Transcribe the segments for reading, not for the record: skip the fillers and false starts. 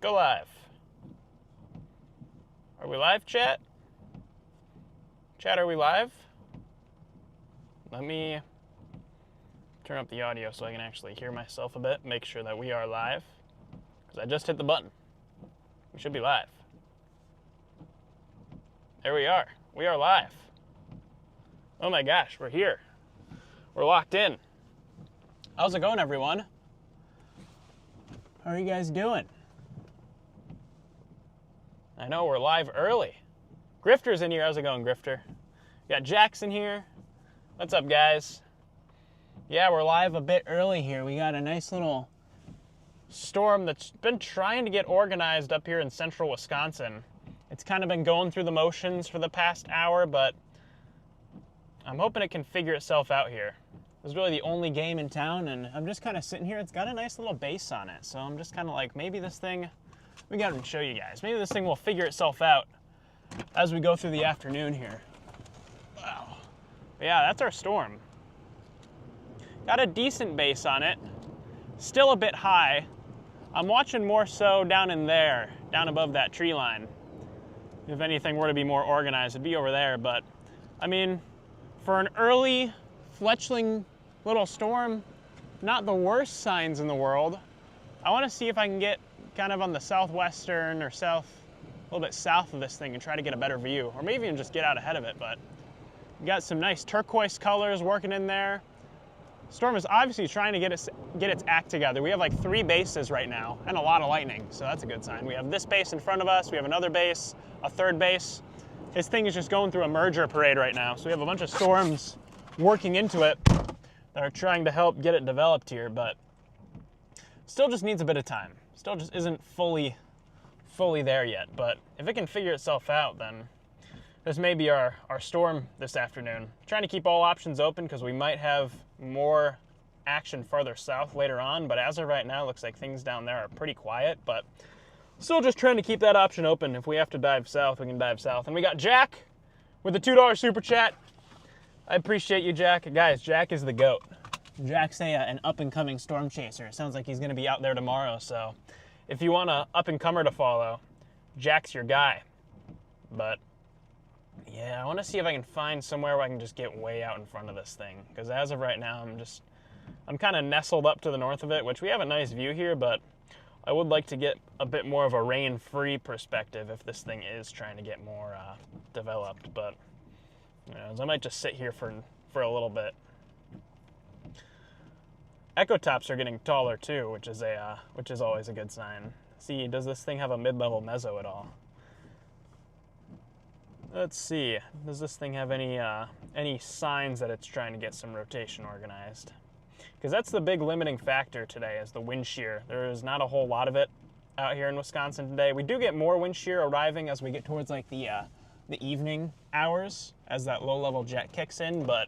Go live. Are we live, chat? Chat, are we live? Let me turn up the audio so I can actually hear myself a bit, make sure that we are live. Because I just hit the button. We should be live. There we are. We are live. Oh my gosh, we're here. We're locked in. How's it going, everyone? How are you guys doing? I know we're live early. Grifter's in here. How's it going, Grifter? We got Jackson here. What's up, guys? Yeah, we're live a bit early here. We got a nice little storm that's been trying to get organized up here in central Wisconsin. It's kind of been going through the motions for the past hour, but I'm hoping it can figure itself out here. It was really the only game in town, and I'm just kind of sitting here. It's got a nice little base on it, so I'm just kind of like, maybe this thing, we got to show you guys. Maybe this thing will figure itself out as we go through the afternoon here. Wow. But yeah, that's our storm. Got a decent base on it. Still a bit high. I'm watching more so down in there, down above that tree line. If anything were to be more organized, it'd be over there, but I mean, for an early fletchling little storm, not the worst signs in the world. I want to see if I can get kind of on the southwestern or south, a little bit south of this thing and try to get a better view, or maybe even just get out ahead of it. But we got some nice turquoise colors working in there. Storm is obviously trying to get its act together. We have like 3 bases right now and a lot of lightning, so that's a good sign. We have this base in front of us, we have another base, a third base. This thing is just going through a merger parade right now, so we have a bunch of storms working into it that are trying to help get it developed here, but still just needs a bit of time. Still just isn't fully there yet, but if it can figure itself out, then this may be our storm this afternoon. Trying to keep all options open because we might have more action farther south later on, but as of right now, it looks like things down there are pretty quiet, but still just trying to keep that option open. If we have to dive south, we can dive south. And we got Jack with the $2 super chat. I appreciate you, Jack. Guys, Jack is the GOAT. Jack's an up-and-coming storm chaser. It sounds like he's going to be out there tomorrow, so if you want an up-and-comer to follow, Jack's your guy. But yeah, I want to see if I can find somewhere where I can just get way out in front of this thing, because as of right now, I'm kind of nestled up to the north of it, which we have a nice view here, but I would like to get a bit more of a rain-free perspective if this thing is trying to get more developed, but you know, I might just sit here for a little bit. Echo tops are getting taller too, which is always a good sign. See, does this thing have a mid-level mezzo at all? Let's see. Does this thing have any signs that it's trying to get some rotation organized? Because that's the big limiting factor today, is the wind shear. There is not a whole lot of it out here in Wisconsin today. We do get more wind shear arriving as we get towards like the evening hours, as that low-level jet kicks in, but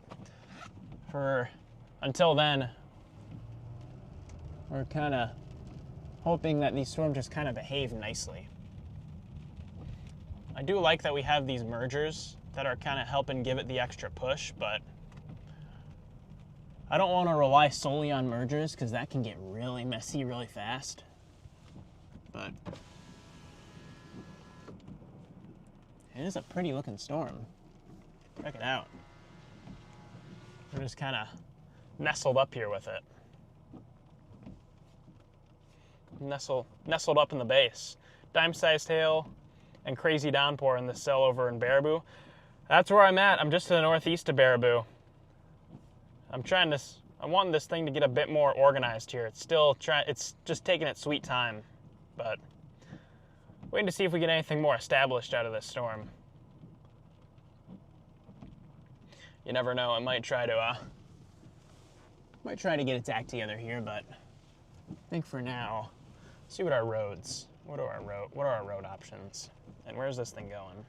until then, we're kind of hoping that these storms just kind of behave nicely. I do like that we have these mergers that are kind of helping give it the extra push, but I don't want to rely solely on mergers because that can get really messy really fast. But it is a pretty looking storm. Check it out. We're just kind of nestled up here with it. Nestled up in the base. Dime-sized hail and crazy downpour in this cell over in Baraboo. That's where I'm at. I'm just to the northeast of Baraboo. I'm wanting this thing to get a bit more organized here. It's just taking its sweet time, but waiting to see if we get anything more established out of this storm. You never know. It might try to get its act together here, but I think for now, see what our roads. What are our road options? And where's this thing going?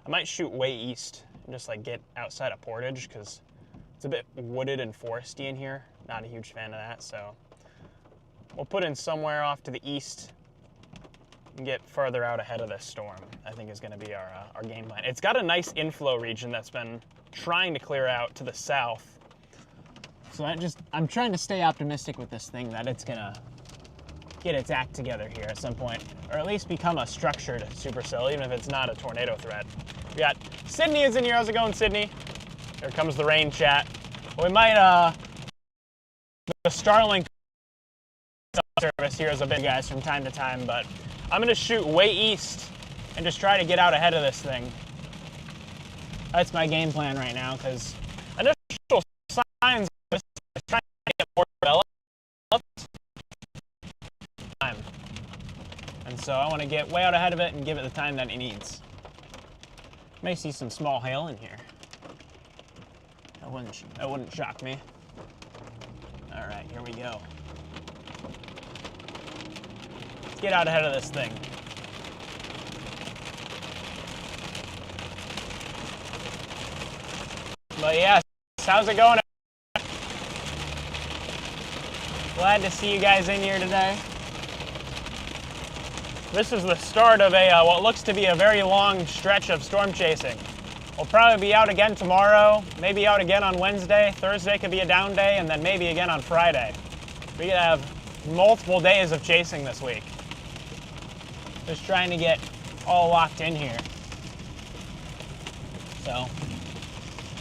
I might shoot way east and just like get outside of Portage because it's a bit wooded and foresty in here. Not a huge fan of that, so we'll put in somewhere off to the east and get further out ahead of this storm, I think is going to be our game plan. It's got a nice inflow region that's been trying to clear out to the south. So I'm trying to stay optimistic with this thing that it's going to get its act together here at some point, or at least become a structured supercell, even if it's not a tornado threat. We got Sydney is in here. How's it going, Sydney? Here comes the rain, chat. We might, the Starlink service here is a bit, guys, from time to time, but I'm gonna shoot way east and just try to get out ahead of this thing. That's my game plan right now, because initial signs of this is trying to get more developed. And so I want to get way out ahead of it and give it the time that it needs. May see some small hail in here. That wouldn't shock me. All right, here we go. Let's get out ahead of this thing. But yeah, how's it going? Glad to see you guys in here today. This is the start of a what looks to be a very long stretch of storm chasing. We'll probably be out again tomorrow, maybe out again on Wednesday. Thursday could be a down day, and then maybe again on Friday. We could have multiple days of chasing this week. Just trying to get all locked in here. So,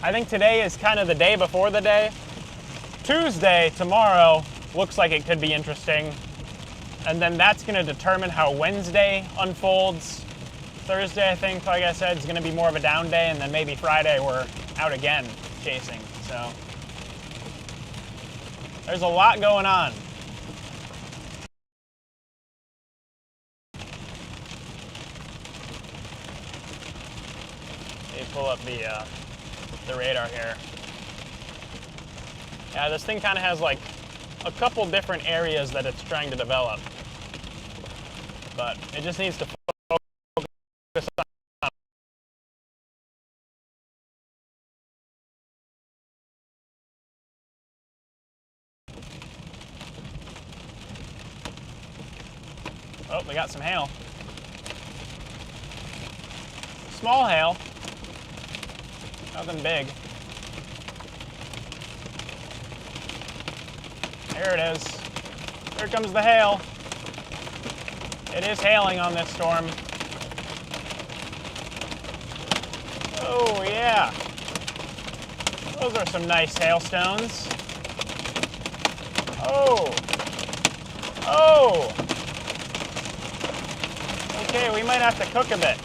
I think today is kind of the day before the day. Tuesday, tomorrow, looks like it could be interesting. And then that's going to determine how Wednesday unfolds. Thursday, I think, like I said, is going to be more of a down day, and then maybe Friday we're out again chasing. So there's a lot going on. Let me pull up the radar here. Yeah, this thing kind of has like a couple different areas that it's trying to develop, but it just needs to focus on. Oh, we got some hail. Small hail. Nothing big. There it is. Here comes the hail. It is hailing on this storm. Oh, yeah. Those are some nice hailstones. Oh. Oh. Okay, we might have to cook a bit.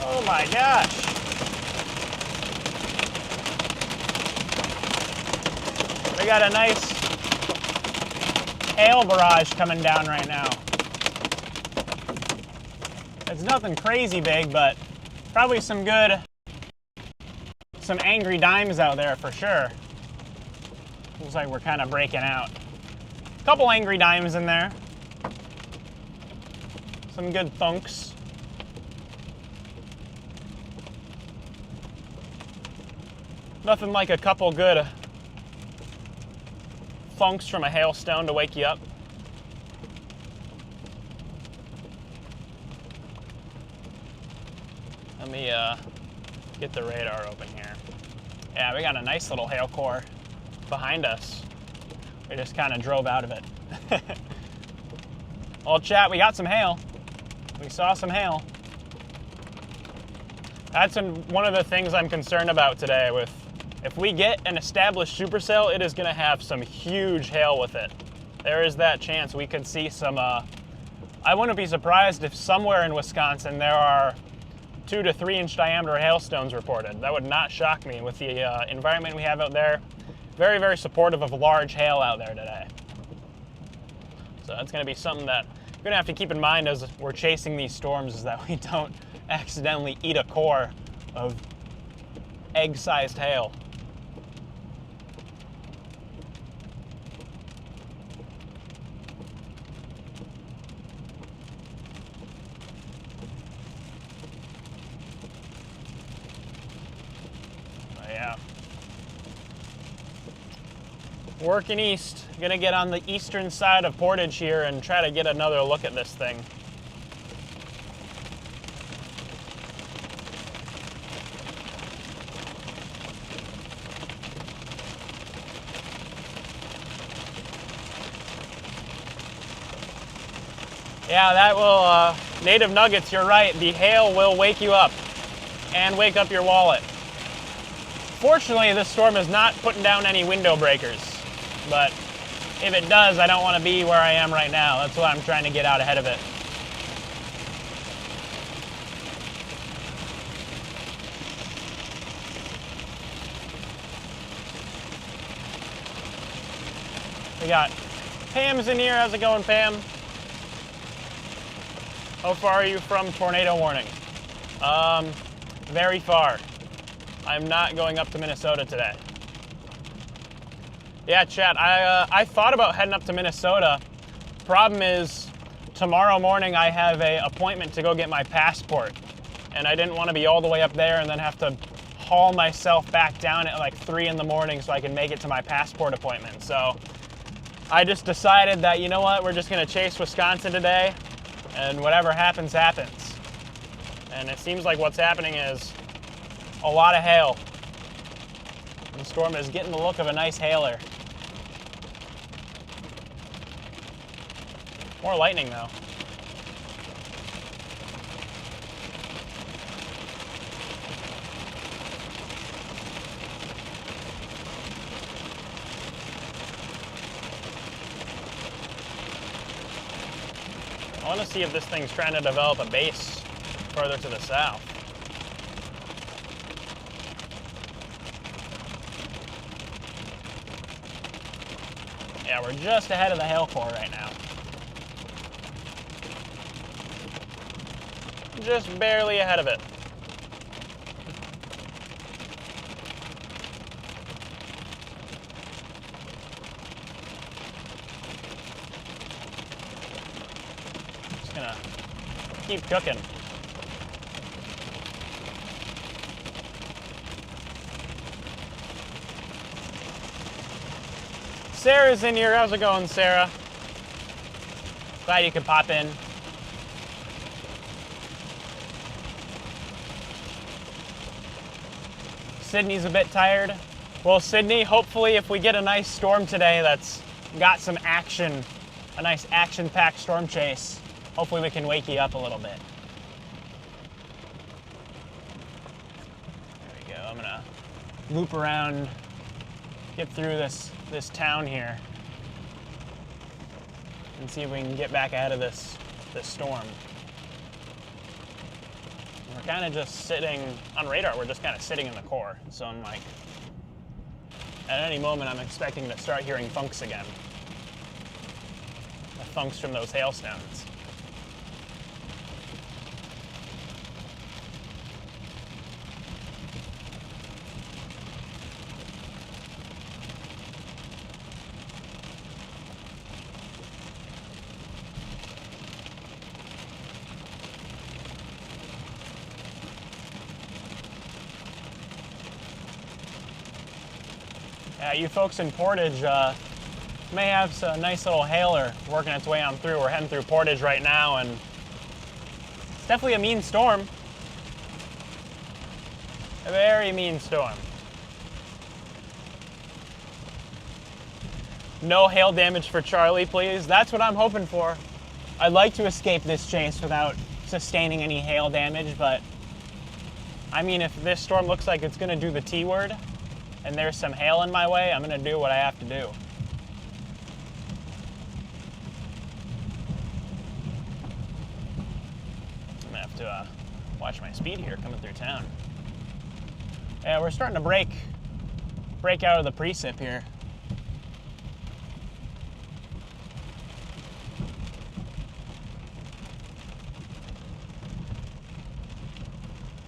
Oh my gosh. We got a nice hail barrage coming down right now. It's nothing crazy big, but probably some angry dimes out there for sure. Looks like we're kind of breaking out. A couple angry dimes in there. Some good thunks. Nothing like a couple good thunks from a hailstone to wake you up. Let me get the radar open here. Yeah, we got a nice little hail core behind us. We just kind of drove out of it. Well, chat, we got some hail. We saw some hail. That's one of the things I'm concerned about today. With if we get an established supercell, it is going to have some huge hail with it. There is that chance we could see some. I wouldn't be surprised if somewhere in Wisconsin there are 2 to 3 inch diameter hailstones reported. That would not shock me with the environment we have out there. Very, very supportive of large hail out there today. So that's going to be something that we're going to have to keep in mind as we're chasing these storms, is that we don't accidentally eat a core of egg-sized hail. But yeah. Working east. Gonna get on the eastern side of Portage here and try to get another look at this thing. Yeah, that will, native nuggets, you're right. The hail will wake you up and wake up your wallet. Fortunately, this storm is not putting down any window breakers, but if it does, I don't want to be where I am right now. That's why I'm trying to get out ahead of it. We got Pam's in here. How's it going, Pam? How far are you from tornado warning? Very far. I'm not going up to Minnesota today. Yeah, chat, I thought about heading up to Minnesota. Problem is, tomorrow morning I have an appointment to go get my passport. And I didn't want to be all the way up there and then have to haul myself back down at like 3 in the morning so I can make it to my passport appointment. So I just decided that, you know what, we're just going to chase Wisconsin today, and whatever happens, happens. And it seems like what's happening is a lot of hail. The storm is getting the look of a nice hailer. More lightning, though. I want to see if this thing's trying to develop a base further to the south. Yeah, we're just ahead of the hail core right now. Just barely ahead of it. Just gonna keep cooking. Sarah's in here. How's it going, Sarah? Glad you could pop in. Sydney's a bit tired. Well, Sydney, hopefully if we get a nice storm today that's got some action, a nice action-packed storm chase, hopefully we can wake you up a little bit. There we go. I'm gonna loop around, get through this town here, and see if we can get back ahead of this storm. We're kind of just sitting on radar. We're just kind of sitting in the core. So I'm like, at any moment, I'm expecting to start hearing thunks again. The thunks from those hailstones. You folks in Portage may have a nice little hailer working its way on through. We're heading through Portage right now, and it's definitely a mean storm. A very mean storm. No hail damage for Charlie, please. That's what I'm hoping for. I'd like to escape this chase without sustaining any hail damage, but I mean, if this storm looks like it's going to do the T word, and there's some hail in my way, I'm gonna do what I have to do. I'm gonna have to watch my speed here coming through town. Yeah, we're starting to break out of the precip here.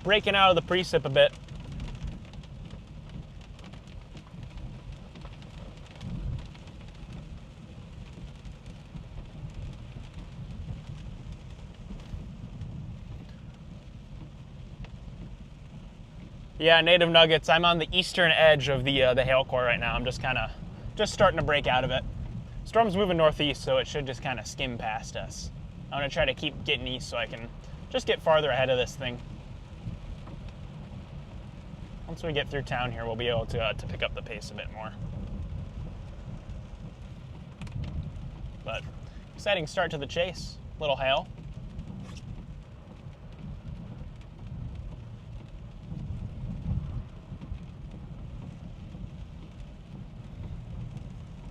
Breaking out of the precip a bit. Yeah, native nuggets. I'm on the eastern edge of the hail core right now. I'm just starting to break out of it. Storm's moving northeast, so it should just kind of skim past us. I'm gonna try to keep getting east so I can just get farther ahead of this thing. Once we get through town here, we'll be able to pick up the pace a bit more. But exciting start to the chase. little hail.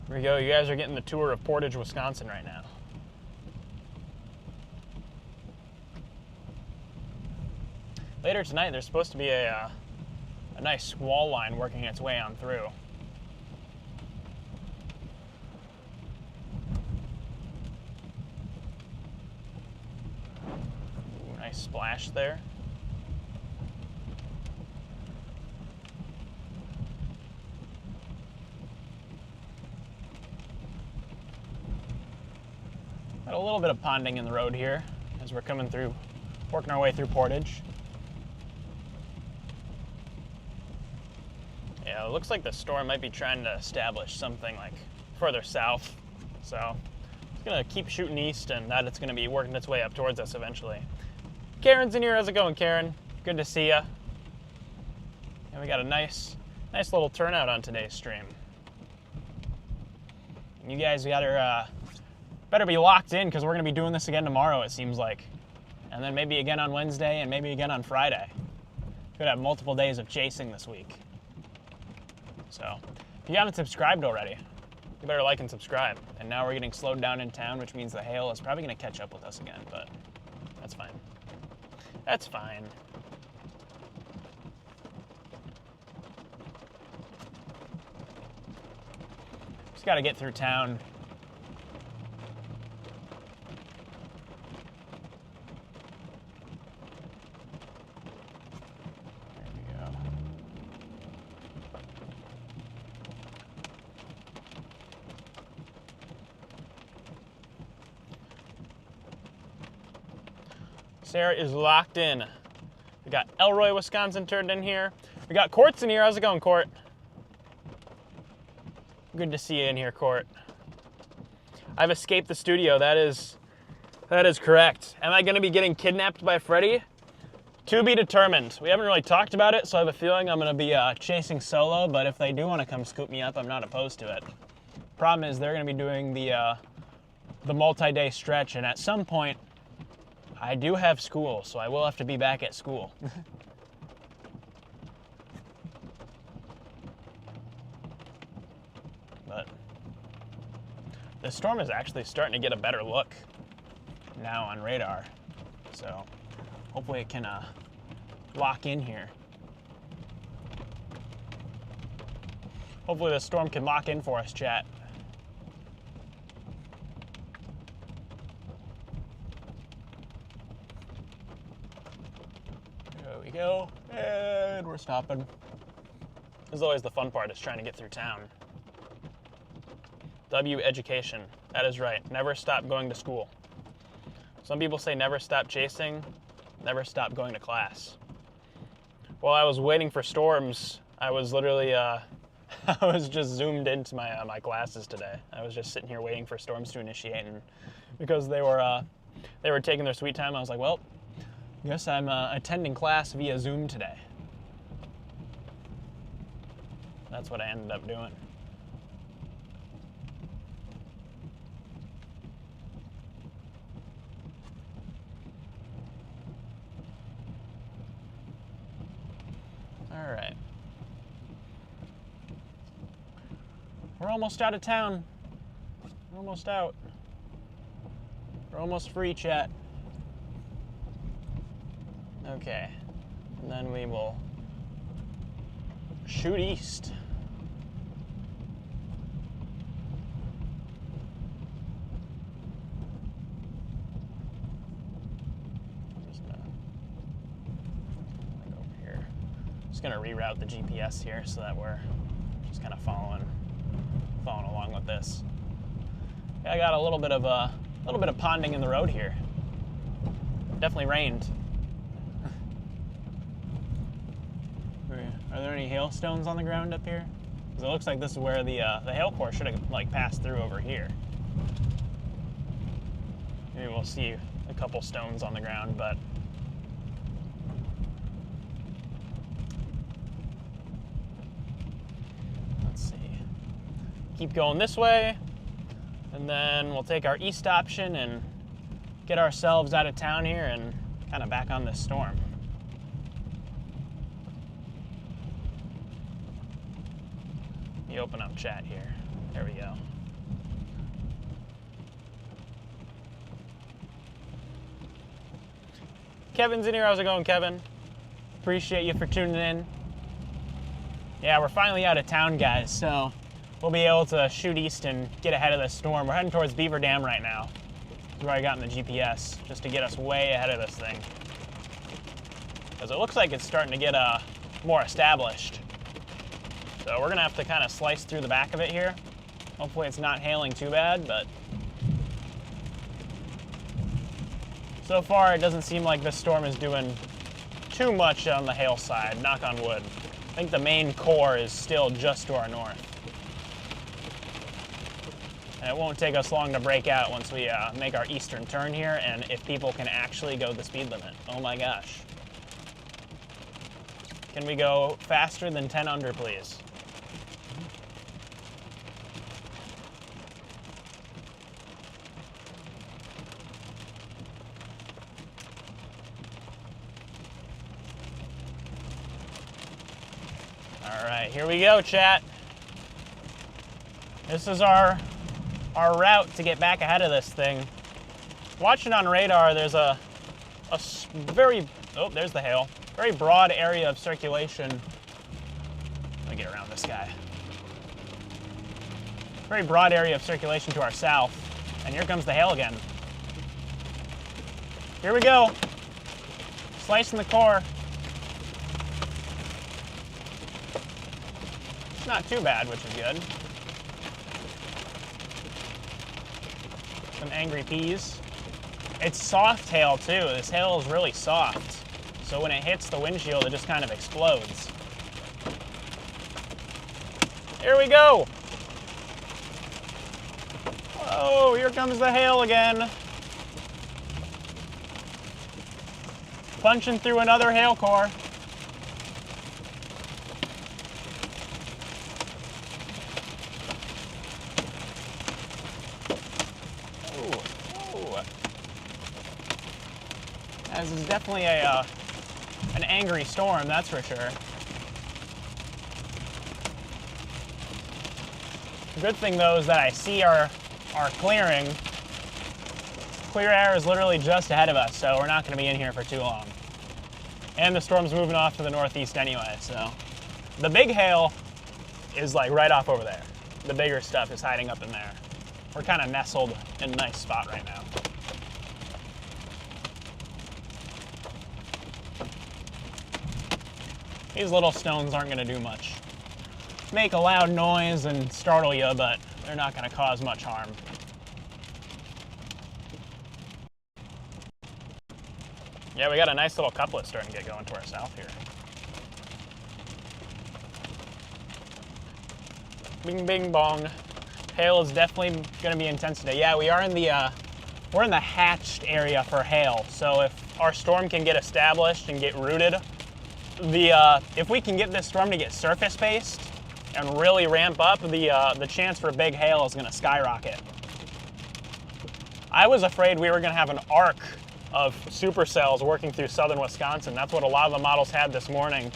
Here we go. You guys are getting the tour of Portage, Wisconsin right now. Later tonight, there's supposed to be a nice squall line working its way on through. Ooh, nice splash there. Got a little bit of ponding in the road here as we're coming through, working our way through Portage. Yeah, it looks like the storm might be trying to establish something like further south. So it's gonna keep shooting east, and that it's gonna be working its way up towards us eventually. Karen's in here. How's it going, Karen? Good to see ya. And we got a nice little turnout on today's stream. And you guys better be locked in, because we're gonna be doing this again tomorrow, it seems like. And then maybe again on Wednesday, and maybe again on Friday. Could have multiple days of chasing this week. So, if you haven't subscribed already, you better like and subscribe. And now we're getting slowed down in town, which means the hail is probably going to catch up with us again, but that's fine. That's fine. Just got to get through town. Sarah is locked in. We got Elroy, Wisconsin turned in here. We got Court's in here. How's it going, Court? Good to see you in here, Court. I've escaped the studio. That is correct. Am I going to be getting kidnapped by Freddy? To be determined. We haven't really talked about it, so I have a feeling I'm going to be chasing solo, but if they do want to come scoop me up, I'm not opposed to it. Problem is, they're going to be doing the multi-day stretch, and at some point, I do have school, so I will have to be back at school. But the storm is actually starting to get a better look now on radar. So hopefully it can lock in here. Hopefully the storm can lock in for us, chat. Go, and we're stopping. This is always the fun part, is trying to get through town. W education. That is right. Never stop going to school. Some people say never stop chasing, never stop going to class. While I was waiting for storms, I was literally, I was just zoomed into my classes today. I was just sitting here waiting for storms to initiate, and because they were taking their sweet time, I was like, well, guess I'm attending class via Zoom today. That's what I ended up doing. All right. We're almost out of town. We're almost out. We're almost free, chat. Okay, and then we will shoot east. Just gonna go over here. Just gonna reroute the GPS here so that we're just kind of following along with this. Yeah, I got a little bit of ponding in the road here. Definitely rained. Are there any hailstones on the ground up here? Because it looks like this is where the hail core should have like passed through over here. Maybe we'll see a couple stones on the ground, but let's see. Keep going this way, and then we'll take our east option and get ourselves out of town here and kind of back on this storm. Let me open up chat here. There we go. Kevin's in here. How's it going, Kevin? Appreciate you for tuning in. Yeah, we're finally out of town, guys, so we'll be able to shoot east and get ahead of this storm. We're heading towards Beaver Dam right now. That's where I got in the GPS, just to get us way ahead of this thing. Because it looks like it's starting to get more established. So we're going to have to kind of slice through the back of it here. Hopefully it's not hailing too bad, but so far it doesn't seem like this storm is doing too much on the hail side, knock on wood. I think the main core is still just to our north. And it won't take us long to break out once we make our eastern turn here, and if people can actually go the speed limit. Oh my gosh. Can we go faster than 10 under, please? All right, here we go, chat. This is our route to get back ahead of this thing. Watching on radar, there's a very, oh, there's the hail. Very broad area of circulation. Let me get around this guy. Very broad area of circulation to our south. And here comes the hail again. Here we go. Slicing the core. It's not too bad, which is good. Some angry peas. It's soft hail too. This hail is really soft. So when it hits the windshield, it just kind of explodes. Here we go. Oh, here comes the hail again. Punching through another hail core. This is definitely an angry storm, that's for sure. The good thing, though, is that I see our clearing. Clear air is literally just ahead of us, so we're not going to be in here for too long. And the storm's moving off to the northeast anyway, so the big hail is like right off over there. The bigger stuff is hiding up in there. We're kind of nestled in a nice spot right now. These little stones aren't going to do much. Make a loud noise and startle you, but they're not going to cause much harm. Yeah, we got a nice little couplet starting to get going to our south here. Bing, bing, bong. Hail is definitely going to be intense today. Yeah, we are in the we're in the hatched area for hail. So if our storm can get established and get rooted, if we can get this storm to get surface-paced and really ramp up, the chance for big hail is going to skyrocket. I was afraid we were going to have an arc of supercells working through southern Wisconsin. That's what a lot of the models had this morning,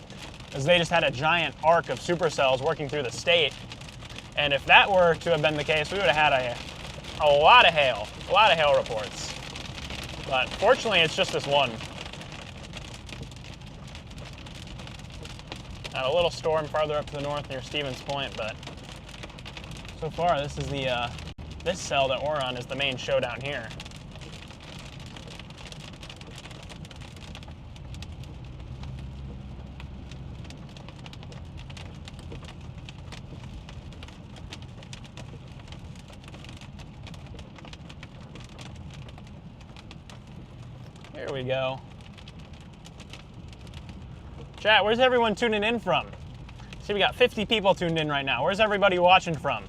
is they just had a giant arc of supercells working through the state. And if that were to have been the case, we would have had a lot of hail reports. But fortunately, it's just this one. Got a little storm farther up to the north near Stevens Point, but so far this is this cell that we're on is the main showdown here. Here we go. Chat, where's everyone tuning in from? See, we got 50 people tuned in right now. Where's everybody watching from?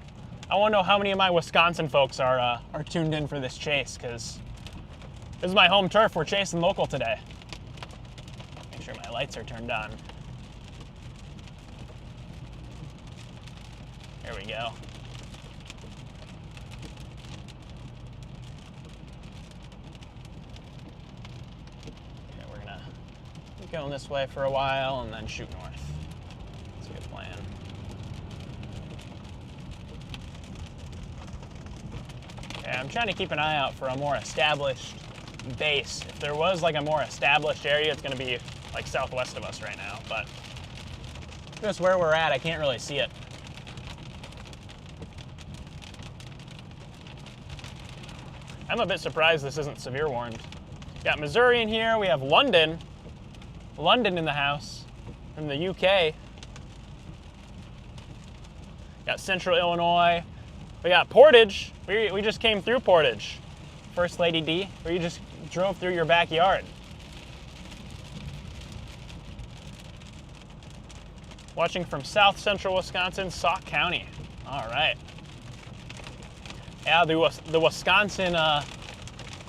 I want to know how many of my Wisconsin folks are tuned in for this chase, because this is my home turf. We're chasing local today. Make sure my lights are turned on. There we go. keep going this way for a while and then shoot north. That's a good plan. Okay, I'm trying to keep an eye out for a more established base. If there was like a more established area, it's going to be like southwest of us right now, but just where we're at, I can't really see it. I'm a bit surprised this isn't severe warned. Got Missouri in here, we have London in the house, from the UK. Got Central Illinois. We got Portage. We just came through Portage. First Lady D, where you just drove through your backyard. Watching from south central Wisconsin, Sauk County. All right. Yeah, the Wisconsin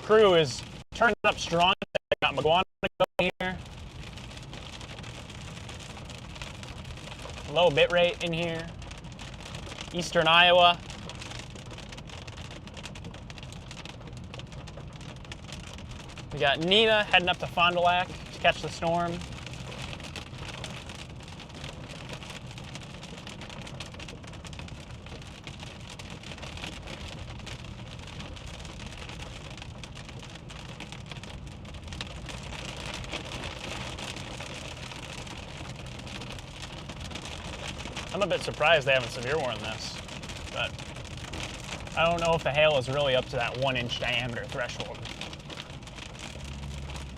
crew is turning up strong. They got McGuana going here. Low bit rate in here. Eastern Iowa. We got Nina heading up to Fond du Lac to catch the storm. I'm a bit surprised they haven't severe warned this, but I don't know if the hail is really up to that 1-inch diameter threshold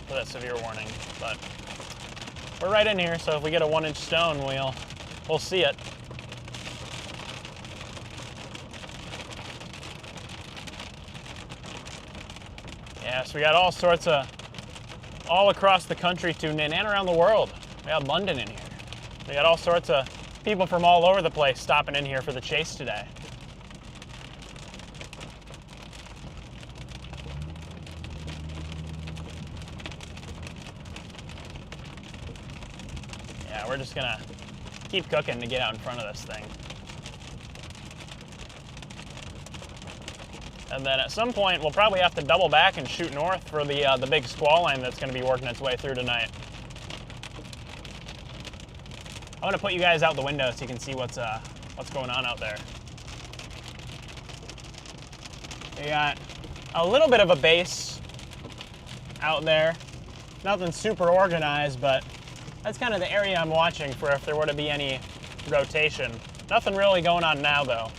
for that severe warning, but we're right in here, so if we get a 1-inch stone, we'll see it. Yeah, so we got all sorts of, all across the country tuned in and around the world. We got London in here. We got all sorts of people from all over the place stopping in here for the chase today. Yeah, we're just gonna keep cooking to get out in front of this thing. And then at some point, we'll probably have to double back and shoot north for the big squall line that's gonna be working its way through tonight. I want to put you guys out the window so you can see what's going on out there. We got a little bit of a base out there. Nothing super organized, but that's kind of the area I'm watching for if there were to be any rotation. Nothing really going on now, though.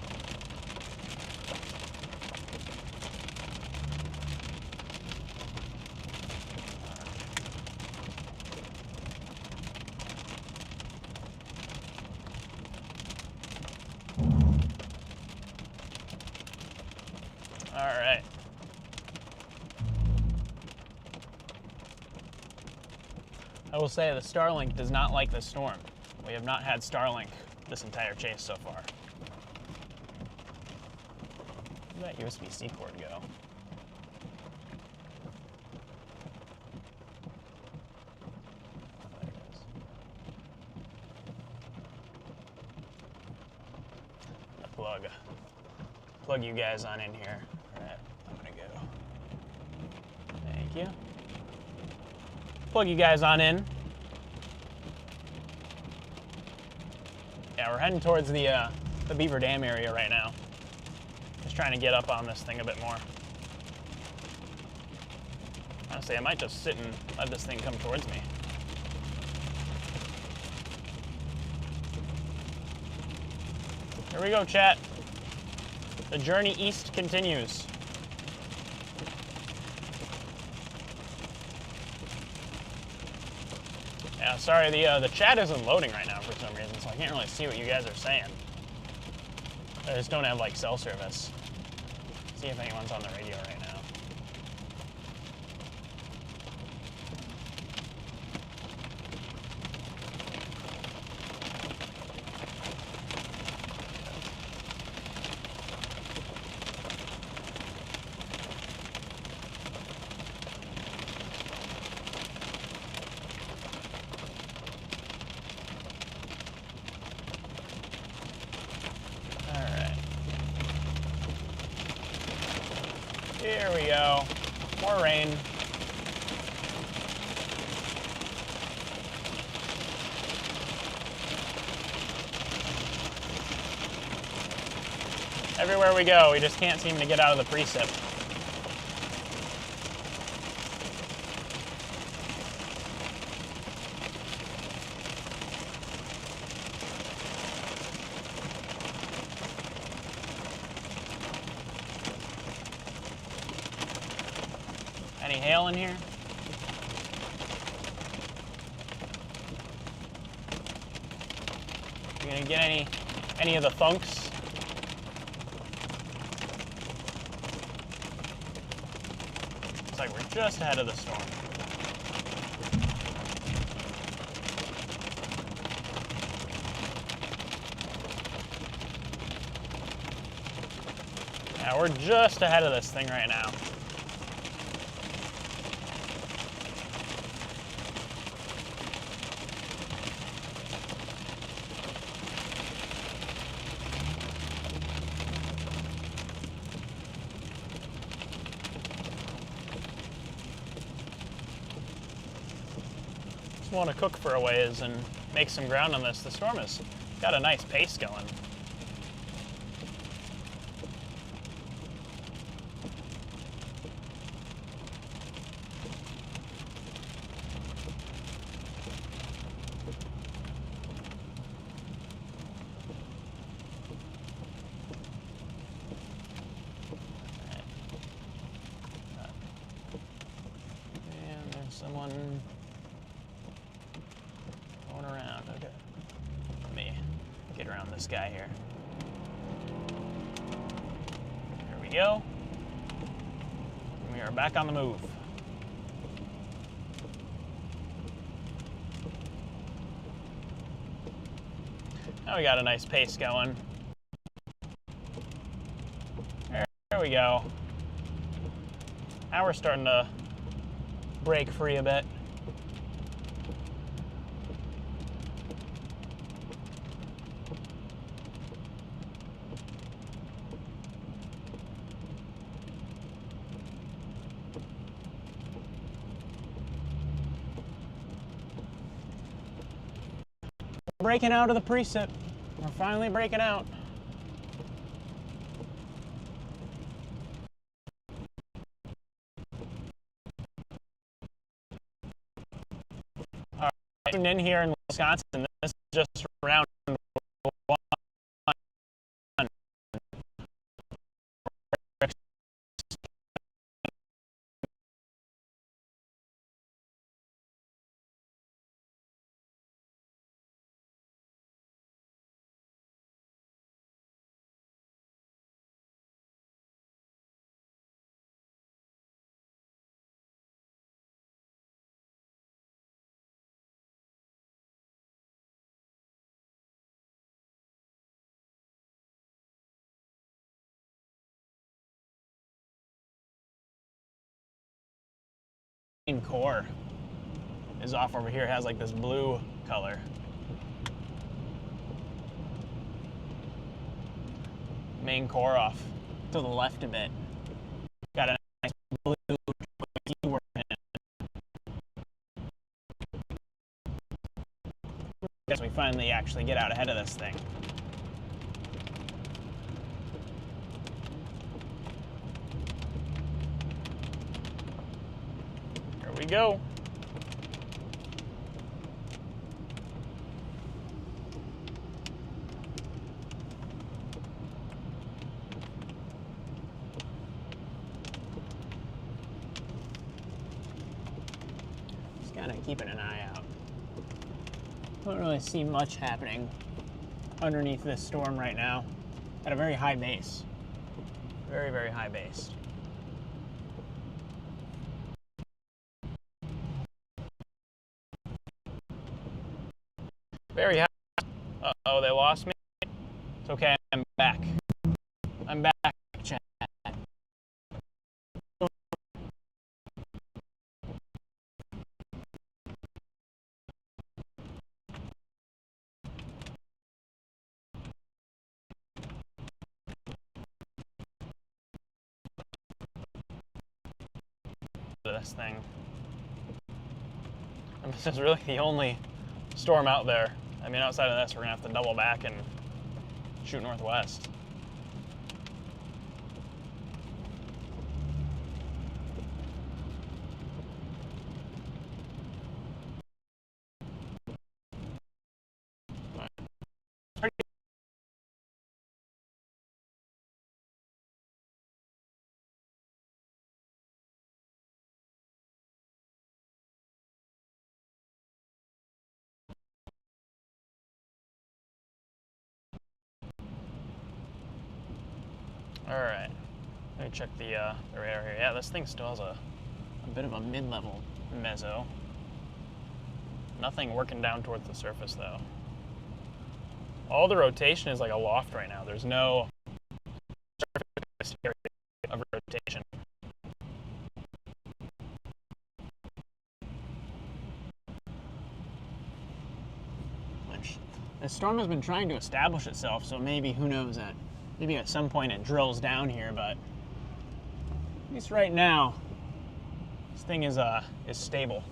All right. I will say the Starlink does not like the storm. We have not had Starlink this entire chase so far. Where did that USB-C cord go? There it is. Plug you guys on in here. All right, I'm gonna go. Thank you. Plug you guys on in. Yeah, we're heading towards the Beaver Dam area right now. Just trying to get up on this thing a bit more. Honestly, I might just sit and let this thing come towards me. Here we go, chat. The journey east continues. Yeah, sorry, the chat isn't loading right now for some reason, so I can't really see what you guys are saying. I just don't have like cell service. See if anyone's on the radio right now. Here we go. More rain. Everywhere we go, we just can't seem to get out of the precip. Any hail in here? You gonna get any of the thunks? Looks like we're just ahead of the storm. Yeah, we're just ahead of this thing right now. Want to cook for a ways and make some ground on this. The storm has got a nice pace going. And there's someone around. Okay. Let me get around this guy here. There we go. We are back on the move. Now we got a nice pace going. There we go. Now we're starting to break free a bit. Breaking out of the precip. We're finally breaking out. All right, in here in Wisconsin, this is just round one. Core is off over here. It has like this blue color. Main core off to the left a bit. Got a nice blue keyword in it. Guess we finally actually get out ahead of this thing. We go. Just kind of keeping an eye out. Don't really see much happening underneath this storm right now. At a very high base. Very, very high base. Very high. Uh-oh, they lost me. It's okay, I'm back. I'm back, chat. This thing. And this is really the only storm out there. I mean, outside of this, we're gonna have to double back and shoot northwest. Alright. Let me check the radar here. Yeah, this thing still has a bit of a mid-level mezzo. Nothing working down towards the surface, though. All the rotation is like a loft right now. There's no surface area of rotation. Which the storm has been trying to establish itself, so maybe, who knows, that maybe at some point it drills down here, but at least right now, this thing is stable.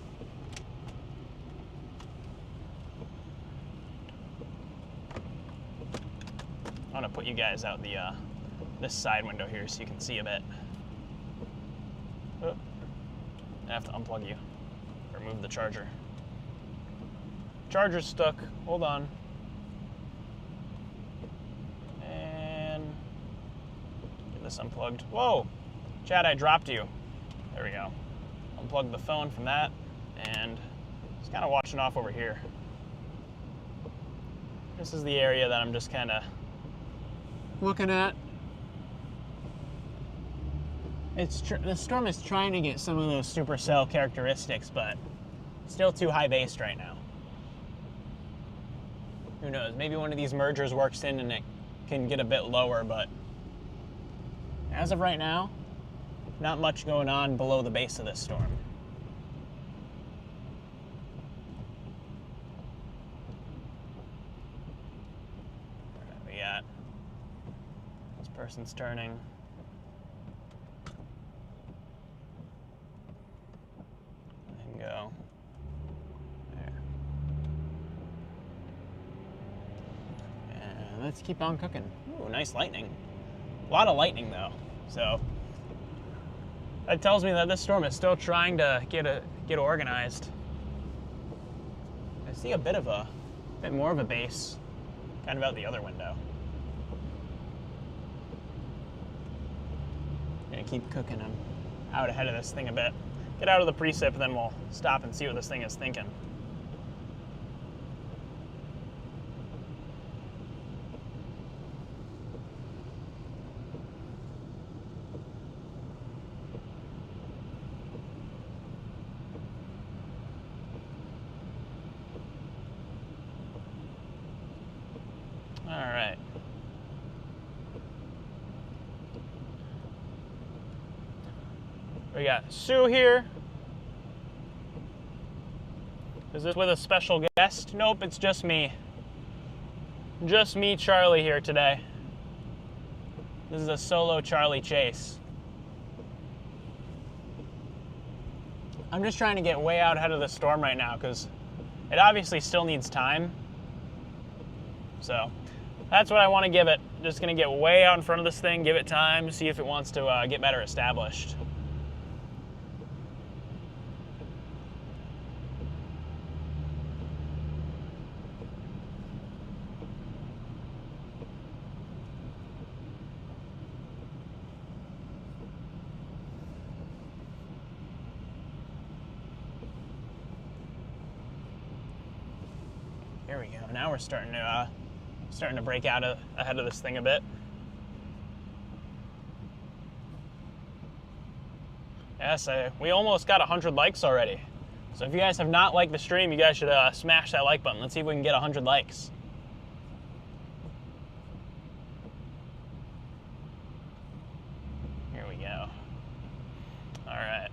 I want to put you guys out this side window here so you can see a bit. Oh, I have to unplug you. Remove the charger. Charger's stuck. Hold on. And get this unplugged. Whoa! Chad, I dropped you. There we go. Unplug the phone from that, and just kind of watching off over here. This is the area that I'm just kind of looking at. The storm is trying to get some of those supercell characteristics, but still too high based right now. Who knows? Maybe one of these mergers works in and it can get a bit lower, but as of right now, not much going on below the base of this storm. All right, we got this person's turning. Let him go. There. And let's keep on cooking. Ooh, nice lightning. A lot of lightning though, so that tells me that this storm is still trying to get organized. I see a bit more of a base, kind of out the other window. Gonna keep cooking. I'm out ahead of this thing a bit. Get out of the precip, and then we'll stop and see what this thing is thinking. Alright. We got Sue here. Is this with a special guest? Nope, it's just me. Just me, Charlie, here today. This is a solo Charlie chase. I'm just trying to get way out ahead of the storm right now because it obviously still needs time. So that's what I want to give it. Just going to get way out in front of this thing, give it time, see if it wants to get better established. Here we go. Now we're starting to break out ahead of this thing a bit. Yes, we almost got 100 likes already. So if you guys have not liked the stream, you guys should smash that like button. Let's see if we can get 100 likes. Here we go. All right.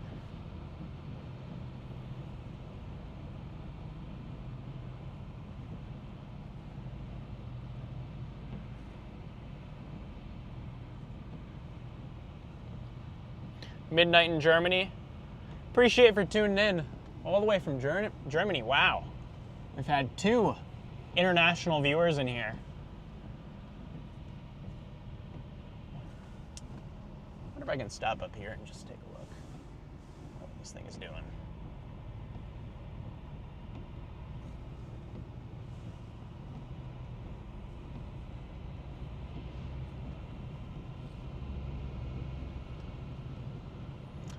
Midnight in Germany. Appreciate it for tuning in all the way from Germany. Wow. We've had 2 international viewers in here. I wonder if I can stop up here and just take a look at what this thing is doing.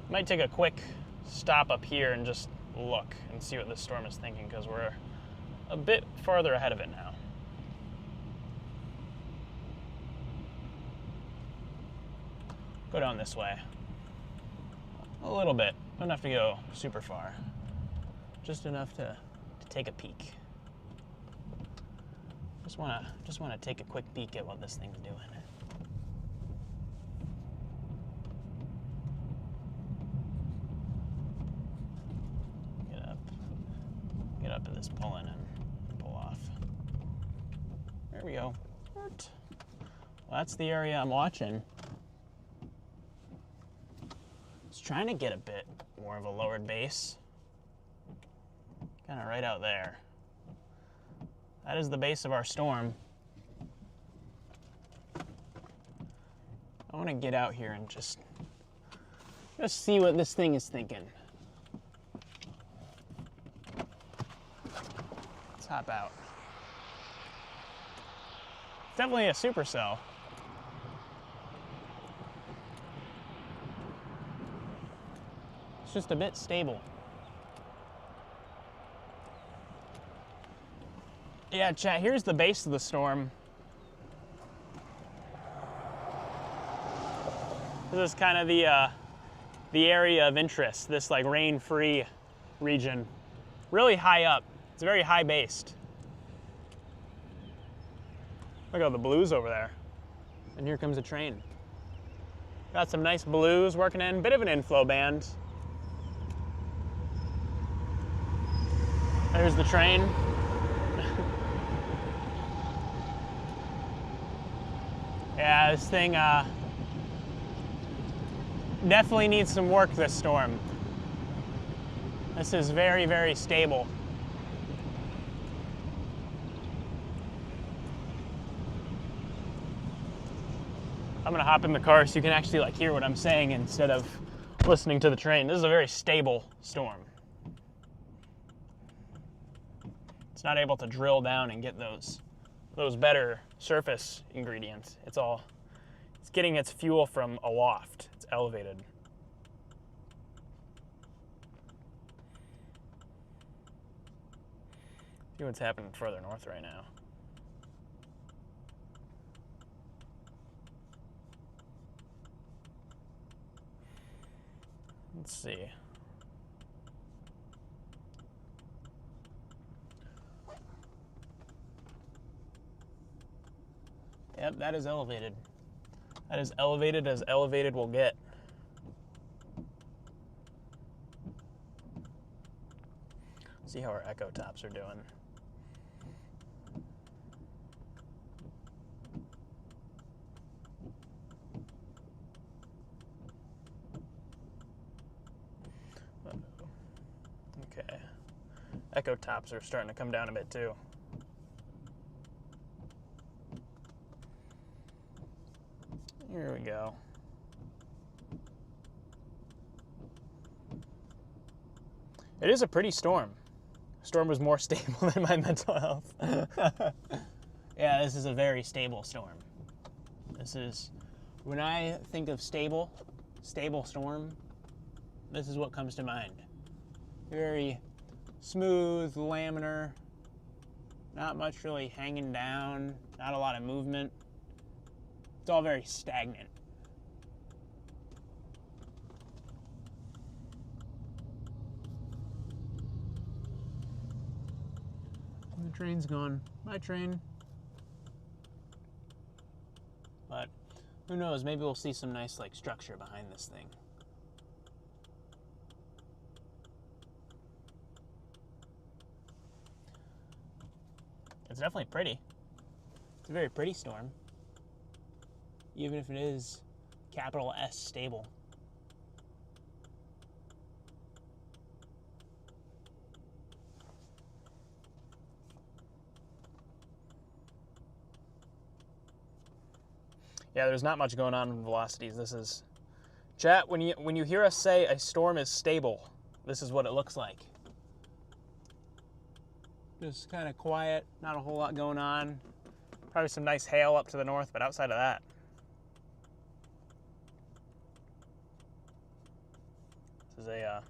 Might take a quick stop up here and just look and see what this storm is thinking because we're a bit farther ahead of it now. go down this way. A little bit. Don't have to go super far. Just enough to take a peek. Just wanna take a quick peek at what this thing's doing. Get up to this pulling and pull off. There we go. Well, that's the area I'm watching. It's trying to get a bit more of a lowered base. Kind of right out there. That is the base of our storm. I want to get out here and just see what this thing is thinking. Let's hop out. It's definitely a supercell. It's just a bit stable. Yeah, chat, here's the base of the storm. This is kind of the area of interest, this like rain-free region. Really high up. It's very high-based. Look at all the blues over there. And here comes a train. Got some nice blues working in, bit of an inflow band. There's the train. Yeah, this thing definitely needs some work this storm. This is very, very stable. I'm gonna hop in the car so you can actually like hear what I'm saying instead of listening to the train. This is a very stable storm. It's not able to drill down and get those better surface ingredients. It's getting its fuel from aloft. It's elevated. See what's happening further north right now. Let's see. Yep, that is elevated. That is elevated as elevated will get. See how our echo tops are doing. Okay. Echo tops are starting to come down a bit too. Here we go. It is a pretty storm. Storm was more stable than my mental health. Yeah, this is a very stable storm. This is, when I think of stable storm, this is what comes to mind. Very smooth, laminar, not much really hanging down, not a lot of movement. It's all very stagnant. And the train's gone. Bye, train. But who knows? Maybe we'll see some nice like structure behind this thing. It's definitely pretty. It's a very pretty storm. Even if it is capital S stable. Yeah, there's not much going on in velocities. This is, chat, when you hear us say a storm is stable, this is what it looks like. Just kind of quiet, not a whole lot going on. Probably some nice hail up to the north, but outside of that, this is a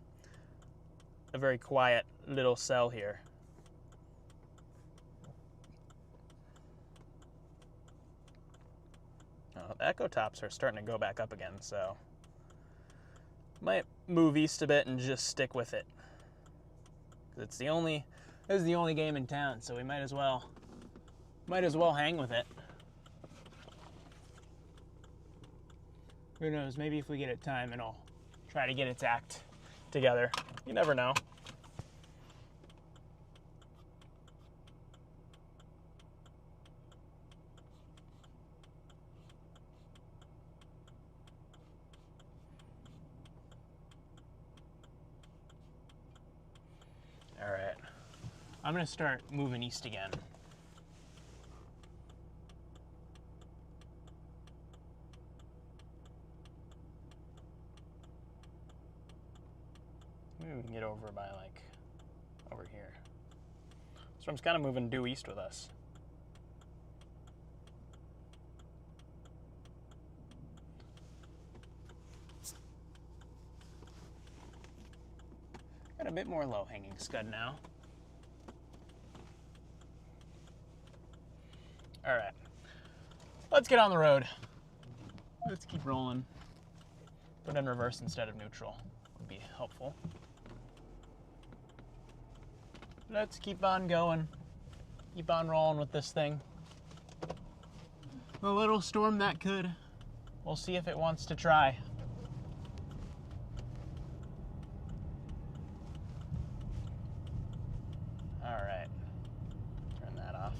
very quiet little cell here. Oh, the echo tops are starting to go back up again, so might move east a bit and just stick with it. This is the only game in town, so we might as well hang with it. Who knows, maybe if we get it time, it'll try to get its act together. You never know. All right, I'm gonna start moving east again. Maybe we can get over by like over here. Storm's kind of moving due east with us. Got a bit more low-hanging scud now. All right, let's get on the road. Let's keep rolling. Put in reverse instead of neutral would be helpful. Let's keep on going. Keep on rolling with this thing. The little storm that could. We'll see if it wants to try. All right. Turn that off.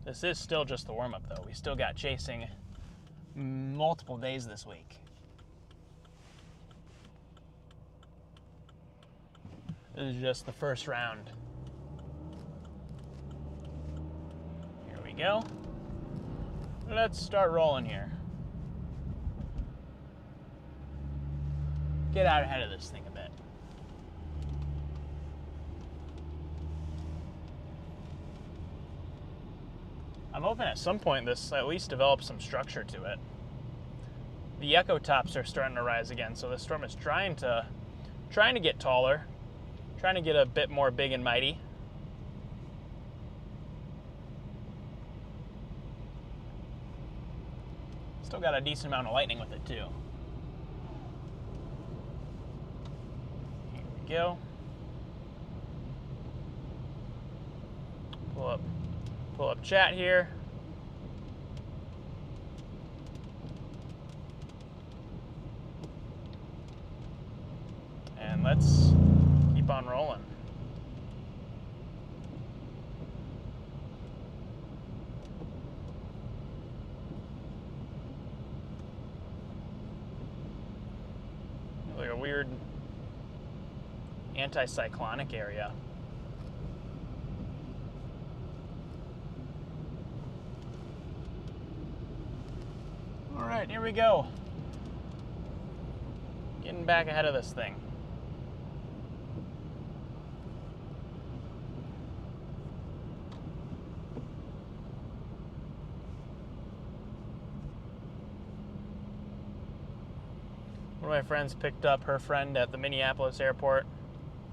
This is still just the warm-up, though. We still got chasing multiple days this week. This is just the first round. Here we go. Let's start rolling here. Get out ahead of this thing a bit. I'm hoping at some point this at least develops some structure to it. The echo tops are starting to rise again, so the storm is trying to get taller. Trying to get a bit more big and mighty. Still got a decent amount of lightning with it too. Here we go. Pull up chat here. And let's keep on rolling. Like a weird anticyclonic area. All right, here we go. Getting back ahead of this thing. One of my friends picked up her friend at the Minneapolis airport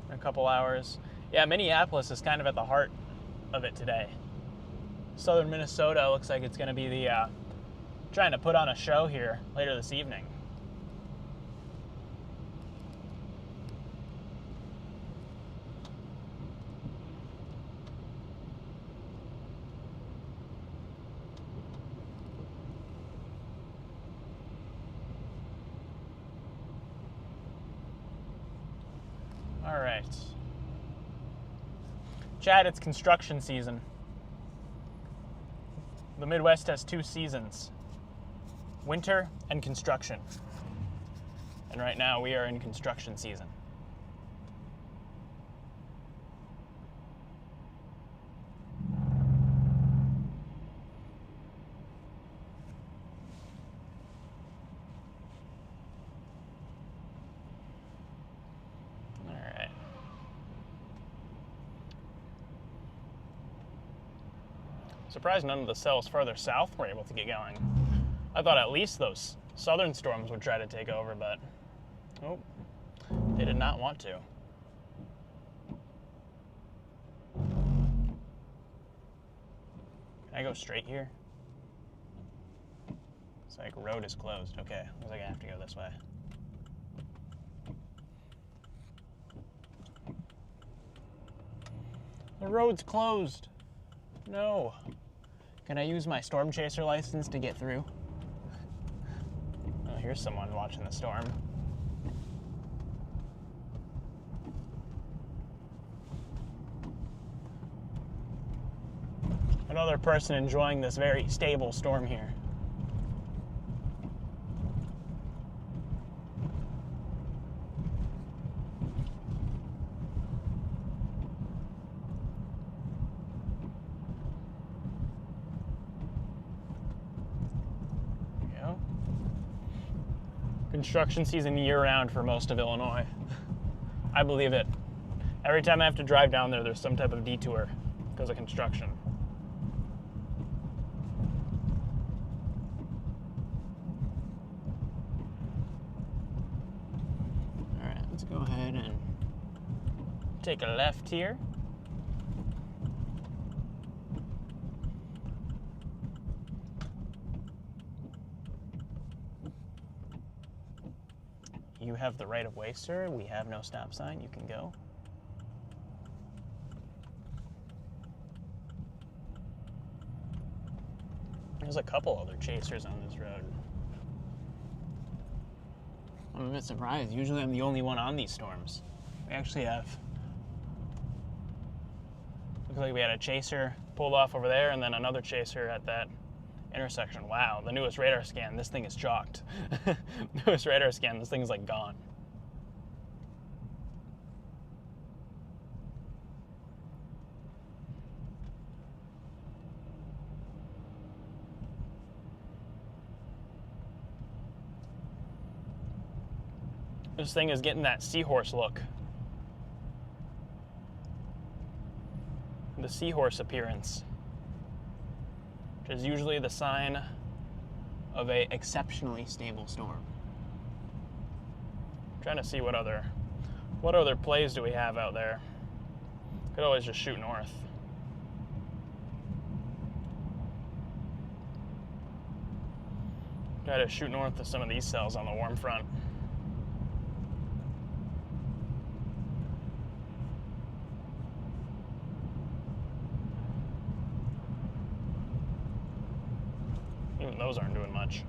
in a couple hours. Yeah, Minneapolis is kind of at the heart of it today. Southern Minnesota looks like it's going to be the trying to put on a show here later this evening. All right. Chad, it's construction season. The Midwest has two seasons, winter and construction. And right now we are in construction season. Surprised none of the cells further south were able to get going. I thought at least those southern storms would try to take over, but oh, they did not want to. Can I go straight here? It's like road is closed. Okay, looks like I have to go this way. The road's closed. No. Can I use my storm chaser license to get through? Oh, here's someone watching the storm. Another person enjoying this very stable storm here. Construction season year-round for most of Illinois. I believe it. Every time I have to drive down there, there's some type of detour because of construction. All right, let's go ahead and take a left here. You have the right of way, sir. We have no stop sign. You can go. There's a couple other chasers on this road. I'm a bit surprised. Usually I'm the only one on these storms. We actually have... Looks like we had a chaser pulled off over there and then another chaser at that intersection. Wow, the newest radar scan, this thing is chalked. Newest radar scan, this thing is like gone. This thing is getting that seahorse look. The seahorse appearance, which is usually the sign of a exceptionally stable storm. I'm trying to see what other plays do we have out there. Could always just shoot north. Gotta shoot north to some of these cells on the warm front. Even those aren't doing much.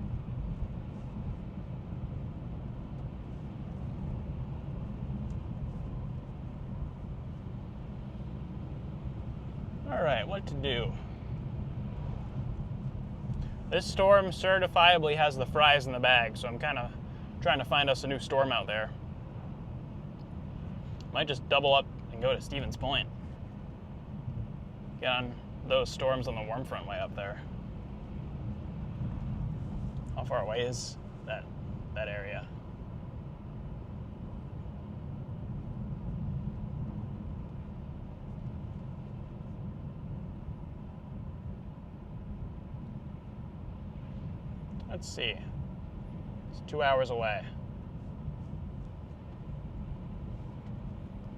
All right, what to do? This storm certifiably has the fries in the bag, so I'm kind of trying to find us a new storm out there. Might just double up and go to Stevens Point. Get on those storms on the warm front way up there. How far away is that area? Let's see. It's 2 hours away.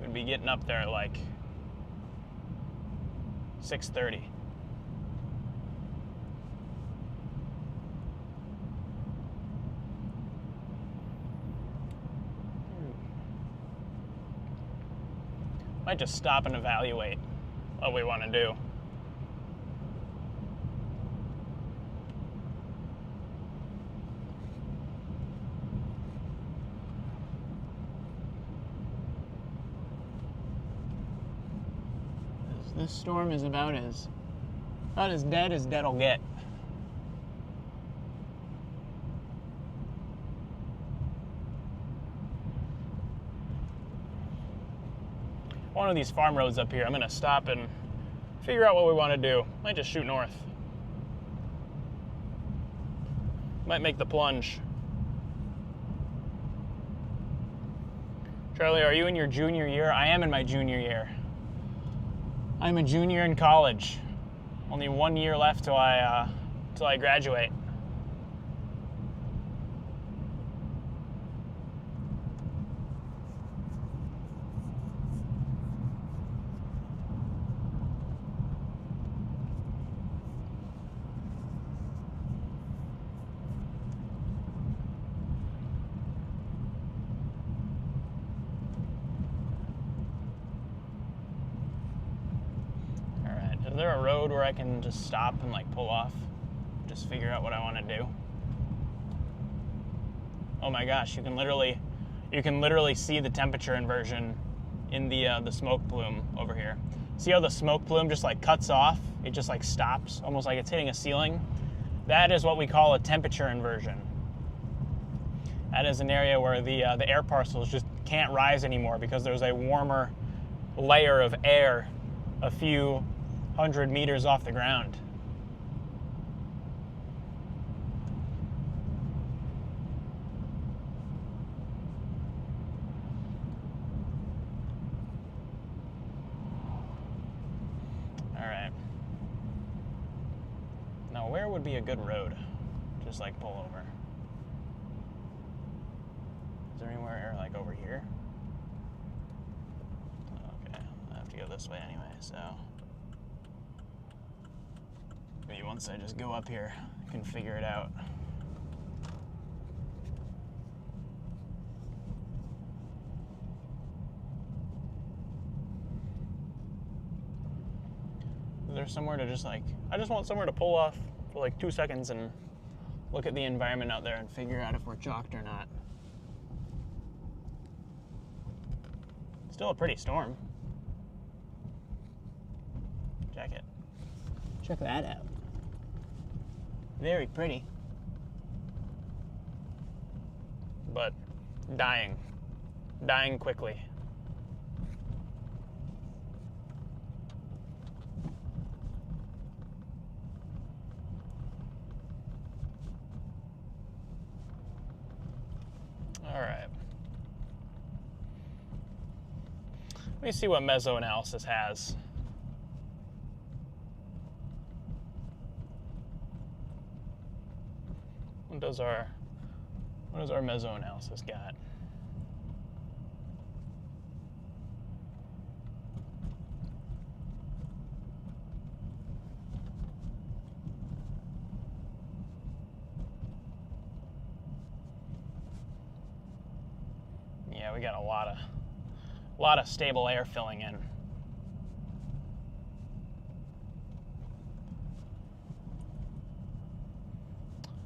We'd be getting up there at like 6:30. Might just stop and evaluate what we want to do. This storm is about as dead'll get. One of these farm roads up here, I'm gonna stop and figure out what we want to do. Might just shoot north. Might make the plunge. Charlie, are you in your junior year? I am in my junior year. I'm a junior in college. Only 1 year left till I graduate. Is there a road where I can just stop and like pull off? Just figure out what I want to do. Oh my gosh, you can literally see the temperature inversion in the smoke plume over here. See how the smoke plume just like cuts off? It just like stops, almost like it's hitting a ceiling. That is what we call a temperature inversion. That is an area where the air particles just can't rise anymore because there's a warmer layer of air a few hundred meters off the ground. Where would be a good road? Just like pull over. Is there anywhere like over here? Okay, I have to go this way anyway, so maybe once I just go up here, I can figure it out. Is there somewhere to just like, I just want somewhere to pull off for like 2 seconds and look at the environment out there and figure out if we're chalked or not. Still a pretty storm. Check it. Check that out. Very pretty. But dying. Dying quickly. All right. Let me see what mesoanalysis has. What does our mesoanalysis got? Yeah, we got a lot of stable air filling in.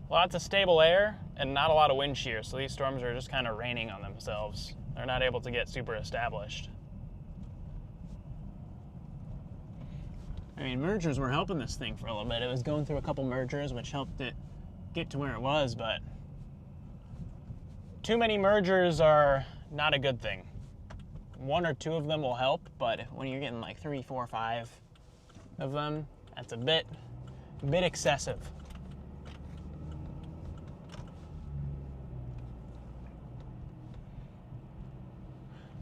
Lots of stable air and not a lot of wind shear, so these storms are just kind of raining on themselves. They're not able to get super established. I mean, mergers were helping this thing for a little bit. It was going through a couple mergers, which helped it get to where it was, but too many mergers are not a good thing. 1 or 2 of them will help, but when you're getting like 3, 4, 5 of them, that's a bit excessive.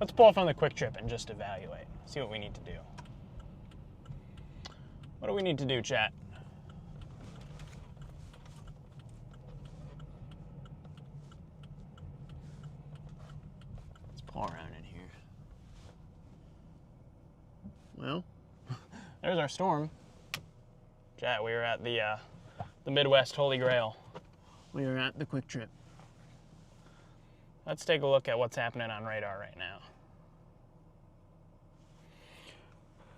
Let's pull from the quick trip and just evaluate, see what we need to do. What do we need to do, chat? Let's pull around in here. Well, there's our storm. Chat, we were at the Midwest Holy Grail. We were at the quick trip. Let's take a look at what's happening on radar right now.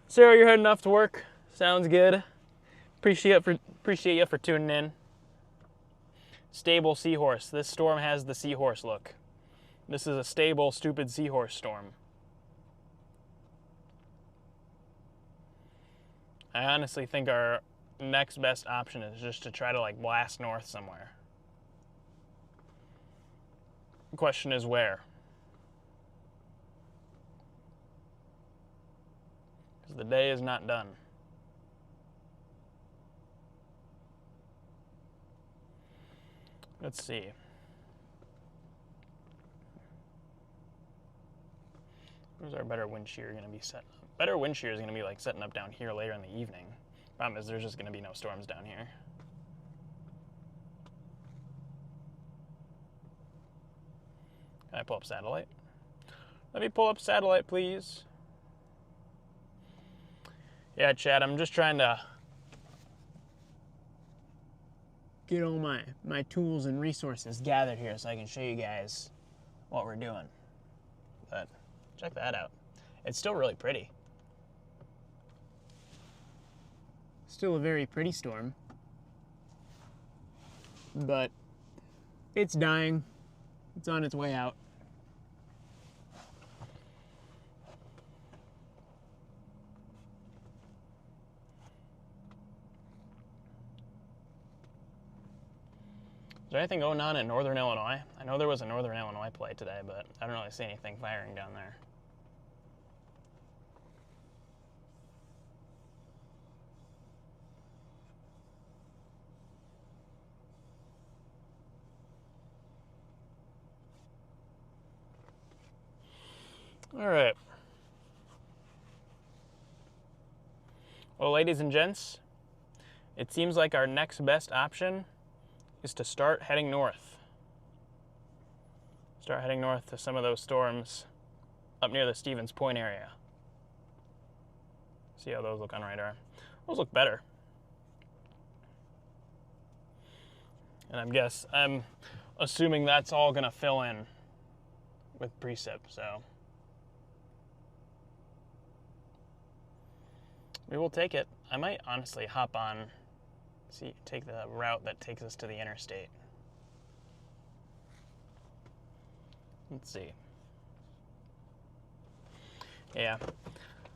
Sarah, you're heading off to work. Sounds good. Appreciate you for tuning in. Stable seahorse. This storm has the seahorse look. This is a stable, stupid seahorse storm. I honestly think our next best option is just to try to like blast north somewhere. The question is where? Because the day is not done. Let's see. Where's our better wind shear going to be setting up? Better wind shear is going to be like setting up down here later in the evening. Problem is there's just going to be no storms down here. Can I pull up satellite? Let me pull up satellite, please. Yeah, Chad, I'm just trying to get all my tools and resources gathered here so I can show you guys what we're doing. But check that out. It's still really pretty. Still a very pretty storm. But it's dying. It's on its way out. Is there anything going on in Northern Illinois? I know there was a Northern Illinois play today, but I don't really see anything firing down there. All right. Well, ladies and gents, it seems like our next best option is to start heading north. Start heading north to some of those storms up near the Stevens Point area. See how those look on radar. Those look better. And I'm assuming that's all gonna fill in with precip, so we will take it. I might honestly hop on, take the route that takes us to the interstate. Let's see. Yeah,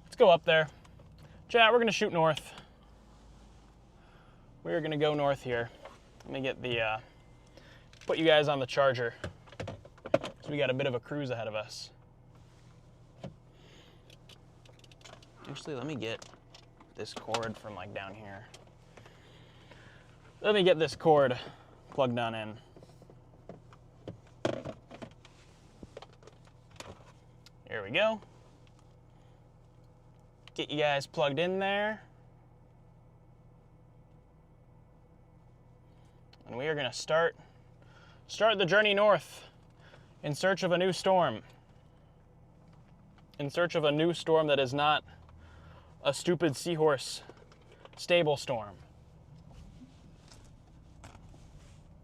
let's go up there. Chat, we're gonna shoot north. We're gonna go north here. Let me get the, put you guys on the charger, because we got a bit of a cruise ahead of us. Actually, let me get this cord from like down here. Let me get this cord plugged on in. Here we go. Get you guys plugged in there. And we are gonna start the journey north in search of a new storm. In search of a new storm that is not a stupid seahorse stable storm.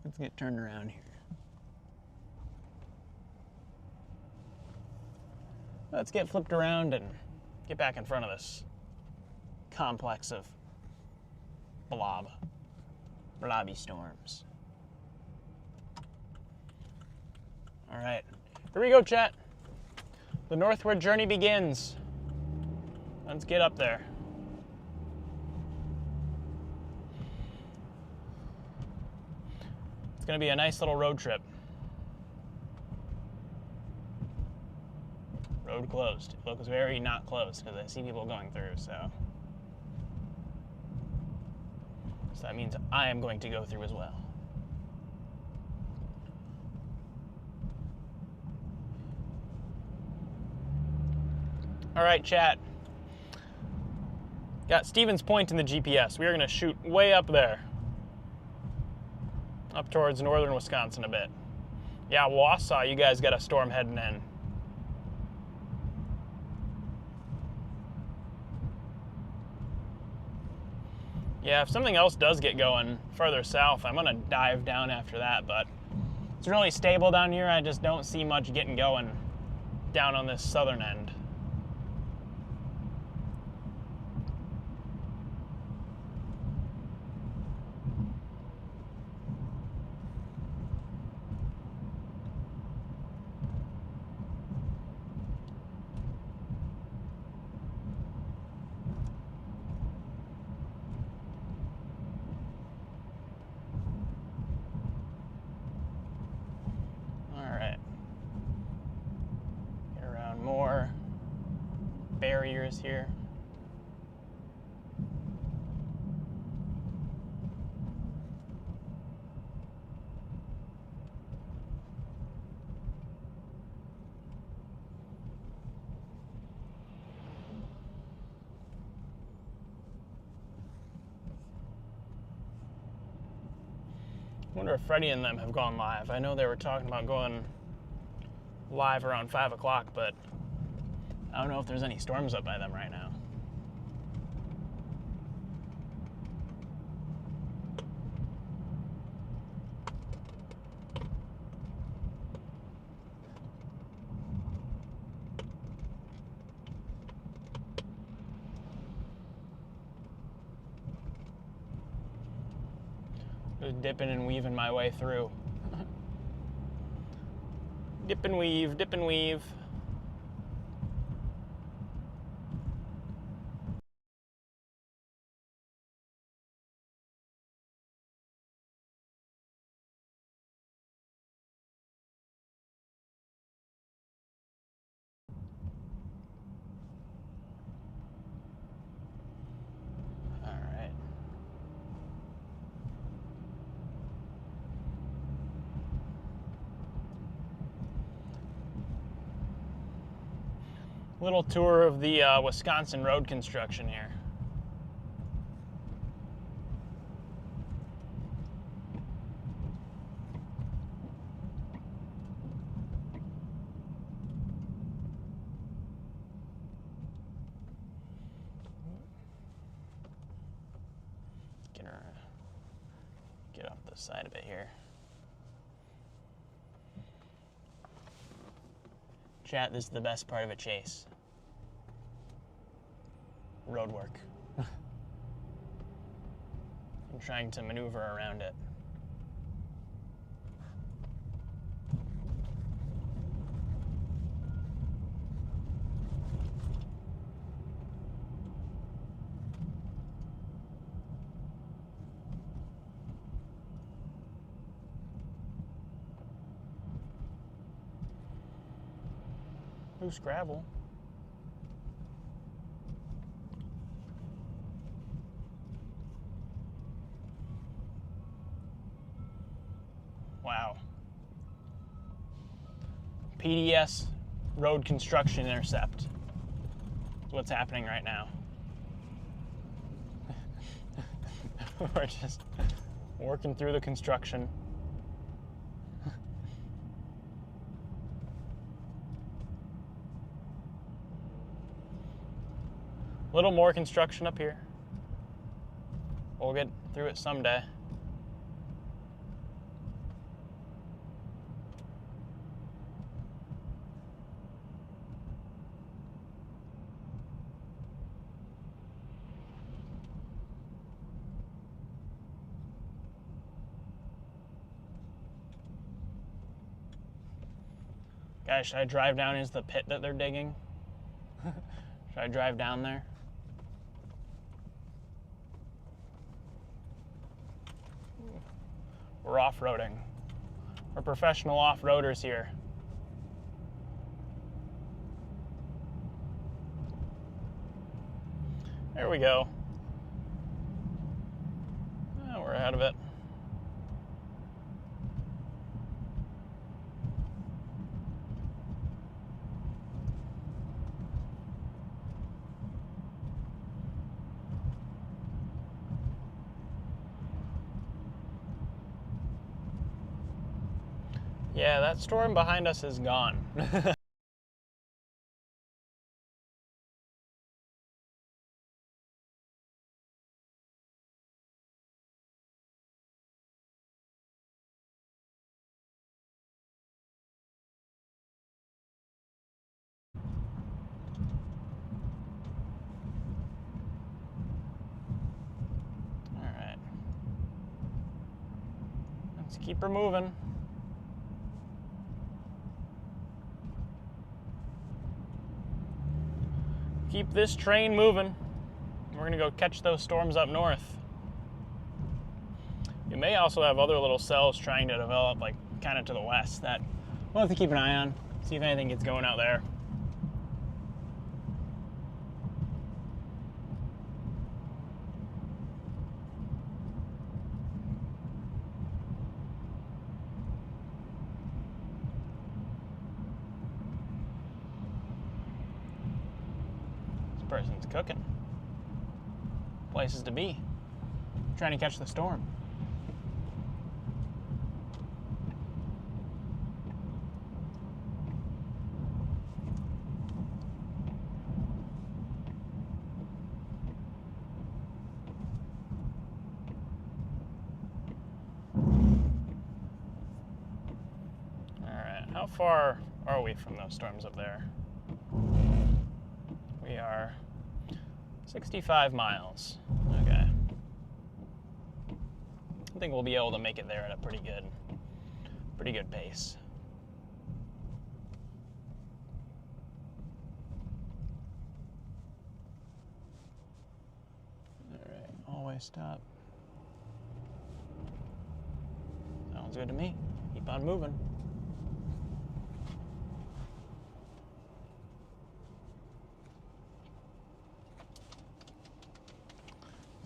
Let's get turned around here. Let's get flipped around and get back in front of this complex of blobby storms. All right, here we go, chat. The northward journey begins. Let's get up there. It's gonna be a nice little road trip. Road closed. It looks very not closed because I see people going through, so that means I am going to go through as well. All right, chat. Got Stevens Point in the GPS. We are going to shoot way up there. Up towards northern Wisconsin a bit. Yeah, Wausau, you guys got a storm heading in. Yeah, if something else does get going further south, I'm going to dive down after that, but it's really stable down here. I just don't see much getting going down on this southern end. Barriers here. I wonder if Freddie and them have gone live. I know they were talking about going live around 5 o'clock, but I don't know if there's any storms up by them right now. Just dipping and weaving my way through. Dip and weave, dip and weave. Little tour of the Wisconsin road construction here. Get off the side of it here. Chat, this is the best part of a chase. Road work. I'm trying to maneuver around it. Loose gravel. Wow. PDS road construction intercept. That's what's happening right now. We're just working through the construction. A little more construction up here. We'll get through it someday. Guys, should I drive down into the pit that they're digging? Should I drive down there? We're off-roading. We're professional off-roaders here. There we go. Oh, we're ahead of it. Yeah, that storm behind us is gone. Alright. Let's keep her moving. Keep this train moving. We're gonna go catch those storms up north. You may also have other little cells trying to develop, like kind of to the west, that we'll have to keep an eye on, see if anything gets going out there. Person's cooking. Places to be. Trying to catch the storm. Alright, how far are we from those storms up there? We are 65 miles. Okay. think we'll be able to make it there at a pretty good pace. All right, always stop. Sounds good to me. Keep on moving.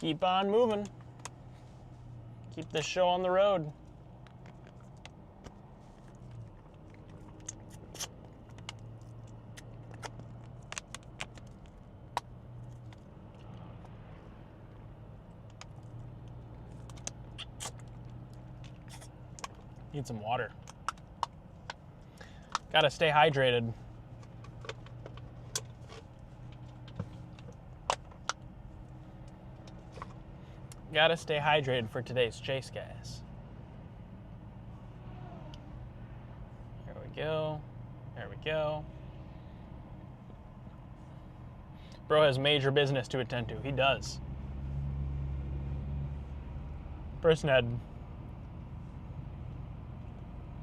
Keep on moving. Keep this show on the road. Need some water. Gotta stay hydrated. Gotta stay hydrated for today's chase, guys. Here we go. There we go. Bro has major business to attend to. He does. Person had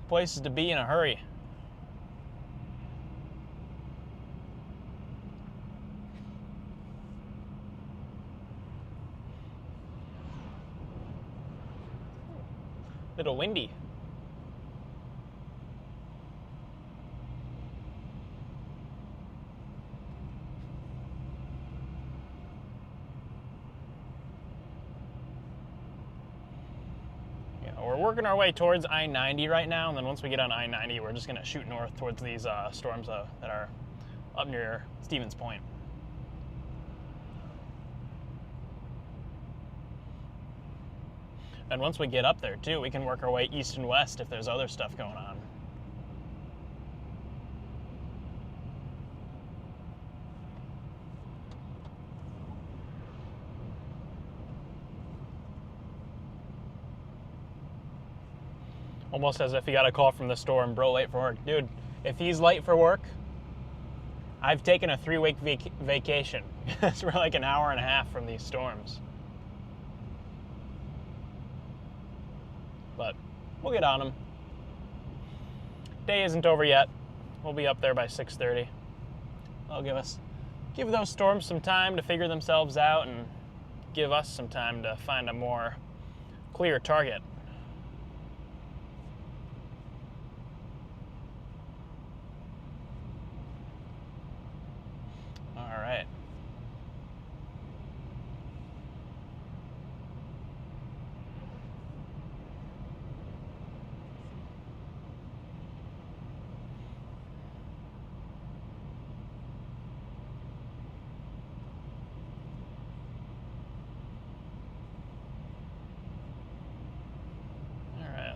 places to be in a hurry. Little windy. Yeah, we're working our way towards I-90 right now, and then once we get on I-90, we're just gonna shoot north towards these storms that are up near Stevens Point. And once we get up there, too, we can work our way east and west if there's other stuff going on. Almost as if he got a call from the storm, bro, late for work. Dude, if he's late for work, I've taken a 3-week vacation. It's for like an hour and a half from these storms. But we'll get on them. Day isn't over yet. We'll be up there by 6:30. That'll give those storms some time to figure themselves out and give us some time to find a more clear target. All right.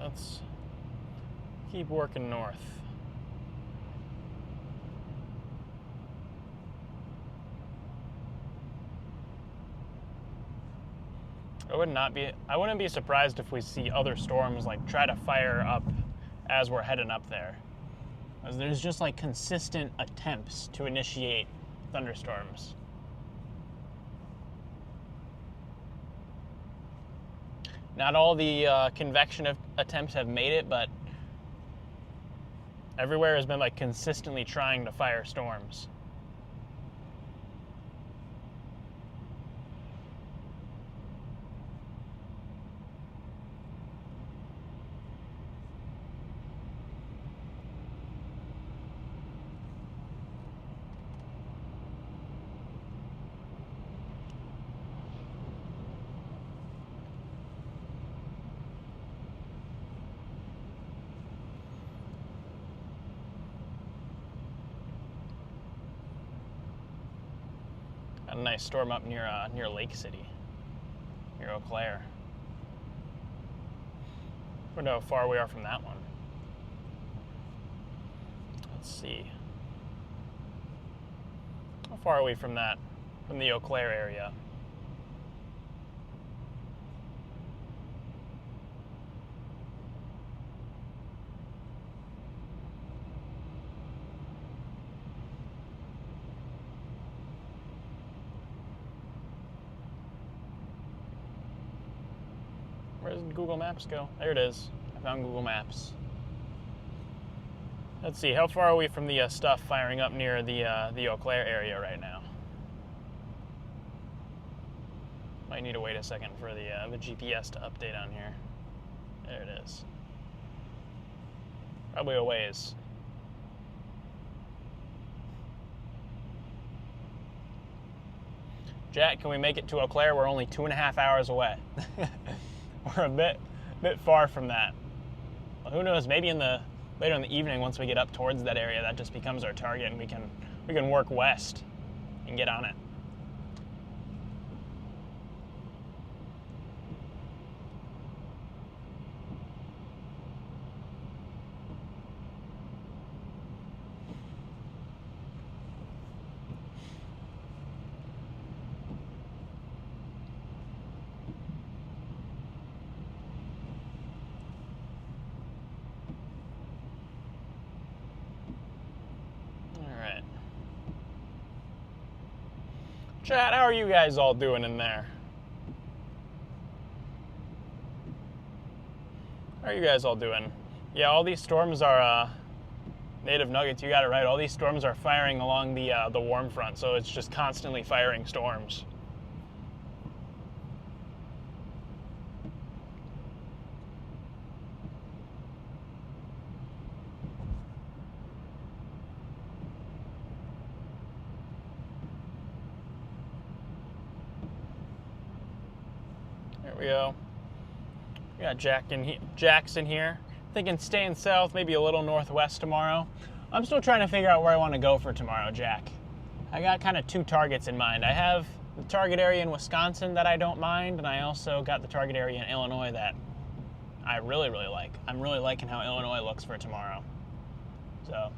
Let's keep working north. I wouldn't be surprised if we see other storms like try to fire up as we're heading up there. As there's just like consistent attempts to initiate thunderstorms. Not all the convection attempts have made it, but everywhere has been like consistently trying to fire storms. A nice storm up near Lake City, near Eau Claire. I wonder how far we are from that one. Let's see. How far are we from that, from the Eau Claire area? Where did Google Maps go? There it is. I found Google Maps. Let's see, how far are we from the stuff firing up near the Eau Claire area right now? Might need to wait a second for the GPS to update on here. There it is. Probably a ways. Jack, can we make it to Eau Claire? We're only 2.5 hours away. We're a bit far from that. Well, who knows? Maybe later in the evening, once we get up towards that area, that just becomes our target, and we can work west and get on it. Chat, how are you guys all doing in there? How are you guys all doing? Yeah, all these storms are, Native Nuggets, you got it right. All these storms are firing along the warm front, so it's just constantly firing storms. There we go. We got Jackson here. Thinking staying south, maybe a little northwest tomorrow. I'm still trying to figure out where I want to go for tomorrow, Jack. I got kind of two targets in mind. I have the target area in Wisconsin that I don't mind, and I also got the target area in Illinois that I really, really like. I'm really liking how Illinois looks for tomorrow. So,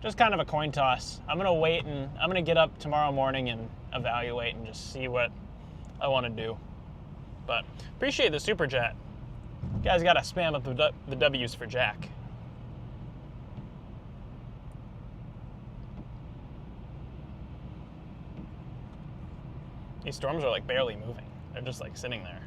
just kind of a coin toss. I'm going to wait, and I'm going to get up tomorrow morning and evaluate and just see what I want to do. But appreciate the super chat. You guys got to spam up the W's for Jack. These storms are like barely moving. They're just like sitting there.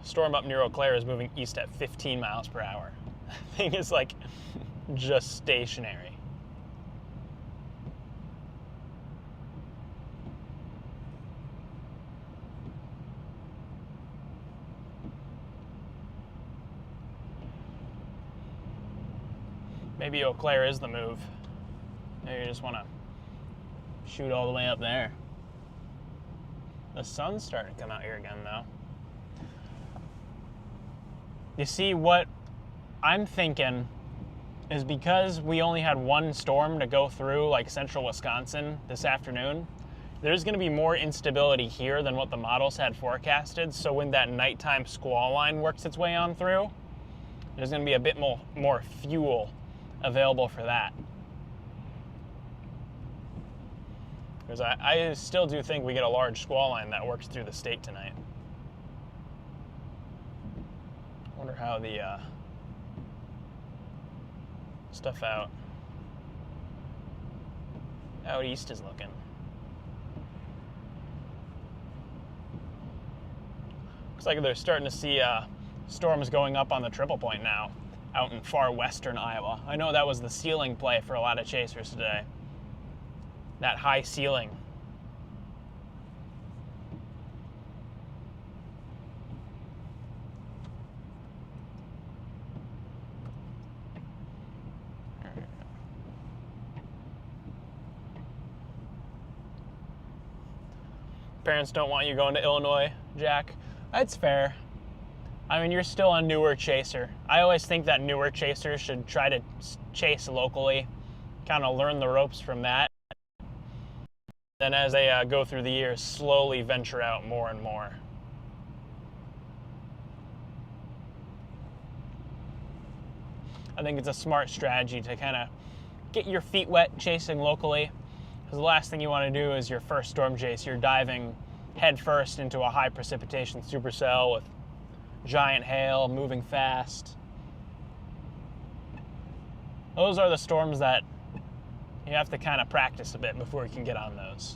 Storm up near Eau Claire is moving east at 15 miles per hour. That thing is like just stationary. Maybe Eau Claire is the move. Maybe you just want to shoot all the way up there. The sun's starting to come out here again, though. You see, what I'm thinking is because we only had one storm to go through, like central Wisconsin this afternoon, there's going to be more instability here than what the models had forecasted. So when that nighttime squall line works its way on through, there's going to be a bit more fuel available for that. Because I still do think we get a large squall line that works through the state tonight. I wonder how the stuff out east is looking. Looks like they're starting to see storms going up on the triple point now, out in far western Iowa. I know that was the ceiling play for a lot of chasers today. That high ceiling. Parents don't want you going to Illinois, Jack. That's fair. I mean, you're still a newer chaser. I always think that newer chasers should try to chase locally, kind of learn the ropes from that. Then as they go through the years, slowly venture out more and more. I think it's a smart strategy to kind of get your feet wet chasing locally, because the last thing you want to do is your first storm chase, you're diving head first into a high precipitation supercell with giant hail, moving fast. Those are the storms that, You have to kind of practice a bit before you can get on those.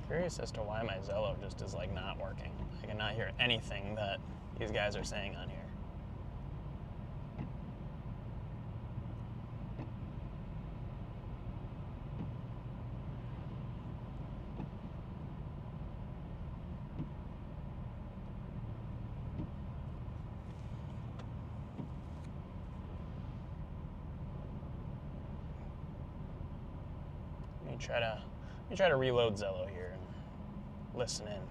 Curious as to why my Zello just is like not working. I cannot hear anything that these guys are saying on here. Let me try to reload Zello here and listen in.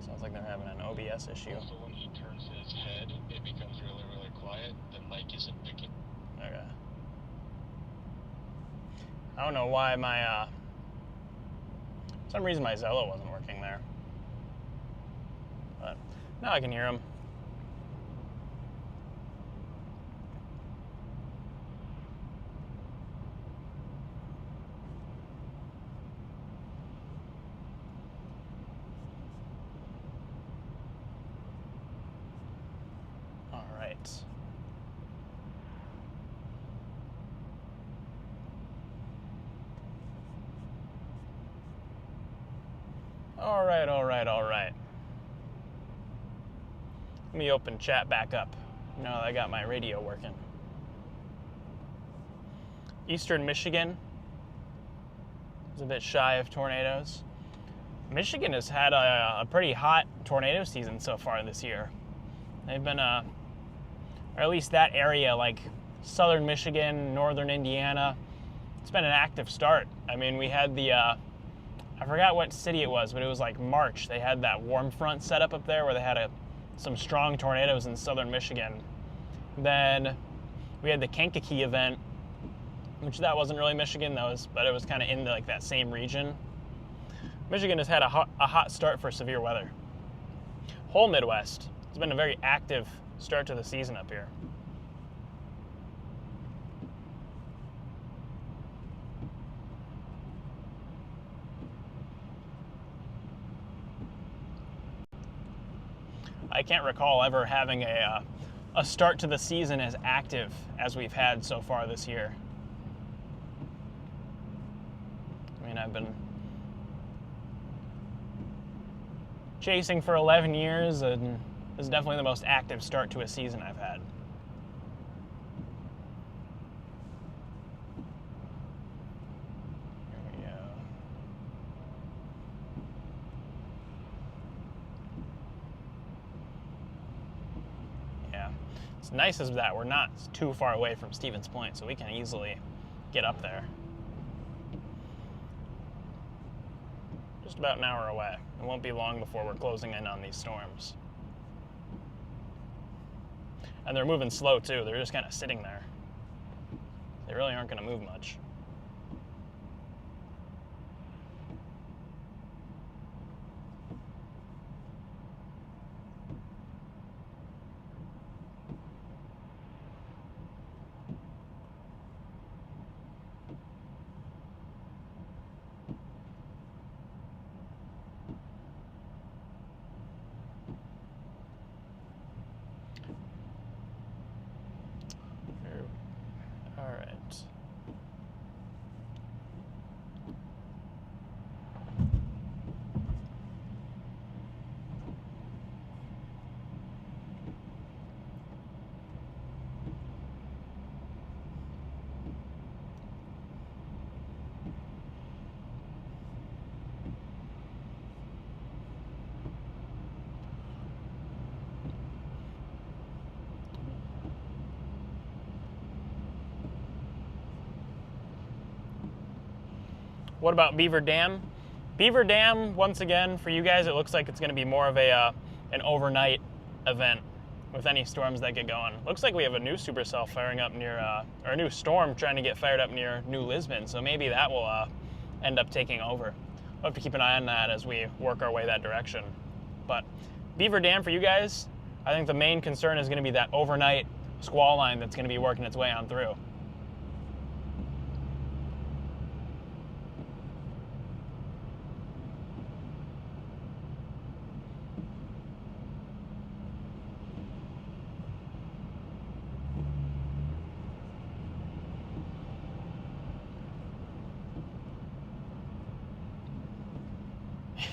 Sounds like they're having an OBS issue. Also, when he turns his head, it becomes really, really quiet. The mic isn't picking. Okay. I don't know why my for some reason my Zello wasn't working there. But now I can hear him. All right. All right. Let me open chat back up. Now that I got my radio working. Eastern Michigan is a bit shy of tornadoes. Michigan has had a pretty hot tornado season so far this year. They've been, or at least that area, like southern Michigan, northern Indiana, it's been an active start. I mean, we had the, I forgot what city it was, but it was like March. They had that warm front set up there where they had some strong tornadoes in southern Michigan. Then we had the Kankakee event, which that wasn't really Michigan, but it was kind of in like that same region. Michigan has had a hot start for severe weather. Whole Midwest, it's been a very active start to the season up here. I can't recall ever having a start to the season as active as we've had so far this year. I mean, I've been chasing for 11 years, and this is definitely the most active start to a season I've had. What's nice is that we're not too far away from Stevens Point, so we can easily get up there. Just about an hour away. It won't be long before we're closing in on these storms. And they're moving slow too. They're just kind of sitting there. They really aren't going to move much. What about Beaver Dam? Beaver Dam, once again, for you guys, it looks like it's going to be more of an overnight event. with any storms that get going. Looks like we have a new supercell firing up near, or a new storm trying to get fired up near New Lisbon, so maybe that will end up taking over. We'll have to keep an eye on that as we work our way that direction. But Beaver Dam for you guys, I think the main concern is going to be that overnight squall line that's going to be working its way on through.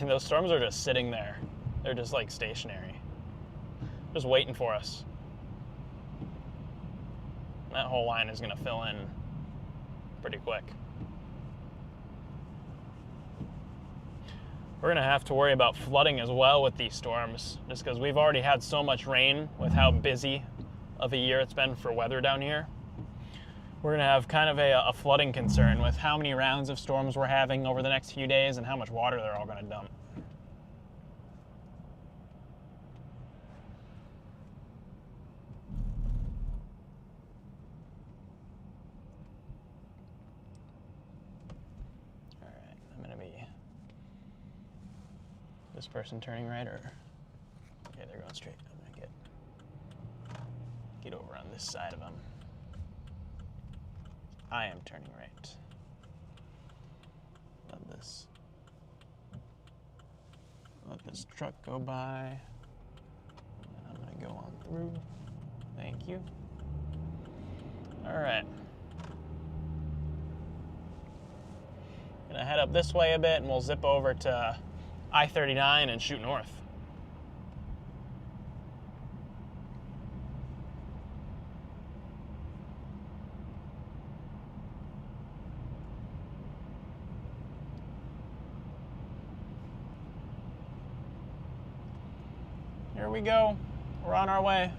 Those storms are just sitting there. They're just like stationary. Just waiting for us. That whole line is going to fill in pretty quick. We're going to have to worry about flooding as well with these storms, just because we've already had so much rain with how busy of a year it's been for weather down here. We're going to have kind of a flooding concern with how many rounds of storms we're having over the next few days and how much water they're all going to dump. All right, I'm going to be this person turning right, or okay, they're going straight. I'm going to get over on this side of them. I am turning right. Let this truck go by. And I'm gonna go on through. Thank you. All right. Gonna head up this way a bit and we'll zip over to I-39 and shoot north. Here we go. We're on our way.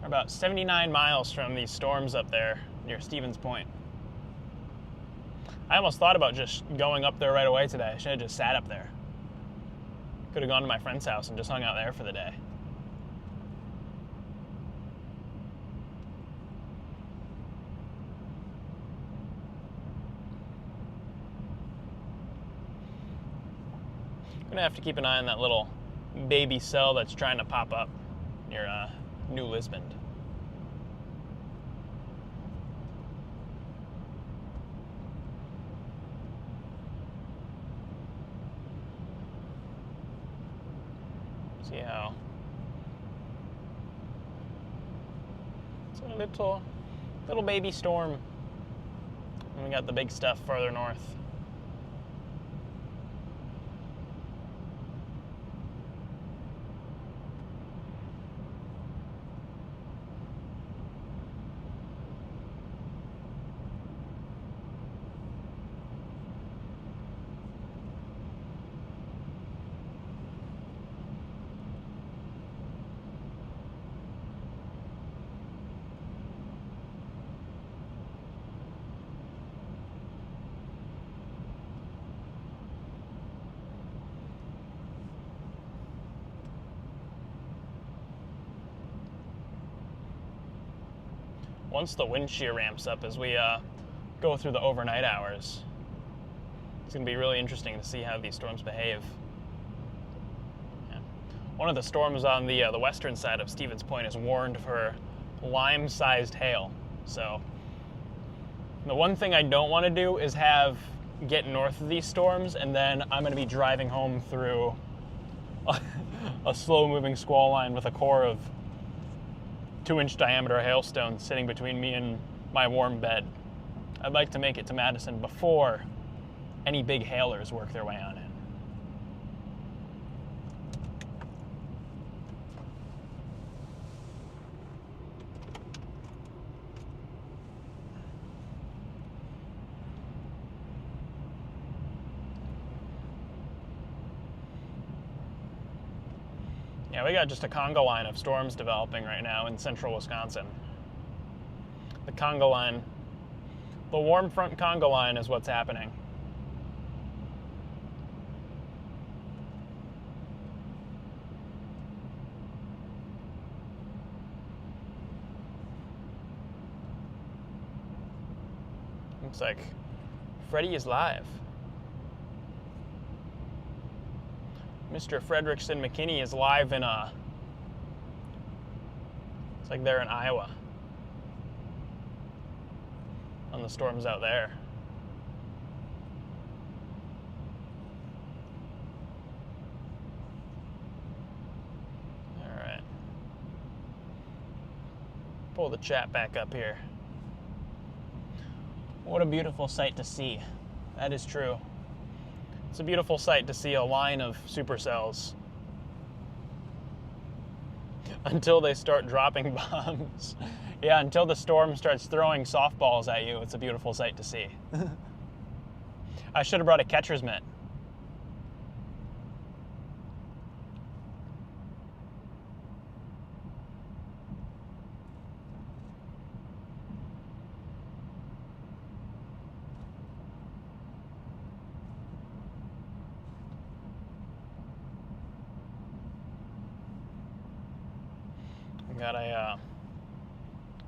We're about 79 miles from these storms up there near Stevens Point. I almost thought about just going up there right away today. I should have just sat up there. Could have gone to my friend's house and just hung out there for the day. Gonna have to keep an eye on that little baby cell that's trying to pop up near New Lisbon. See how it's a little baby storm. And we got the big stuff farther north. Once the wind shear ramps up as we go through the overnight hours, it's going to be really interesting to see how these storms behave. Yeah. One of the storms on the western side of Stevens Point is warned for lime-sized hail. So the one thing I don't want to do is get north of these storms, and then I'm going to be driving home through a slow-moving squall line with a core of 2-inch diameter hailstones sitting between me and my warm bed. I'd like to make it to Madison before any big hailers work their way on in. Yeah, we got just a conga line of storms developing right now in central Wisconsin. The conga line, the warm front conga line is what's happening. Looks like Freddie is live. Mr. Frederickson McKinney is live in it's like they're in Iowa. On the storms out there. All right. Pull the chat back up here. What a beautiful sight to see. That is true. It's a beautiful sight to see a line of supercells until they start dropping bombs. Yeah, until the storm starts throwing softballs at you, it's a beautiful sight to see. I should have brought a catcher's mitt.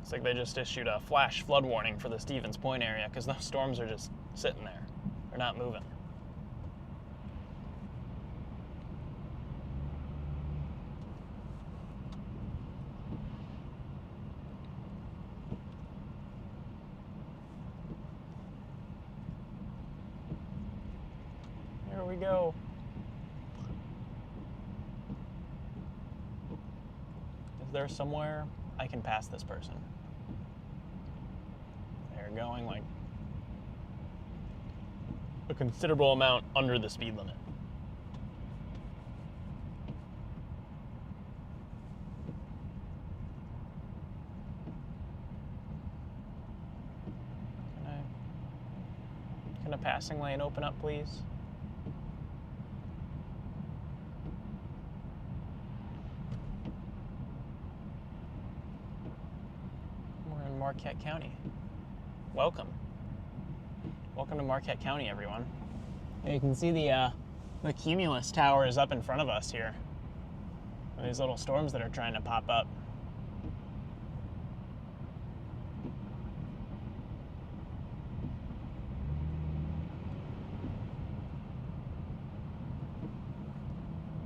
It's like they just issued a flash flood warning for the Stevens Point area because those storms are just sitting there. They're not moving. Here we go. Is there somewhere I can pass this person? They're going like a considerable amount under the speed limit. Can a passing lane open up, please? We're in Marquette County. Welcome. Welcome to Marquette County, everyone. And you can see the Cumulus Tower is up in front of us here. These little storms that are trying to pop up.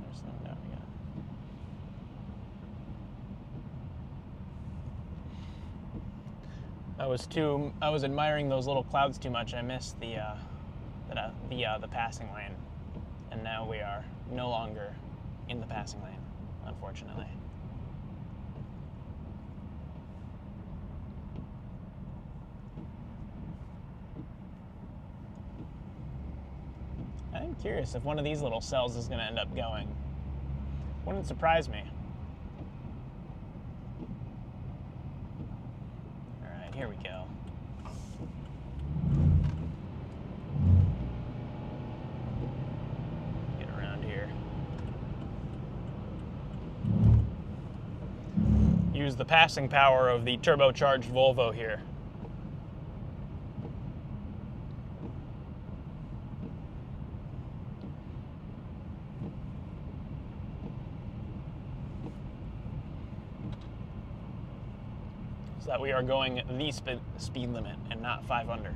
There's something down again. I was admiring those little clouds too much. I missed the passing lane, and now we are no longer in the passing lane, unfortunately. I'm curious if one of these little cells is going to end up going. Wouldn't surprise me. Here we go. Get around here. Use the passing power of the turbocharged Volvo here. So that we are going the speed limit and not 5 under.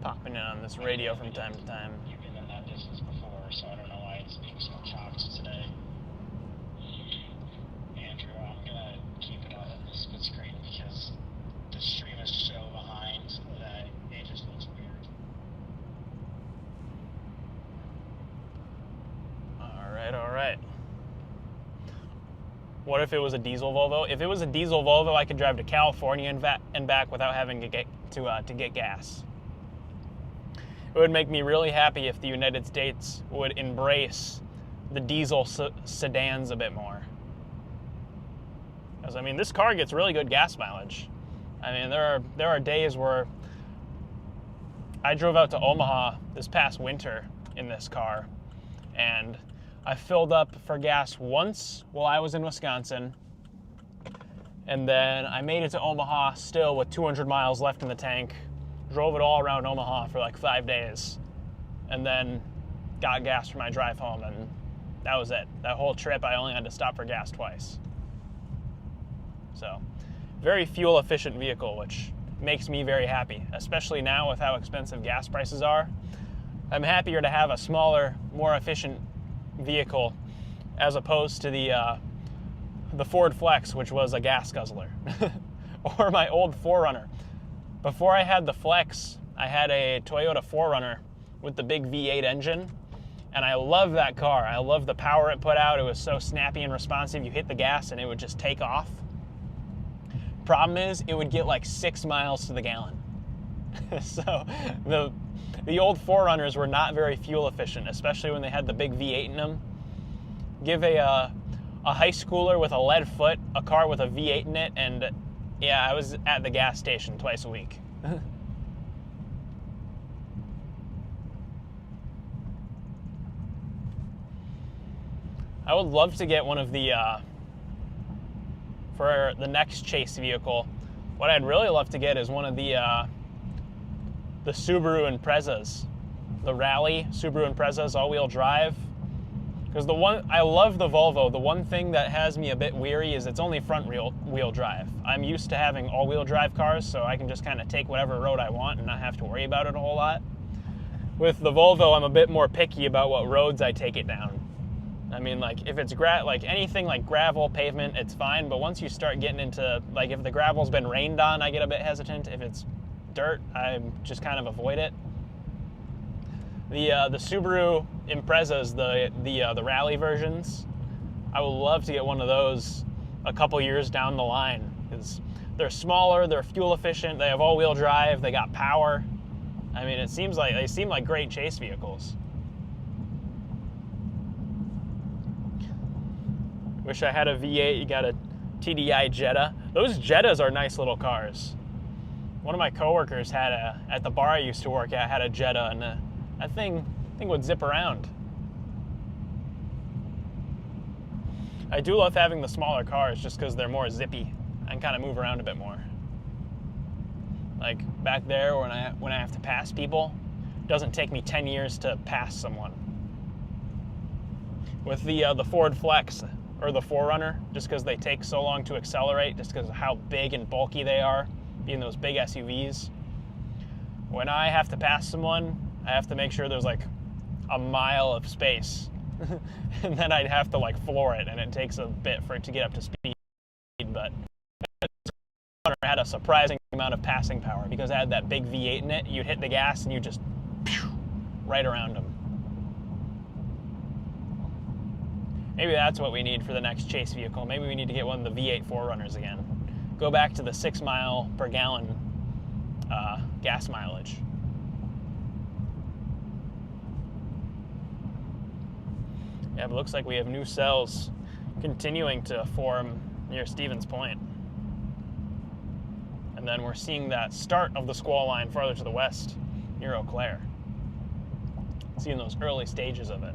Popping in on this radio from time to time. You've been in that distance before, so I don't know why it's being so chopped today. Andrew, I'm gonna keep it on the split screen because the stream is so behind that it just looks weird. All right. What if it was a diesel Volvo? If it was a diesel Volvo, I could drive to California and back without having to get gas. It would make me really happy if the United States would embrace the diesel sedans a bit more. Because, I mean, this car gets really good gas mileage. I mean, there are days where I drove out to Omaha this past winter in this car, and I filled up for gas once while I was in Wisconsin, and then I made it to Omaha still with 200 miles left in the tank, drove it all around Omaha for like 5 days, and then got gas for my drive home, and that was it. That whole trip, I only had to stop for gas twice. So, very fuel efficient vehicle, which makes me very happy, especially now with how expensive gas prices are. I'm happier to have a smaller, more efficient vehicle as opposed to the Ford Flex, which was a gas guzzler, or my old 4Runner. Before I had the Flex, I had a Toyota 4Runner with the big V8 engine, and I love that car. I love the power it put out. It was so snappy and responsive. You hit the gas and it would just take off. Problem is, it would get like 6 miles to the gallon. So the old 4Runners were not very fuel efficient, especially when they had the big V8 in them. Give a high schooler with a lead foot a car with a V8 in it, and yeah, I was at the gas station twice a week. I would love to get one of the, for the next chase vehicle, what I'd really love to get is one of the Subaru Imprezas. The Rally Subaru Imprezas all-wheel drive. Because I love the Volvo. The one thing that has me a bit weary is it's only front wheel drive. I'm used to having all-wheel drive cars, so I can just kind of take whatever road I want and not have to worry about it a whole lot. With the Volvo, I'm a bit more picky about what roads I take it down. I mean, like, if it's like anything like gravel, pavement, it's fine, but once you start getting into, like, if the gravel's been rained on, I get a bit hesitant. If it's dirt, I just kind of avoid it. The Subaru Imprezas, the Rally versions, I would love to get one of those a couple years down the line, because they're smaller, they're fuel efficient, they have all-wheel drive, they got power. I mean, they seem like great chase vehicles. Wish I had a V8. You got a TDI Jetta. Those Jettas are nice little cars. One of my coworkers had at the bar I used to work at, had a Jetta, and that thing would zip around. I do love having the smaller cars just because they're more zippy and kind of move around a bit more. Like back there when I have to pass people, it doesn't take me 10 years to pass someone. With the Ford Flex or the 4Runner, just because they take so long to accelerate, just because of how big and bulky they are, being those big SUVs. When I have to pass someone, I have to make sure there's like a mile of space. And then I'd have to like floor it, and it takes a bit for it to get up to speed. But it had a surprising amount of passing power because it had that big V8 in it. You'd hit the gas and you just right around them. Maybe that's what we need for the next chase vehicle. Maybe we need to get one of the V8 4Runners again. Go back to the 6 mile per gallon gas mileage. Yeah, but it looks like we have new cells continuing to form near Stevens Point. And then we're seeing that start of the squall line farther to the west near Eau Claire. Seeing those early stages of it.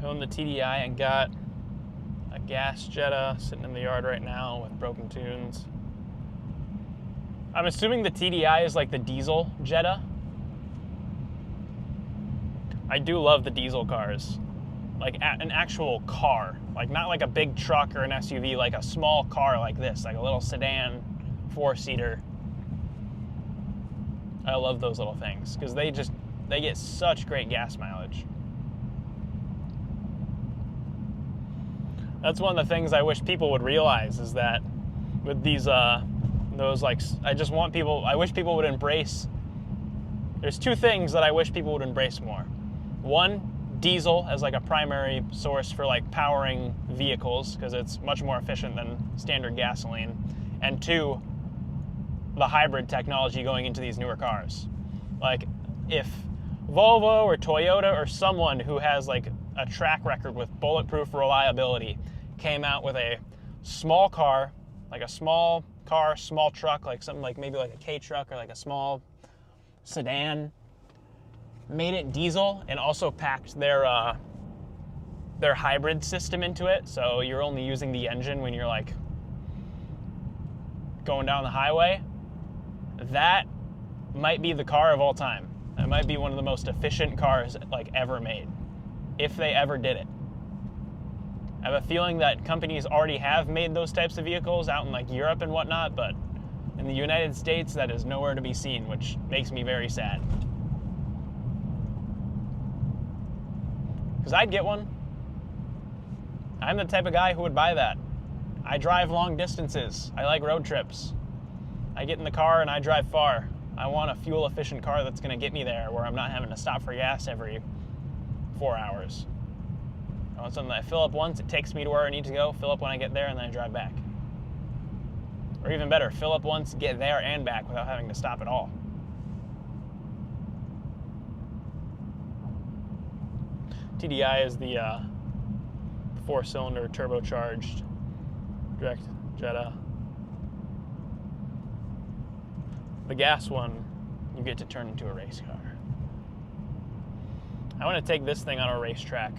I own the TDI and got a gas Jetta sitting in the yard right now with broken tunes. I'm assuming the TDI is like the diesel Jetta. I do love the diesel cars. Like an actual car. Like not like a big truck or an SUV, like a small car like this, like a little sedan, 4-seater. I love those little things because they get such great gas mileage. That's one of the things I wish people would realize is that with these, I wish people would embrace, there's two things that I wish people would embrace more. One, diesel as like a primary source for like powering vehicles because it's much more efficient than standard gasoline. and two, the hybrid technology going into these newer cars. Like, if Volvo or Toyota or someone who has like a track record with bulletproof reliability came out with a small car, like a small car, small truck, like something like maybe like a K truck or like a small sedan, made it diesel and also packed their hybrid system into it, so you're only using the engine when you're like going down the highway, that might be the car of all time. It might be one of the most efficient cars like ever made, if they ever did it. I have a feeling that companies already have made those types of vehicles out in like Europe and whatnot, but in the United States, that is nowhere to be seen, which makes me very sad. Because I'd get one. I'm the type of guy who would buy that. I drive long distances. I like road trips. I get in the car and I drive far. I want a fuel-efficient car that's going to get me there, where I'm not having to stop for gas every 4 hours. I want something that I fill up once, it takes me to where I need to go, fill up when I get there, and then I drive back. Or even better, fill up once, get there and back without having to stop at all. TDI is the 4-cylinder turbocharged direct Jetta. The gas one, you get to turn into a race car. I want to take this thing on a racetrack.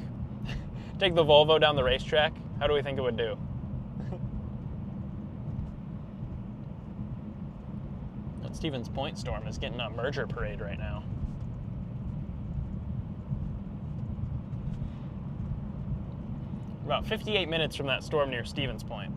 Take the Volvo down the racetrack. How do we think it would do? That Stevens Point storm is getting a merger parade right now. We're about 58 minutes from that storm near Stevens Point.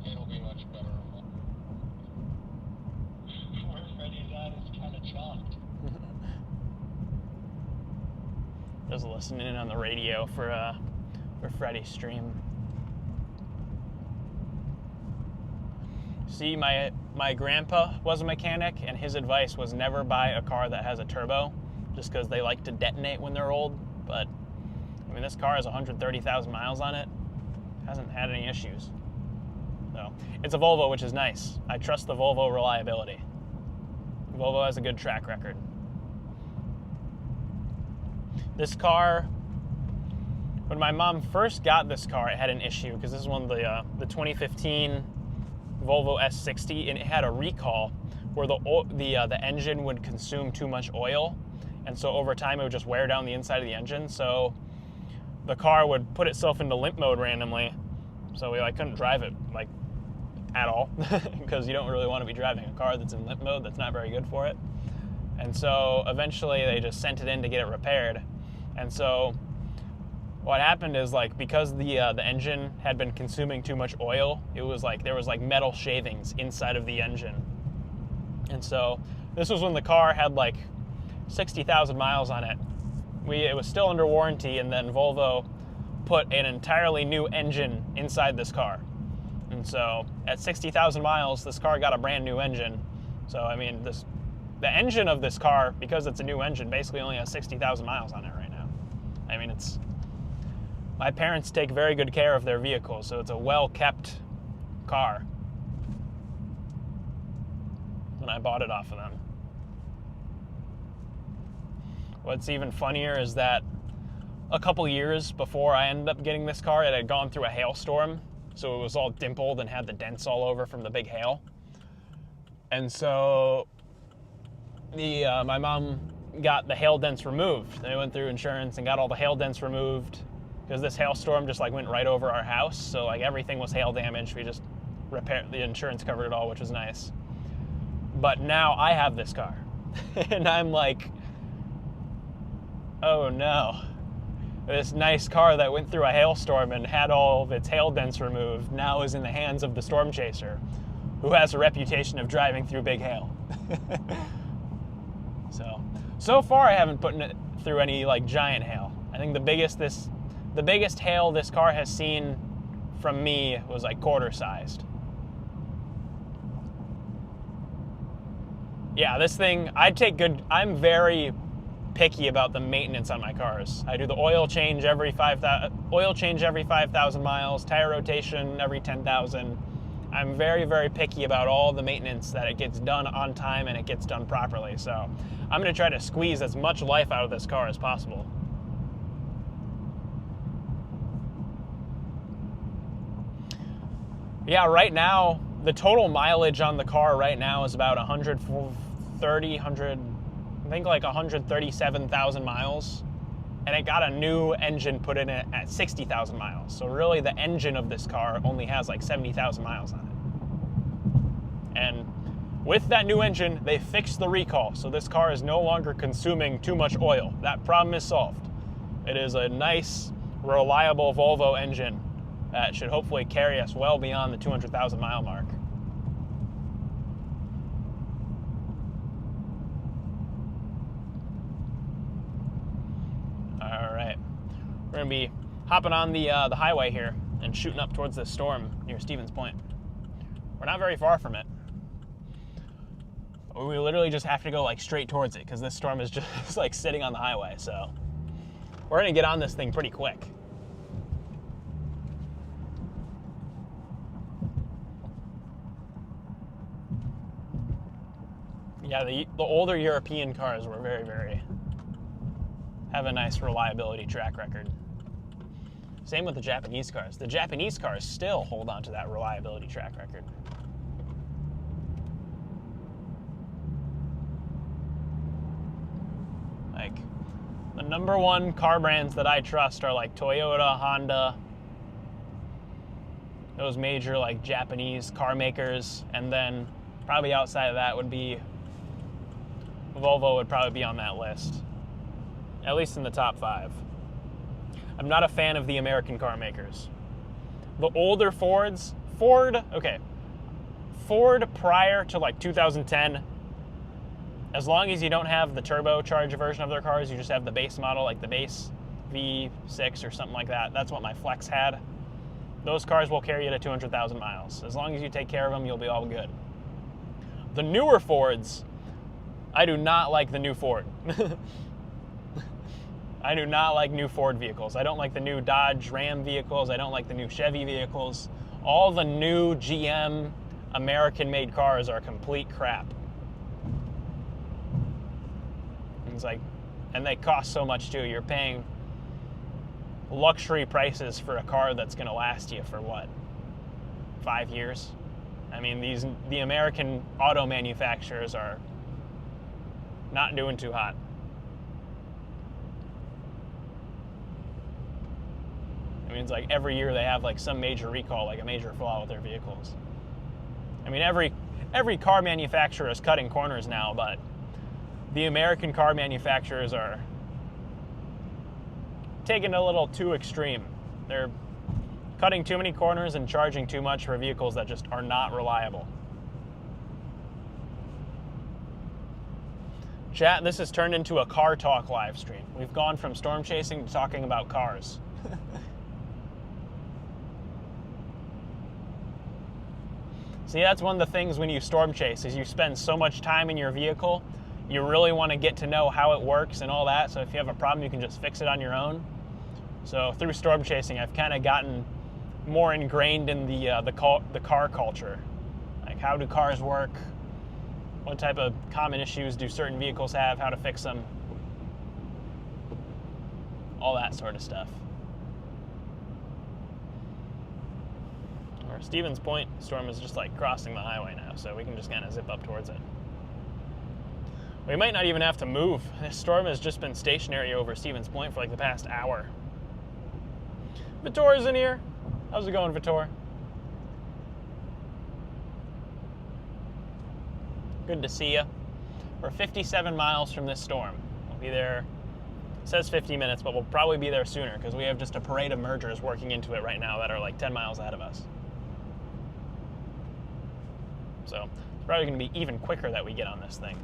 It'll be much better. Where Freddy's at is kind of chalked. Just listening in on the radio for Freddy's stream. See, my grandpa was a mechanic, and his advice was never buy a car that has a turbo, just because they like to detonate when they're old. But I mean, this car has 130,000 miles on it. Hasn't had any issues. So it's a Volvo, which is nice. I trust the Volvo reliability. Volvo has a good track record. This car, when my mom first got this car, it had an issue because this is one of the 2015 Volvo S60, and it had a recall where the engine would consume too much oil, and so over time it would just wear down the inside of the engine. So the car would put itself into limp mode randomly, so we couldn't drive it at all because you don't really want to be driving a car that's in limp mode. That's not very good for it. And so eventually they just sent it in to get it repaired. And so what happened is because the engine had been consuming too much oil, it was there was metal shavings inside of the engine. And so this was when the car had 60,000 miles on it. It was still under warranty, and then Volvo put an entirely new engine inside this car. And so at 60,000 miles, this car got a brand new engine. So I mean, the engine of this car, because it's a new engine, basically only has 60,000 miles on it right now. I mean, my parents take very good care of their vehicles, so it's a well-kept car. And I bought it off of them. What's even funnier is that a couple years before I ended up getting this car, it had gone through a hailstorm, so it was all dimpled and had the dents all over from the big hail. And so my mom got the hail dents removed. They went through insurance and got all the hail dents removed because this hailstorm just went right over our house. So everything was hail damage. We just repaired, the insurance covered it all, which was nice. But now I have this car and I'm oh no, this nice car that went through a hailstorm and had all of its hail dents removed now is in the hands of the storm chaser, who has a reputation of driving through big hail. So far I haven't put it through any giant hail. I think the biggest hail this car has seen from me was like quarter sized. Yeah, this thing, I'm very picky about the maintenance on my cars. I do the oil change every 5,000 miles, tire rotation every 10,000. I'm very, very picky about all the maintenance, that it gets done on time and it gets done properly. So I'm going to try to squeeze as much life out of this car as possible. Yeah, right now, the total mileage on the car right now is about 137,000 miles. And it got a new engine put in it at 60,000 miles. So really the engine of this car only has like 70,000 miles on it. And with that new engine, they fixed the recall. So this car is no longer consuming too much oil. That problem is solved. It is a nice, reliable Volvo engine that should hopefully carry us well beyond the 200,000 mile mark. All right, we're gonna be hopping on the highway here and shooting up towards this storm near Stevens Point. We're not very far from it. We literally just have to go like straight towards it because this storm is just like sitting on the highway. So we're gonna get on this thing pretty quick. Yeah, the older European cars were have a nice reliability track record. Same with the Japanese cars. The Japanese cars still hold on to that reliability track record. Like, the number one car brands that I trust are like Toyota, Honda, those major like Japanese car makers, and then probably outside of that would be Volvo would probably be on that list, at least in the top 5. I'm not a fan of the American car makers. The older Ford prior to like 2010, as long as you don't have the turbocharged version of their cars, you just have the base model, like the base V6 or something like that. That's what my Flex had. Those cars will carry you to 200,000 miles. As long as you take care of them, you'll be all good. The newer Fords, I do not like the new Ford. I do not like new Ford vehicles. I don't like the new Dodge Ram vehicles. I don't like the new Chevy vehicles. All the new GM American-made cars are complete crap. It's like, and they cost so much too. You're paying luxury prices for a car that's going to last you for what, 5 years? I mean, the American auto manufacturers are not doing too hot. I mean, it's like every year they have like some major recall, like a major flaw with their vehicles. I mean, every car manufacturer is cutting corners now, but the American car manufacturers are taking it a little too extreme. They're cutting too many corners and charging too much for vehicles that just are not reliable. Chat, this has turned into a car talk live stream. We've gone from storm chasing to talking about cars. See, that's one of the things when you storm chase is you spend so much time in your vehicle, you really want to get to know how it works and all that. So if you have a problem, you can just fix it on your own. So through storm chasing, I've kind of gotten more ingrained in the car culture. Like, how do cars work? What type of common issues do certain vehicles have? How to fix them? All that sort of stuff. Or Stevens Point storm is just like crossing the highway now, so we can just kind of zip up towards it. We might not even have to move. This storm has just been stationary over Stevens Point for like the past hour. Vitor's in here. How's it going, Vitor? Good to see you. We're 57 miles from this storm. We'll be there, it says 50 minutes, but we'll probably be there sooner because we have just a parade of mergers working into it right now that are like 10 miles ahead of us. So it's probably going to be even quicker that we get on this thing.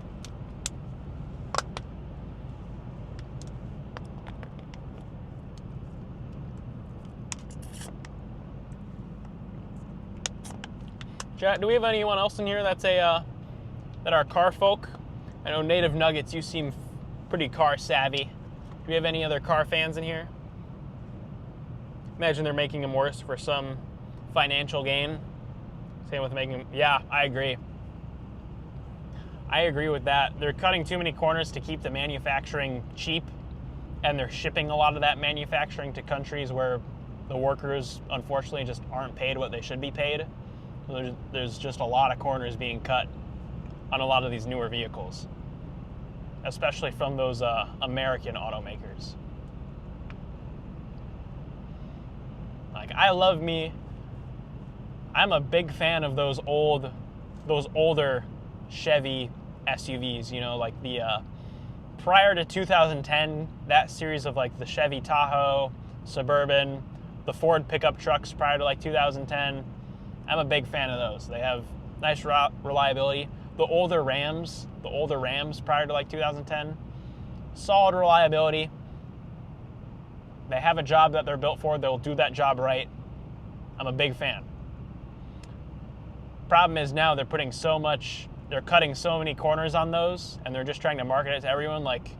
Chat, do we have anyone else in here that's that are car folk? I know Native Nuggets, you seem pretty car savvy. Do we have any other car fans in here? Imagine they're making them worse for some financial gain. Same with making them, yeah, I agree. I agree with that. They're cutting too many corners to keep the manufacturing cheap, and they're shipping a lot of that manufacturing to countries where the workers, unfortunately, just aren't paid what they should be paid. There's just a lot of corners being cut on a lot of these newer vehicles, especially from those American automakers. Like, I'm a big fan of those older Chevy SUVs, you know, like the prior to 2010, that series of like the Chevy Tahoe, Suburban, the Ford pickup trucks prior to like 2010. I'm a big fan of those. They have nice reliability. The older Rams prior to like 2010, solid reliability. They have a job that they're built for. They'll do that job right. I'm a big fan. Problem is now they're cutting so many corners on those, and they're just trying to market it to everyone. Like,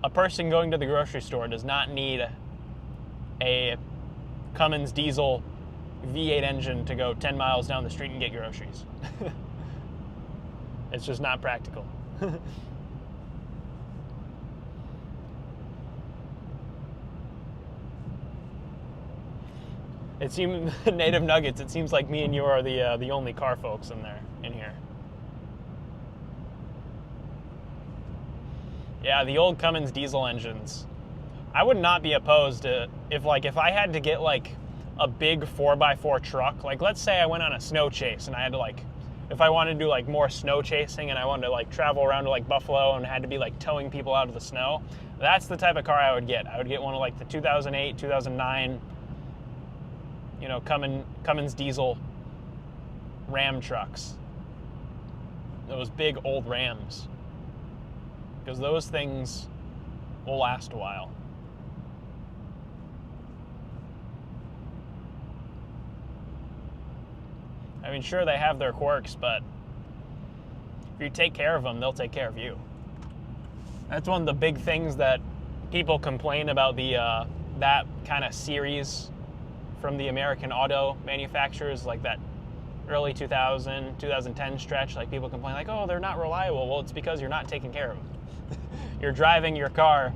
a person going to the grocery store does not need a Cummins diesel V8 engine to go 10 miles down the street and get groceries. It's just not practical. It seems Native Nuggets. It seems like me and you are the only car folks in here. Yeah, the old Cummins diesel engines. I would not be opposed to if I had to get like a big 4x4 truck. Like, let's say I went on a snow chase and I had to if I wanted to do like more snow chasing and I wanted to like travel around to like Buffalo and had to be like towing people out of the snow. That's the type of car I would get. I would get one of like the 2008, 2009. You know, Cummins diesel Ram trucks. Those big old Rams. Because those things will last a while. I mean, sure, they have their quirks, but if you take care of them, they'll take care of you. That's one of the big things that people complain about that kind of series from the American auto manufacturers, like that early 2010 stretch. Like, people complain like, oh, they're not reliable. Well, it's because you're not taking care of them. You're driving your car,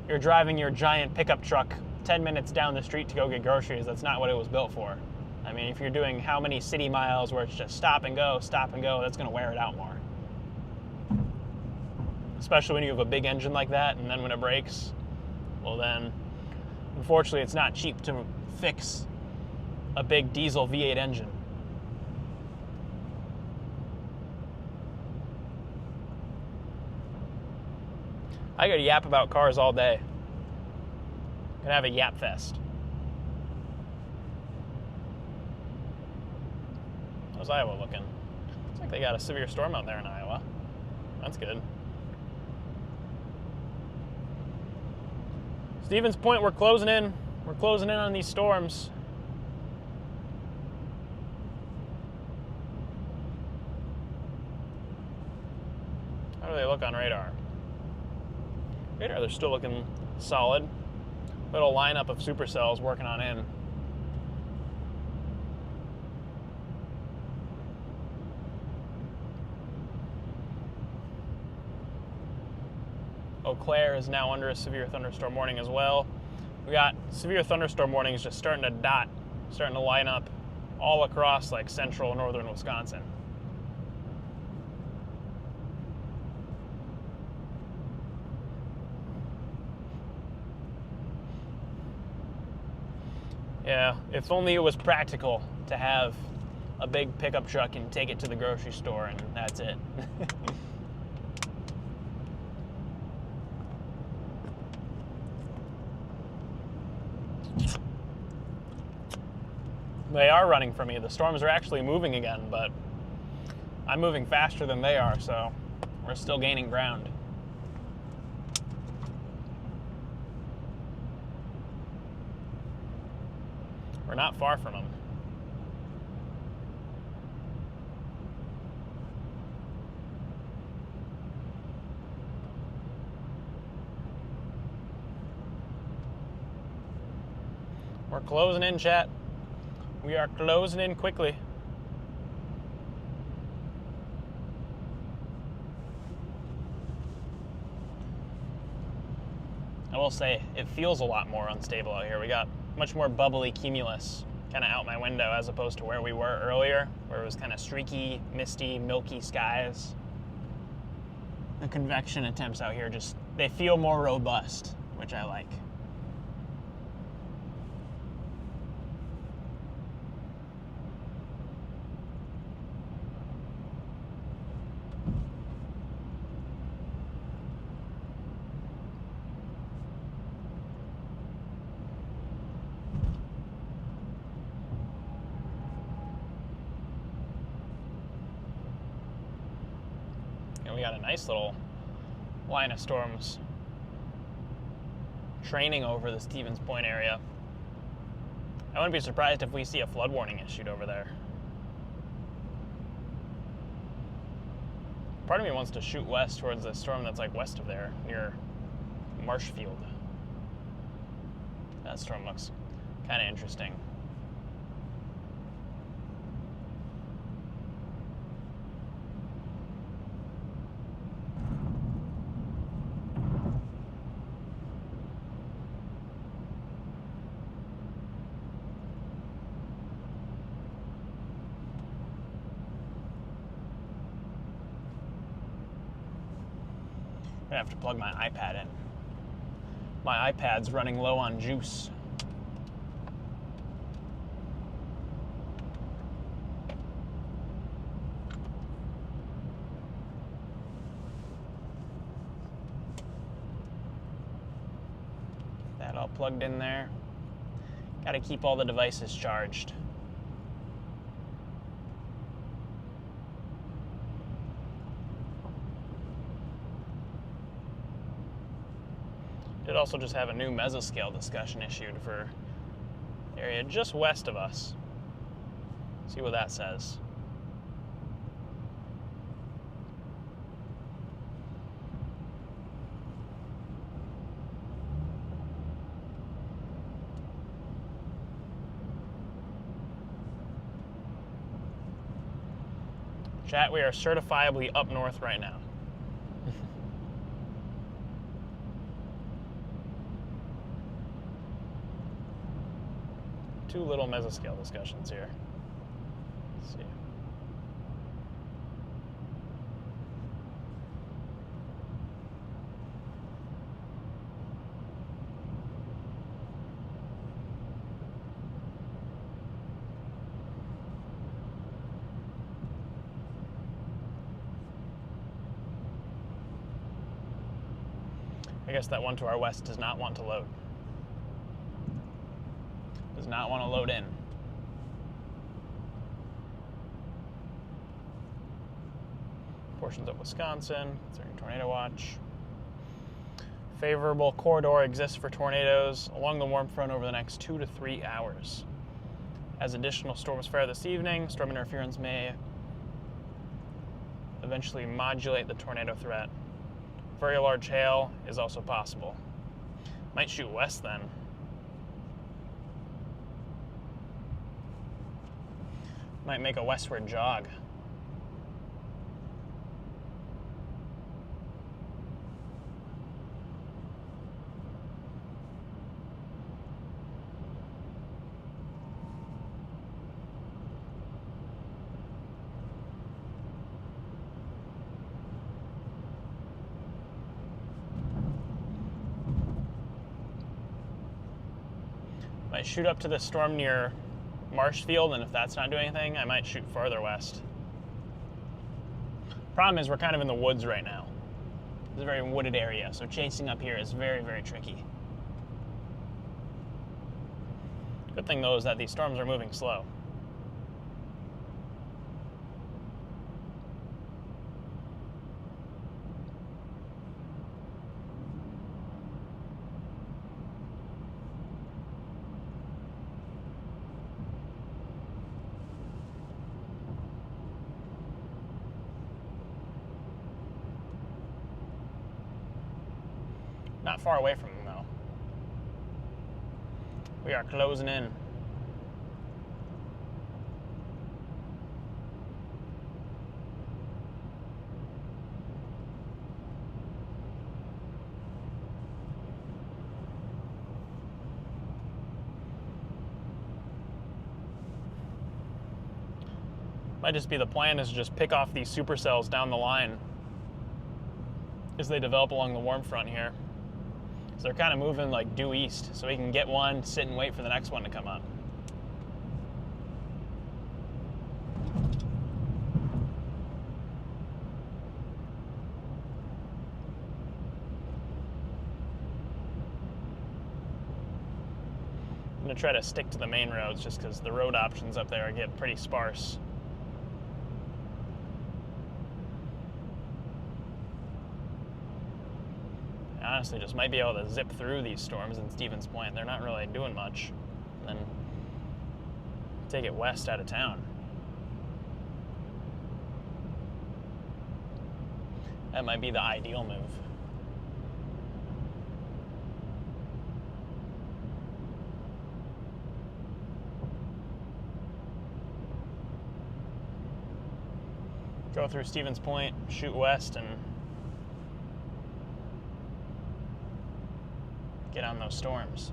you're driving your giant pickup truck 10 minutes down the street to go get groceries. That's not what it was built for. I mean, if you're doing how many city miles where it's just stop and go, that's going to wear it out more. Especially when you have a big engine like that, and then when it breaks, well then, unfortunately, it's not cheap to fix a big diesel V8 engine. I could yap about cars all day. Could have a yap fest. How's Iowa looking? Looks like they got a severe storm out there in Iowa. That's good. Stevens Point, we're closing in. We're closing in on these storms. How do they look on radar? Radar, they're still looking solid. Little lineup of supercells working on in. Eau Claire is now under a severe thunderstorm warning as well. We got severe thunderstorm warnings just starting to line up all across like central northern Wisconsin. Yeah, if only it was practical to have a big pickup truck and take it to the grocery store and that's it. They are running from me. The storms are actually moving again, but I'm moving faster than they are, so we're still gaining ground. We're not far from them. We're closing in, chat. We are closing in quickly. I will say, it feels a lot more unstable out here. We got much more bubbly cumulus kind of out my window as opposed to where we were earlier, where it was kind of streaky, misty, milky skies. The convection attempts out here just, they feel more robust, which I like. We got a nice little line of storms training over the Stevens Point area. I wouldn't be surprised if we see a flood warning issued over there. Part of me wants to shoot west towards the storm that's like west of there, near Marshfield. That storm looks kind of interesting. I have to plug my iPad in. My iPad's running low on juice. That all plugged in there. Got to keep all the devices charged. Did also just have a new mesoscale discussion issued for the area just west of us. See what that says. Chat, we are certifiably up north right now. Two little mesoscale discussions here. Let's see. I guess that one to our west does not want to load. Does not want to load in. Portions of Wisconsin, considering tornado watch. Favorable corridor exists for tornadoes along the warm front over the next 2 to 3 hours. As additional storms fare this evening, storm interference may eventually modulate the tornado threat. Very large hail is also possible. Might shoot west then. Might make a westward jog. Might shoot up to the storm near Marshfield, and if that's not doing anything, I might shoot farther west. Problem is we're kind of in the woods right now. It's a very wooded area, so chasing up here is very, very tricky. Good thing though is that these storms are moving slow. Not far away from them, though. We are closing in. Might just be the plan is to just pick off these supercells down the line as they develop along the warm front here. So they're kind of moving like due east, so we can get one, sit and wait for the next one to come up. I'm going to try to stick to the main roads just because the road options up there get pretty sparse. Honestly, just might be able to zip through these storms in Stevens Point. They're not really doing much. And then take it west out of town. That might be the ideal move. Go through Stevens Point, shoot west, and get on those storms.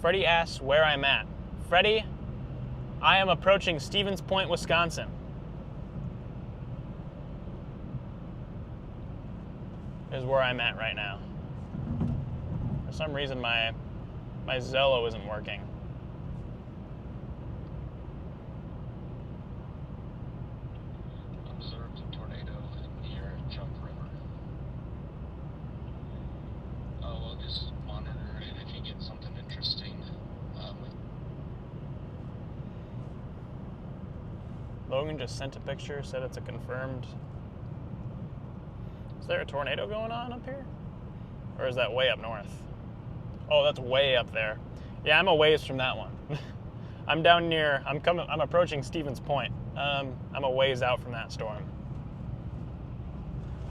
Freddie asks where I'm at. Freddie, I am approaching Stevens Point, Wisconsin. Is where I'm at right now. For some reason, my Zello isn't working. Observed a tornado near Jump River. We'll just monitor it if you get something interesting. Logan just sent a picture, said it's a confirmed. Is there a tornado going on up here? Or is that way up north? Oh, that's way up there. Yeah, I'm a ways from that one. I'm down near, I'm approaching Stevens Point. I'm a ways out from that storm.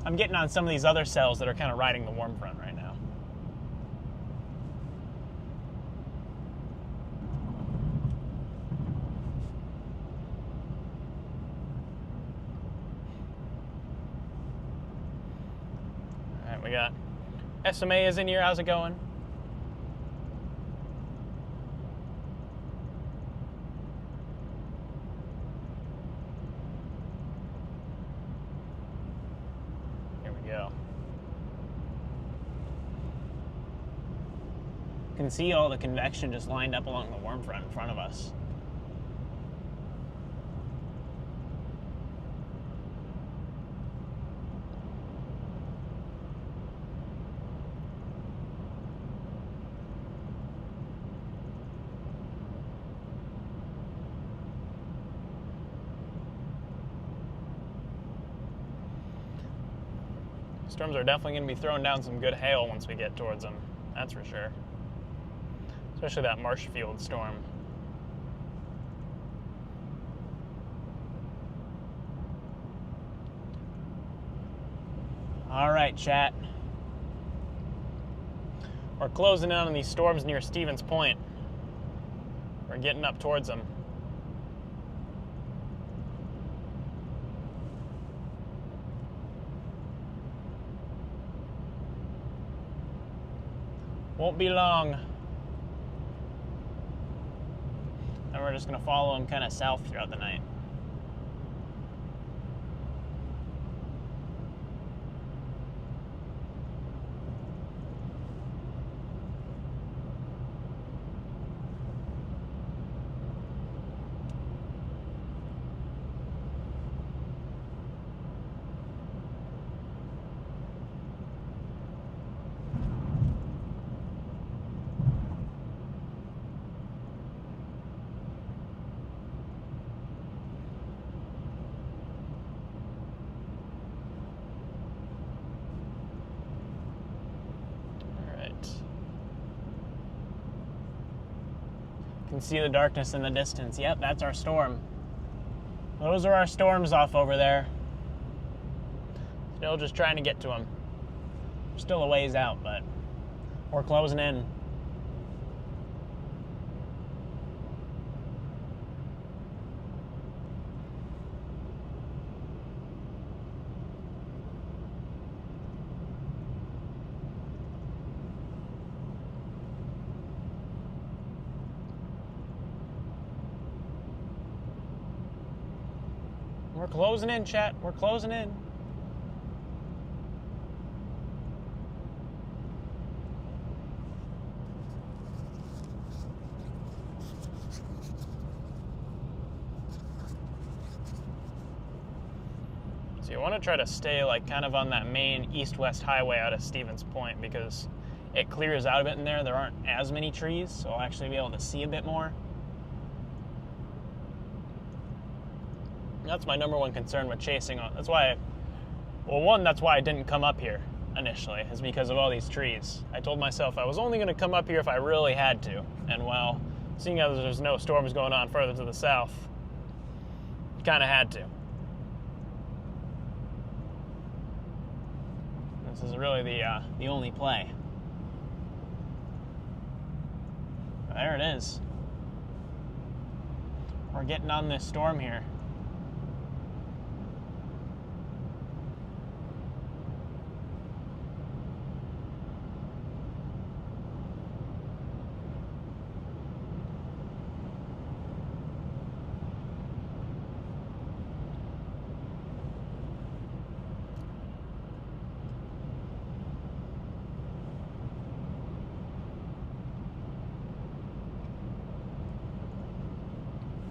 I'm getting on some of these other cells that are kind of riding the warm front right now. All right, we got SMA is in here. How's it going? Here we go. You can see all the convection just lined up along the warm front in front of us. Storms are definitely going to be throwing down some good hail once we get towards them. That's for sure. Especially that Marshfield storm. All right, chat. We're closing in on these storms near Stevens Point. We're getting up towards them. Won't be long. And we're just going to follow them kind of south throughout the night. can see the darkness in the distance. Yep, that's our storm. Those are our storms off over there. Still just trying to get to them. Still a ways out, but we're closing in. We're closing in, chat. We're closing in. So you want to try to stay like kind of on that main east-west highway out of Stevens Point because it clears out a bit in there. There aren't as many trees, so I'll actually be able to see a bit more. That's my number one concern with chasing on. That's why, that's why I didn't come up here initially, is because of all these trees. I told myself I was only going to come up here if I really had to. And well, seeing as there's no storms going on further to the south, kind of had to. This is really the only play. There it is. We're getting on this storm here.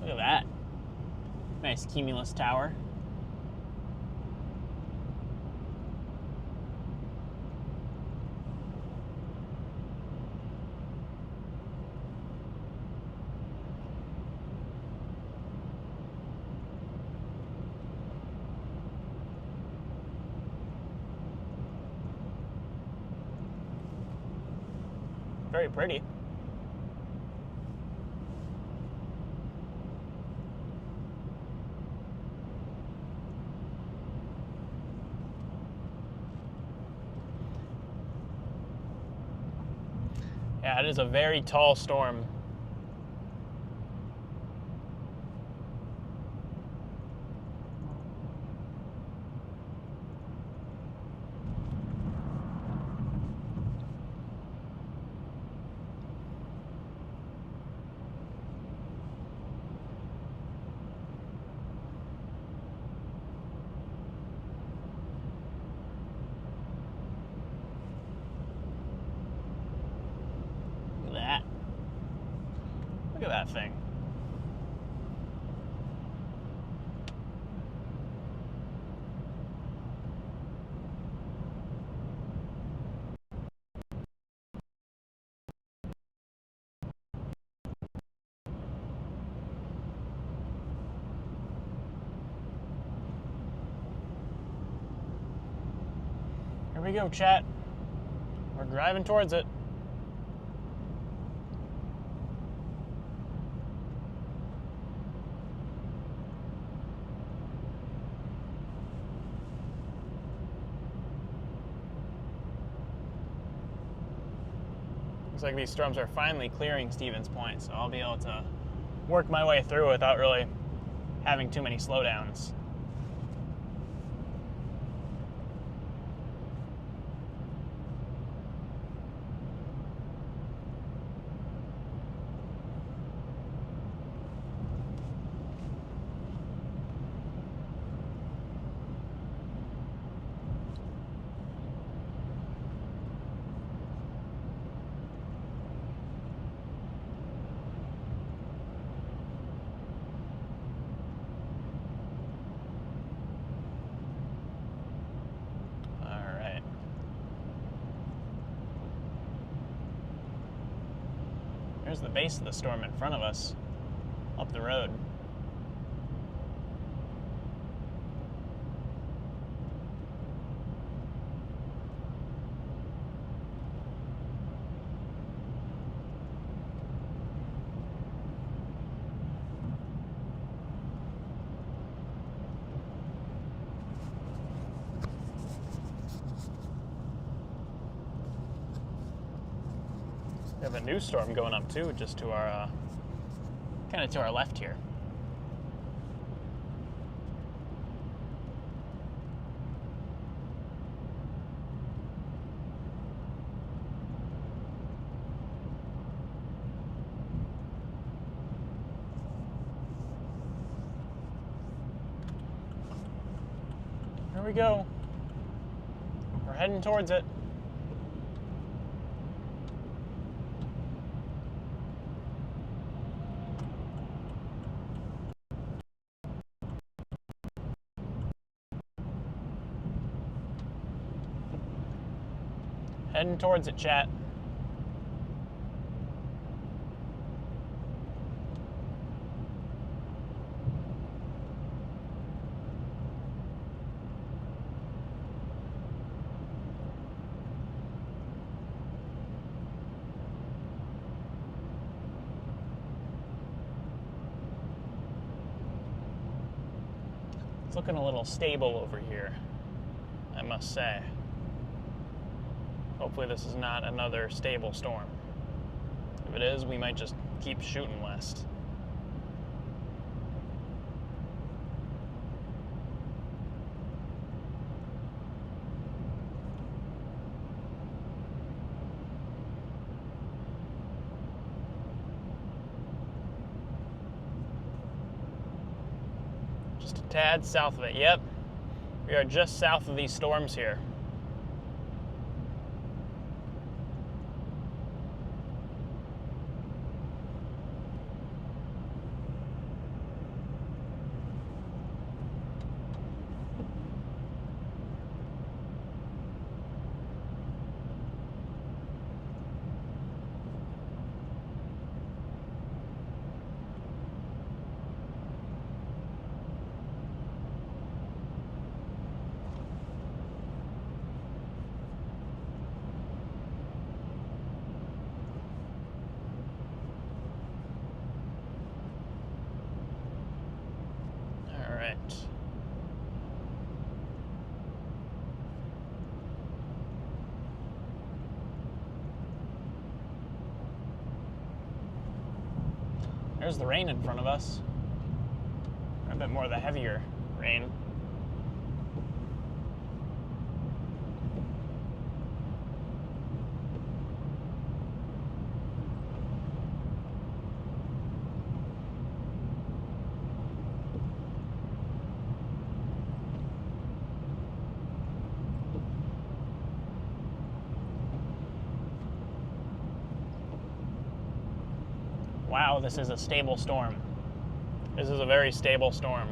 Look at that. Nice cumulus tower. Very pretty. Yeah, it is a very tall storm. Look at that thing. Here we go, chat. We're driving towards it. Looks like these storms are finally clearing Stevens Point, so I'll be able to work my way through without really having too many slowdowns. There's the base of the storm in front of us, up the road. have a new storm going up too, just to our, kind of to our left here. There we go. We're heading towards it. Heading towards it, chat. It's looking a little stable over here, I must say. Hopefully this is not another stable storm. If it is, we might just keep shooting west. Just a tad south of it. Yep, we are just south of these storms here. There's the rain in front of us. A bit more of the heavier rain. Wow, this is a stable storm. This is a very stable storm.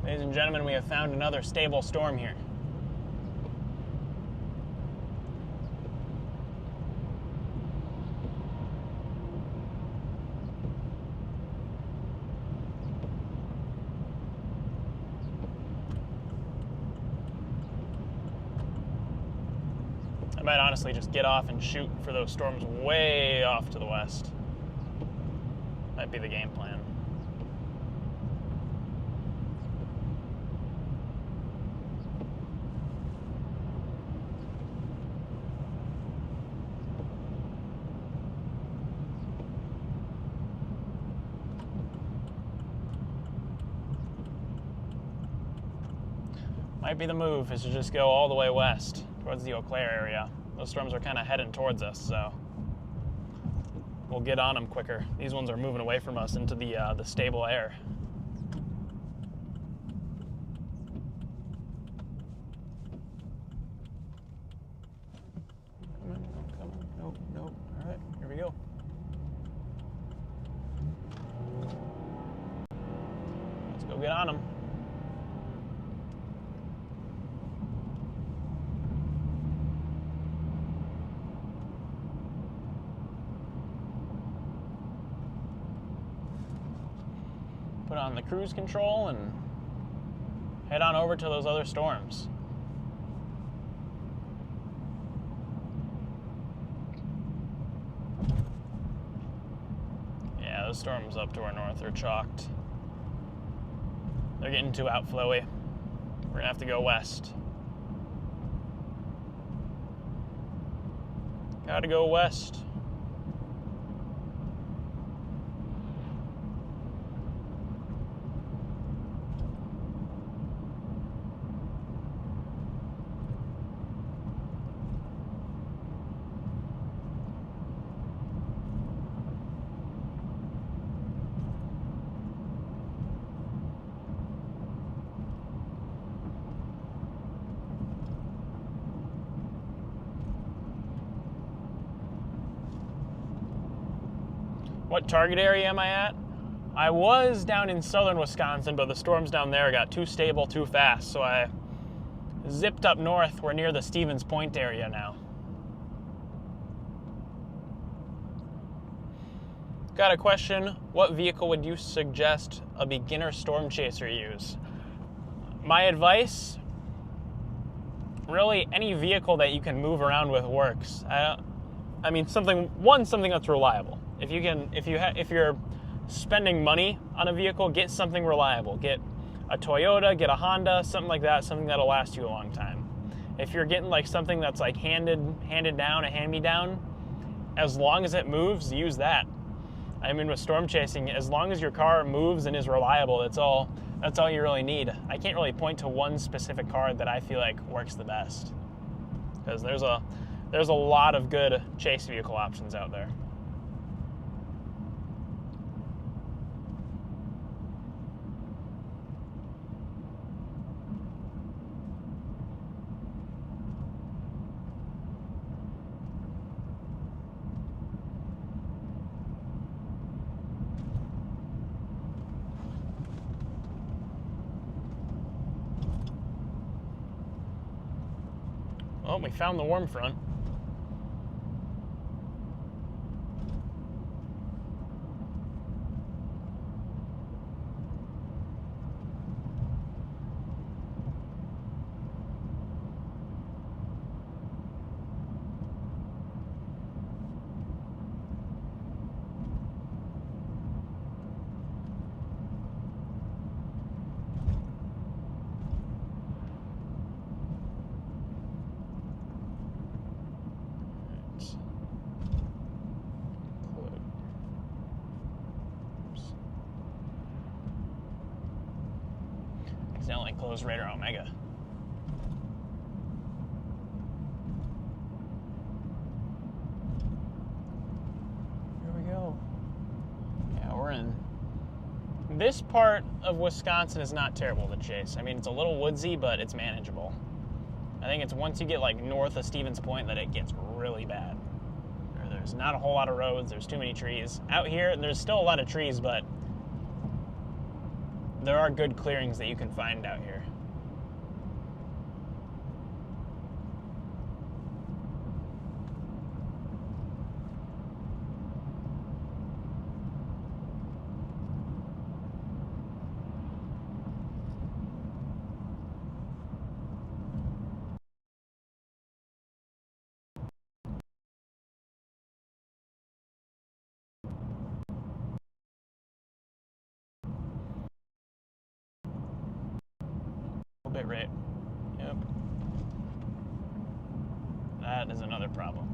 Ladies and gentlemen, we have found another stable storm here. I might honestly just get off and shoot for those storms way off to the west. Might be the game plan. Might be the move is to just go all the way west towards the Eau Claire area. Those storms are kind of heading towards us, so we'll get on them quicker. These ones are moving away from us into the stable air. Come on. Nope. All right, here we go. Let's go get on them. put on the cruise control and head on over to those other storms. Yeah, those storms up to our north are chalked. They're getting too outflowy. We're gonna have to go west. Gotta go west. What target area am I at? I was down in southern Wisconsin, but the storms down there got too stable too fast, so I zipped up north. We're near the Stevens Point area now. Got a question. What vehicle would you suggest a beginner storm chaser use? My advice, really any vehicle that you can move around with works. I mean something that's reliable. If you're spending money on a vehicle, get something reliable. Get a Toyota, get a Honda, something like that, something that'll last you a long time. If you're getting like something that's like handed down, a hand-me-down, as long as it moves, use that. I mean, with storm chasing, as long as your car moves and is reliable, that's all you really need. I can't really point to one specific car that I feel like works the best, because there's a lot of good chase vehicle options out there. Oh, we found the warm front. Accidentally closed Radar Omega. Here we go. Yeah, we're in. This part of Wisconsin is not terrible to chase. I mean, it's a little woodsy, but it's manageable. I think it's once you get like north of Stevens Point that it gets really bad. There's not a whole lot of roads. There's too many trees. Out here, there's still a lot of trees, but there are good clearings that you can find out here. Bit rate. Yep. That is another problem.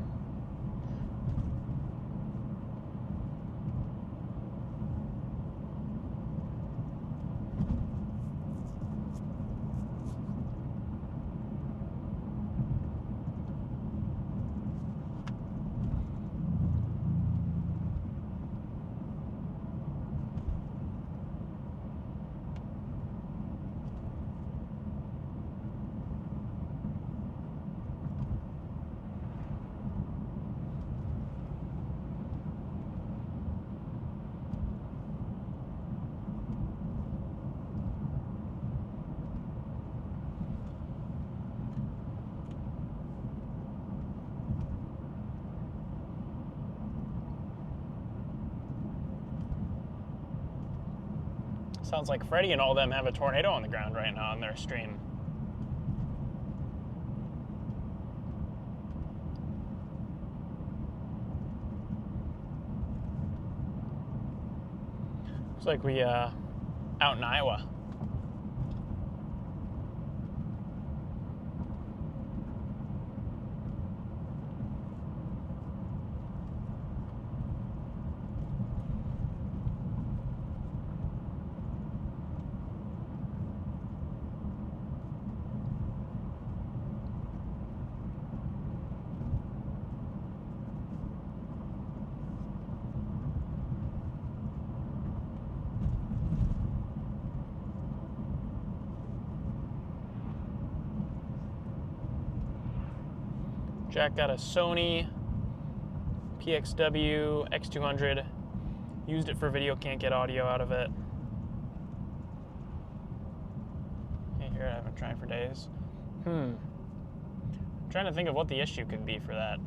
Sounds like Freddie and all them have a tornado on the ground right now on their stream. Looks like we out in Iowa. Jack got a Sony PXW X200. Used it for video, can't get audio out of it. Can't hear it, I've been trying for days. I'm trying to think of what the issue could be for that.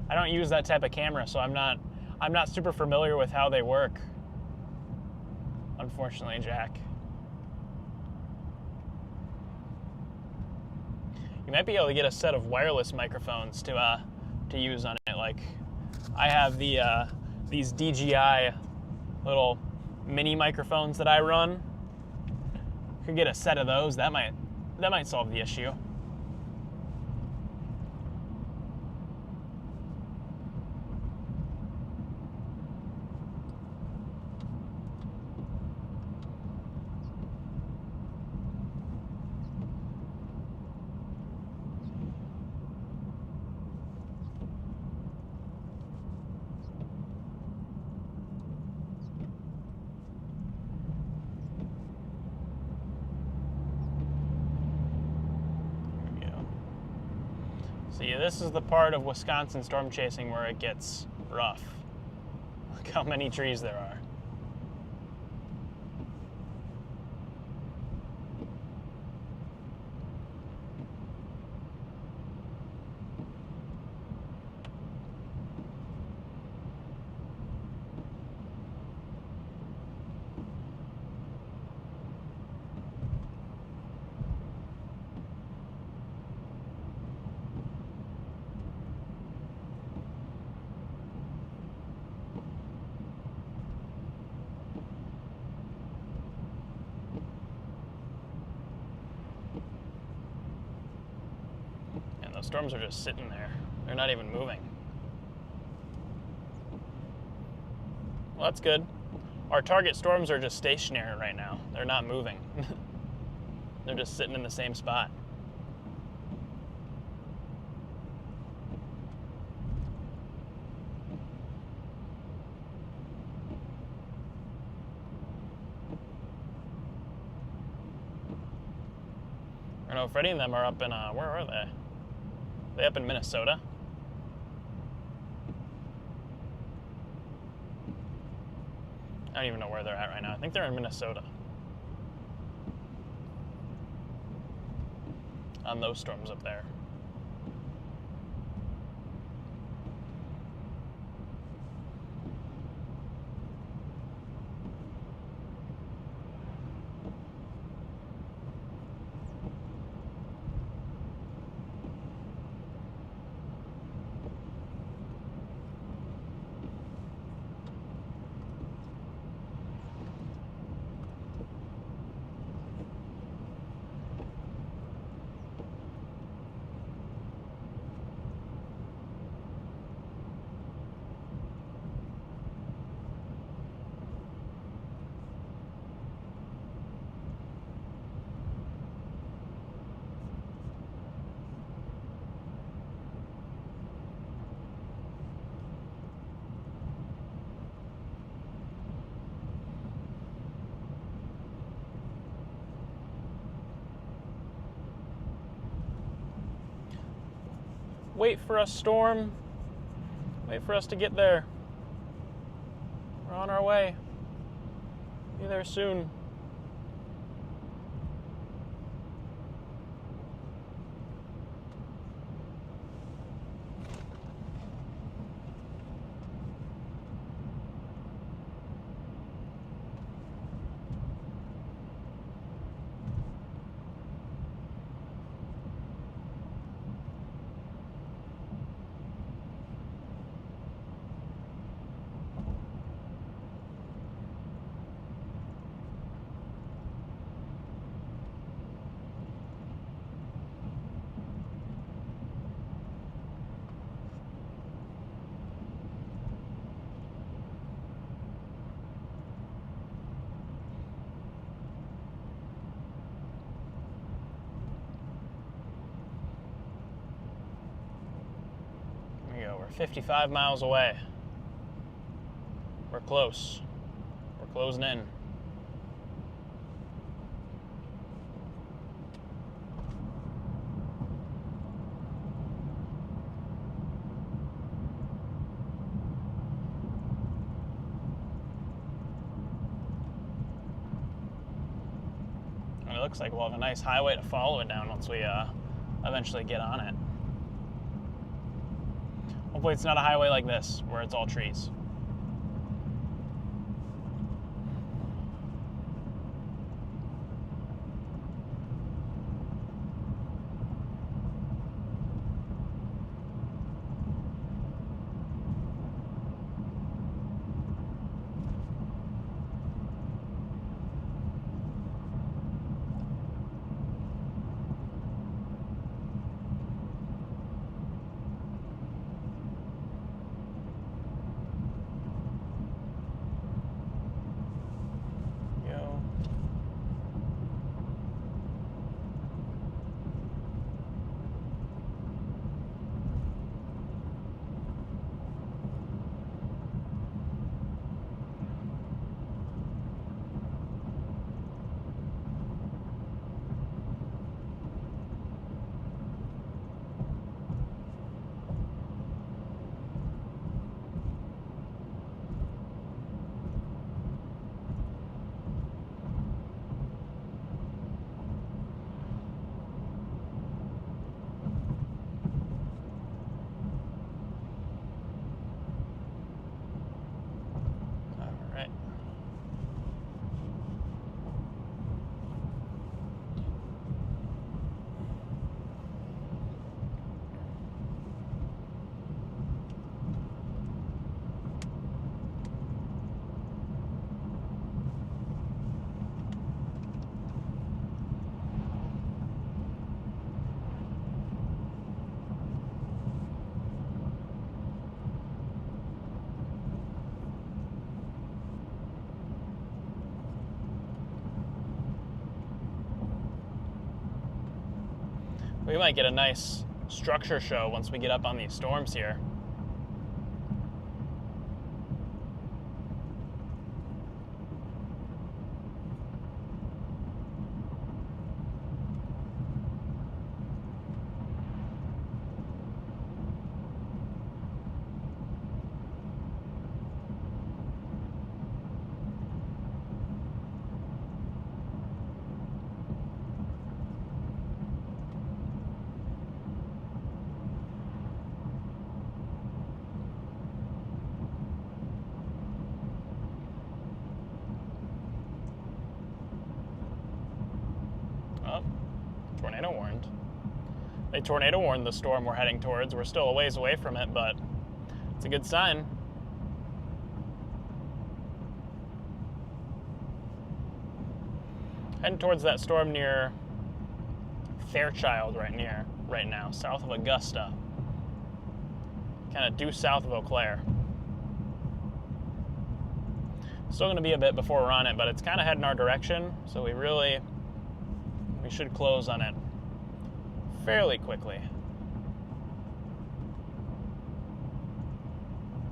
I don't use that type of camera, so I'm not super familiar with how they work. Unfortunately, Jack. You might be able to get a set of wireless microphones to use on it. Like, I have these DJI little mini microphones that I run. Could get a set of those. That might solve the issue. See, this is the part of Wisconsin storm chasing where it gets rough. Look how many trees there are. Those storms are just sitting there. They're not even moving. Well, that's good. Our target storms are just stationary right now. They're not moving. They're just sitting in the same spot. I know Freddie and them are up in, where are they? They up in Minnesota? I don't even know where they're at right now. I think they're in Minnesota. On those storms up there. Wait for us, storm. Wait for us to get there. We're on our way. Be there soon. We're 55 miles away. We're close. We're closing in. And it looks like we'll have a nice highway to follow it down once we eventually get on it. Hopefully it's not a highway like this, where it's all trees. We might get a nice structure show once we get up on these storms here. Tornado warned. They tornado warned the storm we're heading towards. We're still a ways away from it, but it's a good sign. Heading towards that storm near Fairchild right now, south of Augusta. Kind of due south of Eau Claire. Still going to be a bit before we're on it, but it's kind of heading our direction, so we should close on it fairly quickly.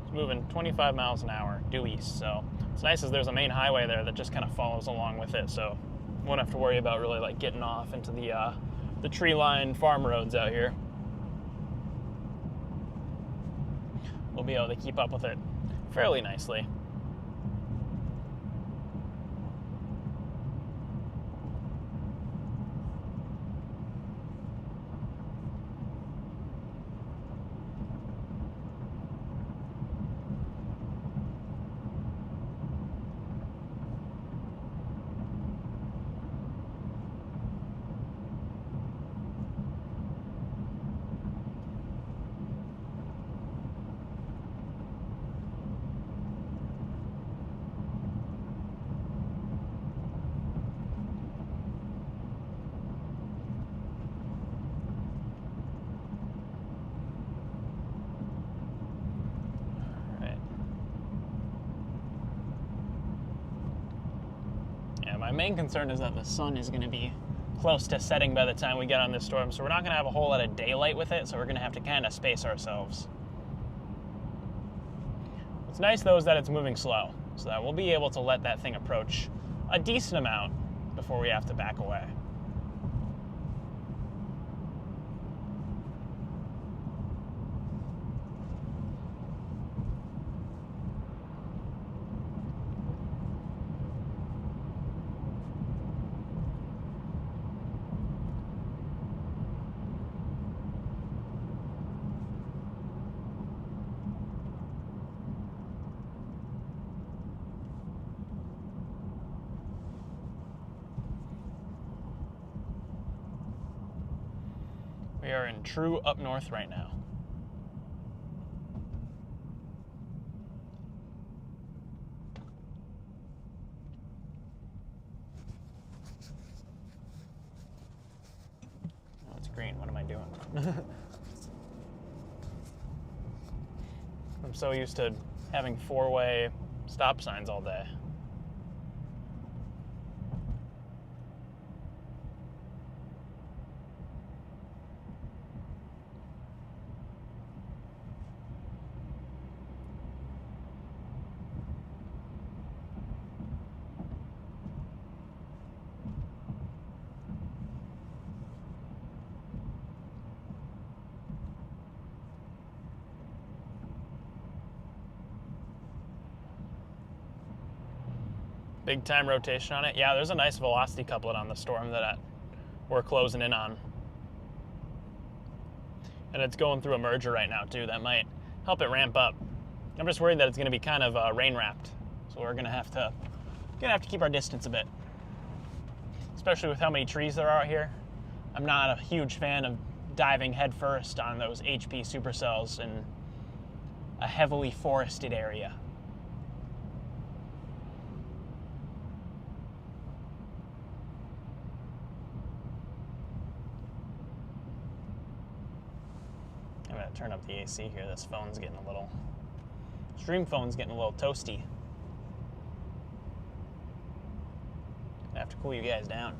It's moving 25 miles an hour due east, so it's nice as there's a main highway there that just kind of follows along with it, so we won't have to worry about really like getting off into the tree-lined farm roads out here. We'll be able to keep up with it fairly nicely. My main concern is that the sun is going to be close to setting by the time we get on this storm, so we're not going to have a whole lot of daylight with it, so we're going to have to kind of space ourselves. It's nice, though, is that it's moving slow, so that we'll be able to let that thing approach a decent amount before we have to back away. We are in true up north right now. Oh, it's green. What am I doing? I'm so used to having four-way stop signs all day. Big time rotation on it. Yeah, there's a nice velocity couplet on the storm that we're closing in on. And it's going through a merger right now too. That might help it ramp up. I'm just worried that it's going to be kind of rain wrapped. So we're going to have to keep our distance a bit. Especially with how many trees there are out here. I'm not a huge fan of diving headfirst on those HP supercells in a heavily forested area. I'm going to turn up the AC here. This phone's getting a little... Stream phone's getting a little toasty. I have to cool you guys down.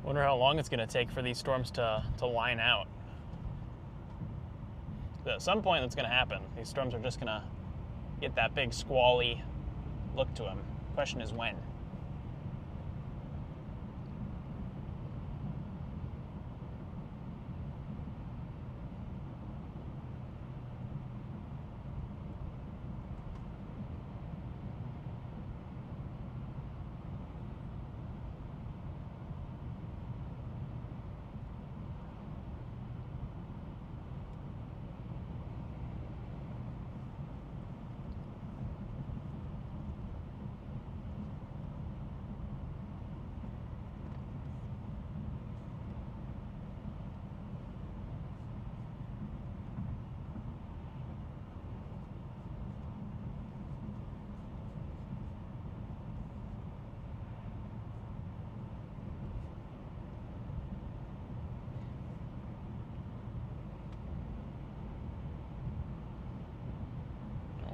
Wonder how long it's going to take for these storms to line out. At some point that's going to happen. These storms are just going to get that big squally look to them. Question is when.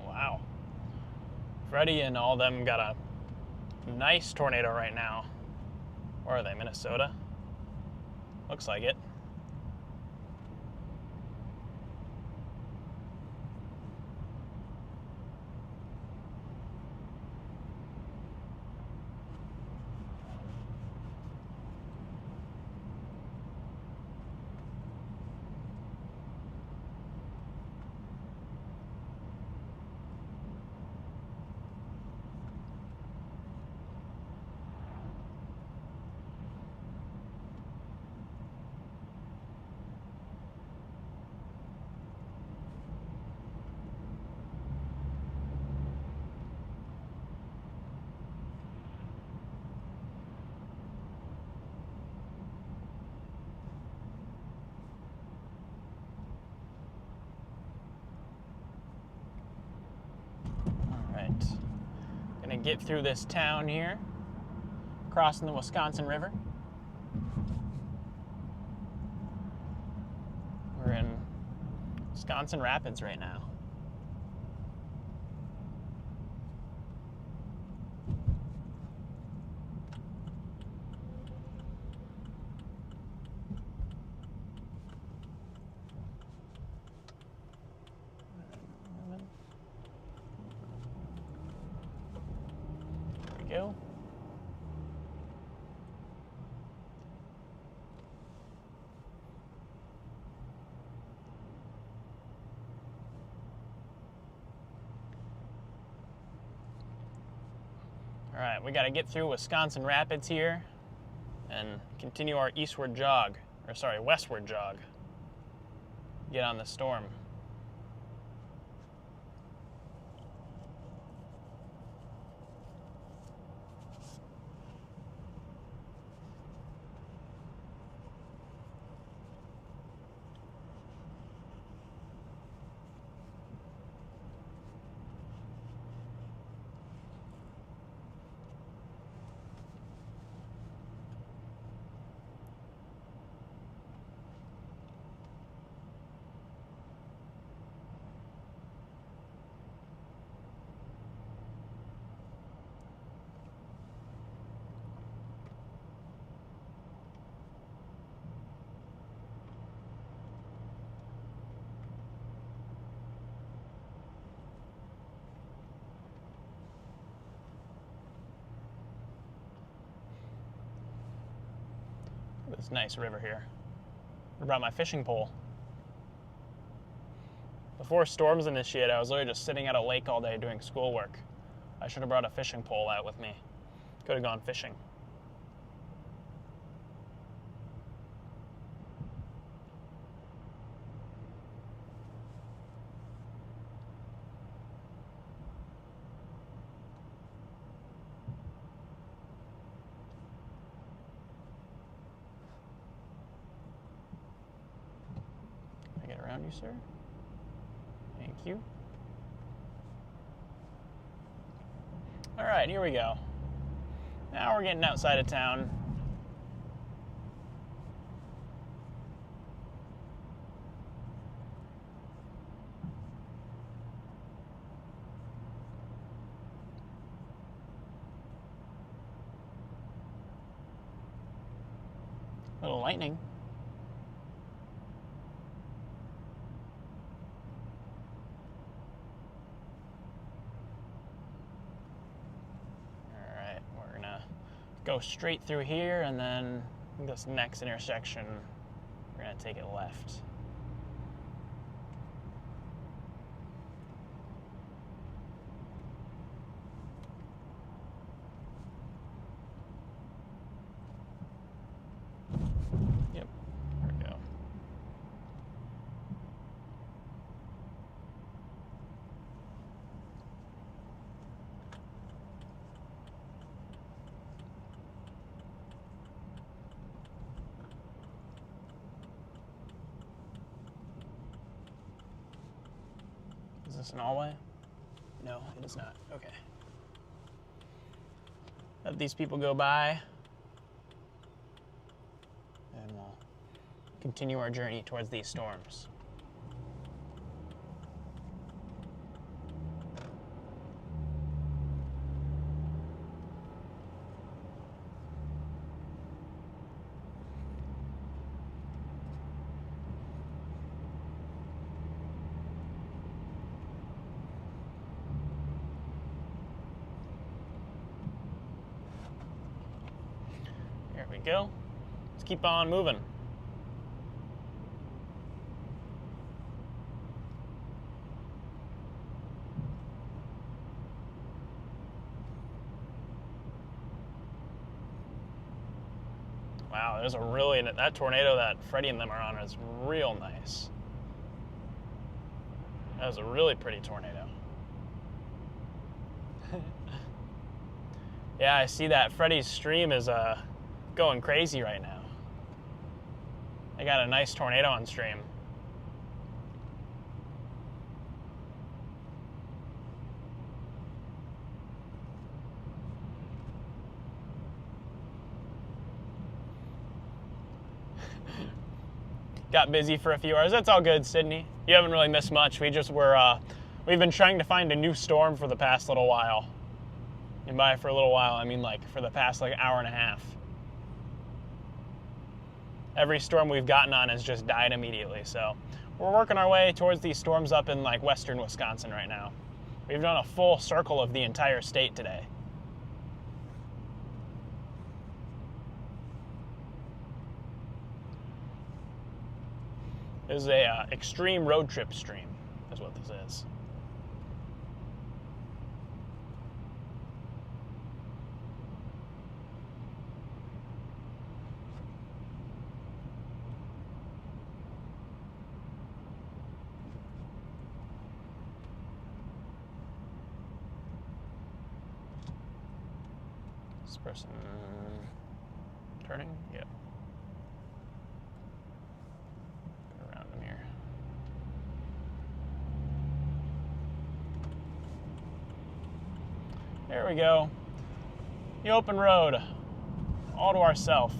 Wow. Freddie and all them got a nice tornado right now. Where are they? Minnesota? Looks like it. Gonna get through this town here, crossing the Wisconsin River. We're in Wisconsin Rapids right now. There we go. All right, we got to get through Wisconsin Rapids here and continue our eastward jog, or sorry, westward jog. Get on the storm. This nice river here. I brought my fishing pole. Before storms initiated, I was literally just sitting at a lake all day doing schoolwork. I should have brought a fishing pole out with me. Could have gone fishing. Around you, sir. Thank you. All right, here we go. Now we're getting outside of town. A little lightning. Go straight through here, and then this next intersection, we're gonna take it left. Yep, there we go. Is this an all-way? No, it is not. Okay. Let these people go by, and we'll continue our journey towards these storms. There we go. Let's keep on moving. Wow, there's a really, that tornado that Freddie and them are on is real nice. That was a really pretty tornado. Yeah, I see that Freddie's stream is going crazy right now. They got a nice tornado on stream. got busy for a few hours. That's all good, Sydney. You haven't really missed much. We've been trying to find a new storm for the past little while. And by for a little while, I mean like for the past like hour and a half. Every storm we've gotten on has just died immediately, so we're working our way towards these storms up in like western Wisconsin right now. We've done a full circle of the entire state today. This is a extreme road trip stream, is what this is. This person turning? Yep. Go around him here. There we go. The open road, all to ourselves.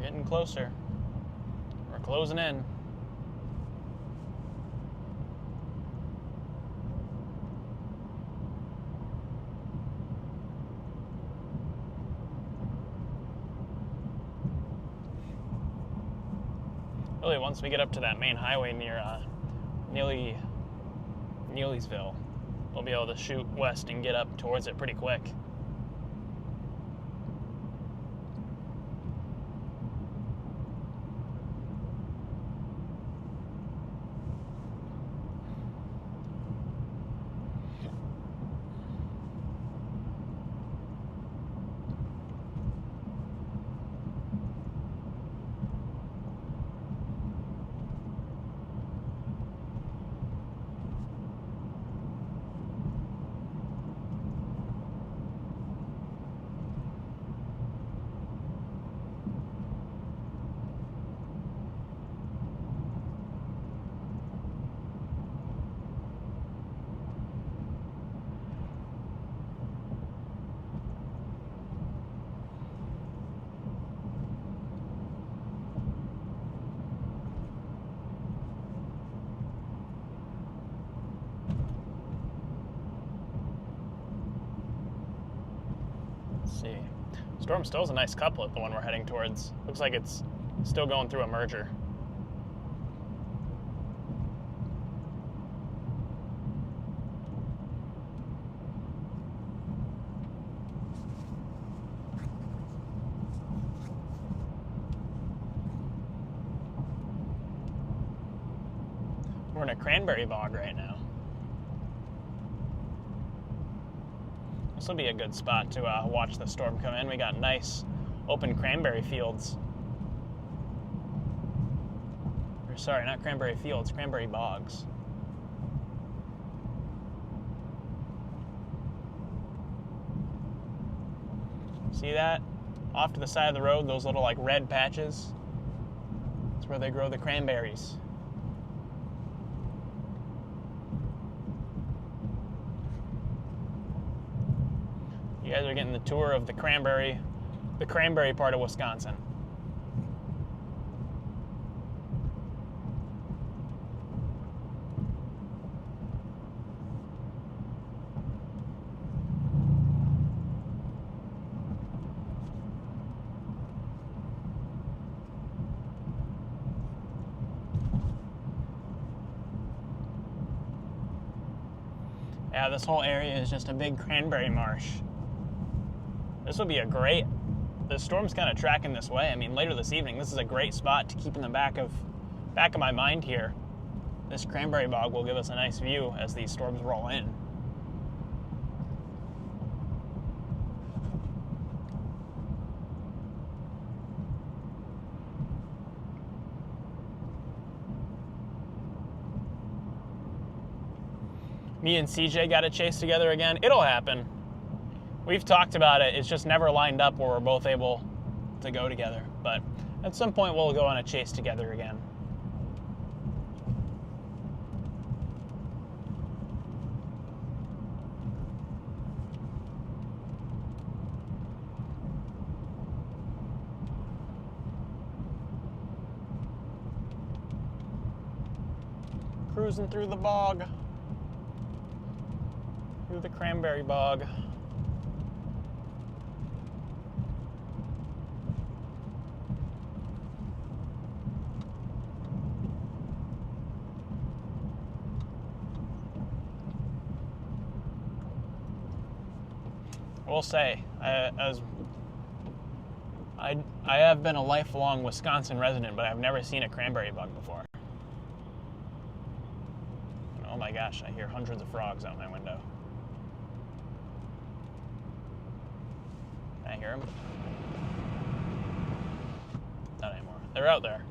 Getting closer. We're closing in. Really, once we get up to that main highway near Neelysville, we'll be able to shoot west and get up towards it pretty quick. See. Storm still is a nice couplet, the one we're heading towards. Looks like it's still going through a merger. We're in a cranberry bog right now. This will be a good spot to watch the storm come in. We got nice open cranberry fields. Or sorry, not cranberry fields, cranberry bogs. See that? Off to the side of the road, those little like red patches. That's where they grow the cranberries. You guys are getting the tour of the cranberry part of Wisconsin. Yeah, this whole area is just a big cranberry marsh. This would be a great, the storm's kind of tracking this way. I mean, later this evening, this is a great spot to keep in the back of my mind here. This cranberry bog will give us a nice view as these storms roll in. me and CJ got to chase together again. It'll happen. We've talked about it. It's just never lined up where we're both able to go together. But at some point, we'll go on a chase together again. Cruising through the bog. Through the cranberry bog. I will say, I have been a lifelong Wisconsin resident, but I've never seen a cranberry bug before. Oh my gosh, I hear hundreds of frogs out my window. Can I hear them? Not anymore. They're out there.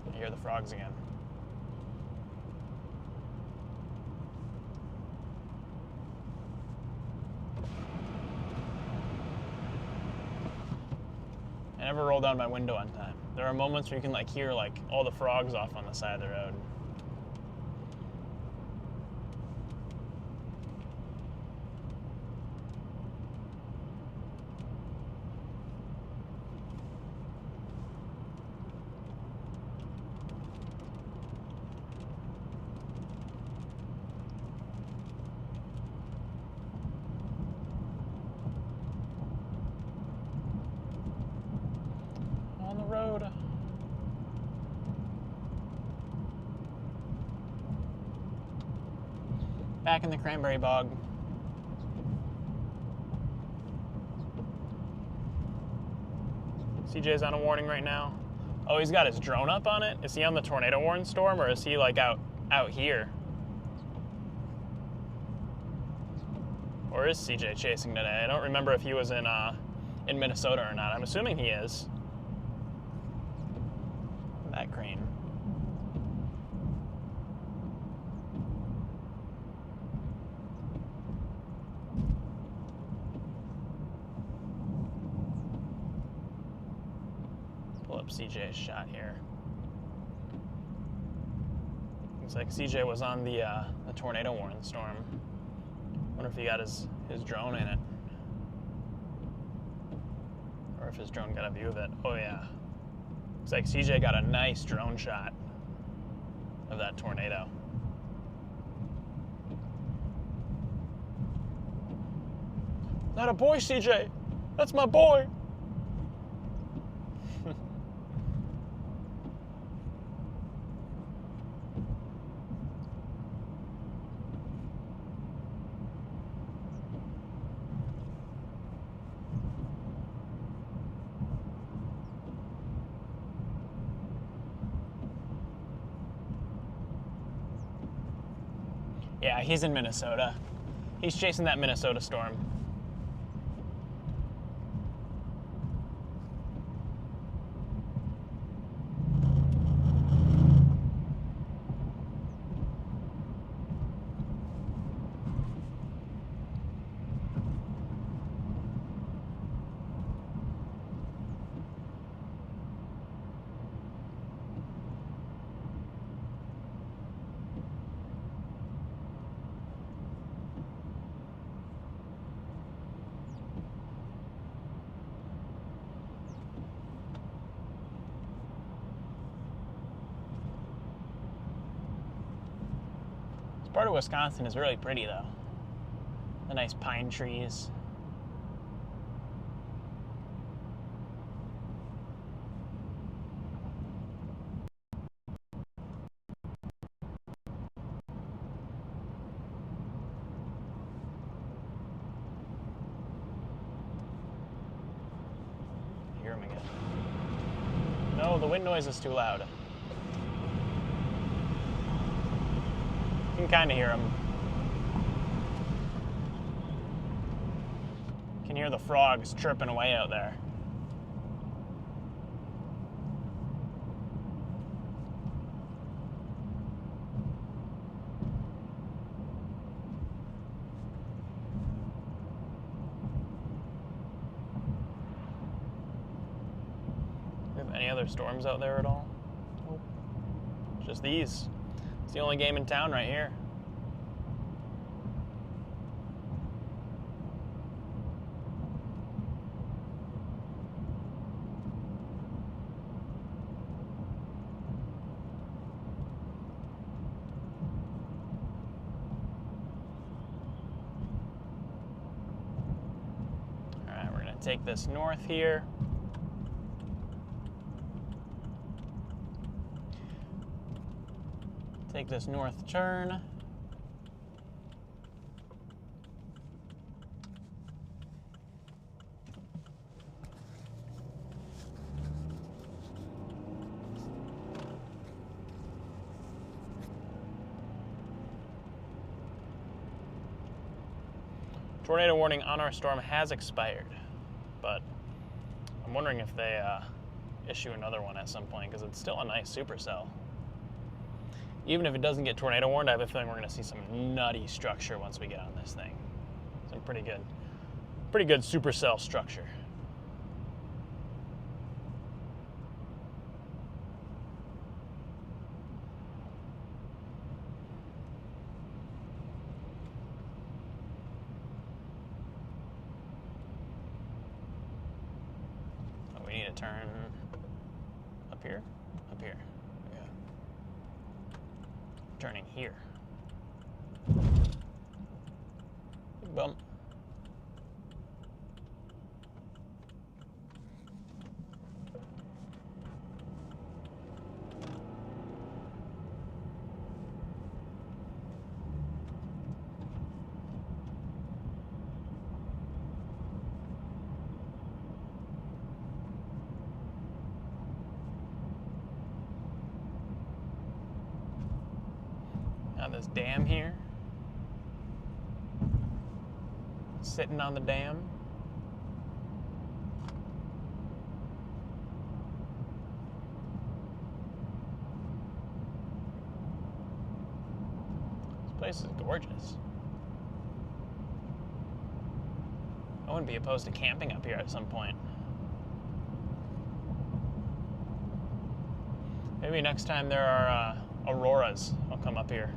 I hear the frogs again. I never roll down my window on time. There are moments where you can hear all the frogs off on the side of the road. On the road. Back in the cranberry bog. CJ's on a warning right now. Oh, he's got his drone up on it? Is he on the tornado warning storm, or is he out here? Or is CJ chasing today? I don't remember if he was in Minnesota or not. I'm assuming he is. That crane. Pull up CJ's shot here. Looks like CJ was on the tornado warning storm. Wonder if he got his drone in it. Or if his drone got a view of it. Oh yeah. Looks like CJ got a nice drone shot of that tornado. Not a boy, CJ. That's my boy. Yeah, he's in Minnesota. He's chasing that Minnesota storm. Part of Wisconsin is really pretty, though. The nice pine trees. hear him again. No, the wind noise is too loud. You can kind of hear him. You can hear the frogs chirping away out there. Any other storms out there at all? Nope. Just these. It's the only game in town right here. All right, we're gonna take this north here. Take this north turn. Tornado warning on our storm has expired, but I'm wondering if they issue another one at some point, because it's still a nice supercell. Even if it doesn't get tornado warned, I have a feeling we're going to see some nutty structure once we get on this thing. Some pretty good supercell structure. Oh, we need to turn up here? Up here. Turning here. Big bump. This dam here, sitting on the dam. This place is gorgeous. I wouldn't be opposed to camping up here at some point. Maybe next time there are auroras, I'll come up here.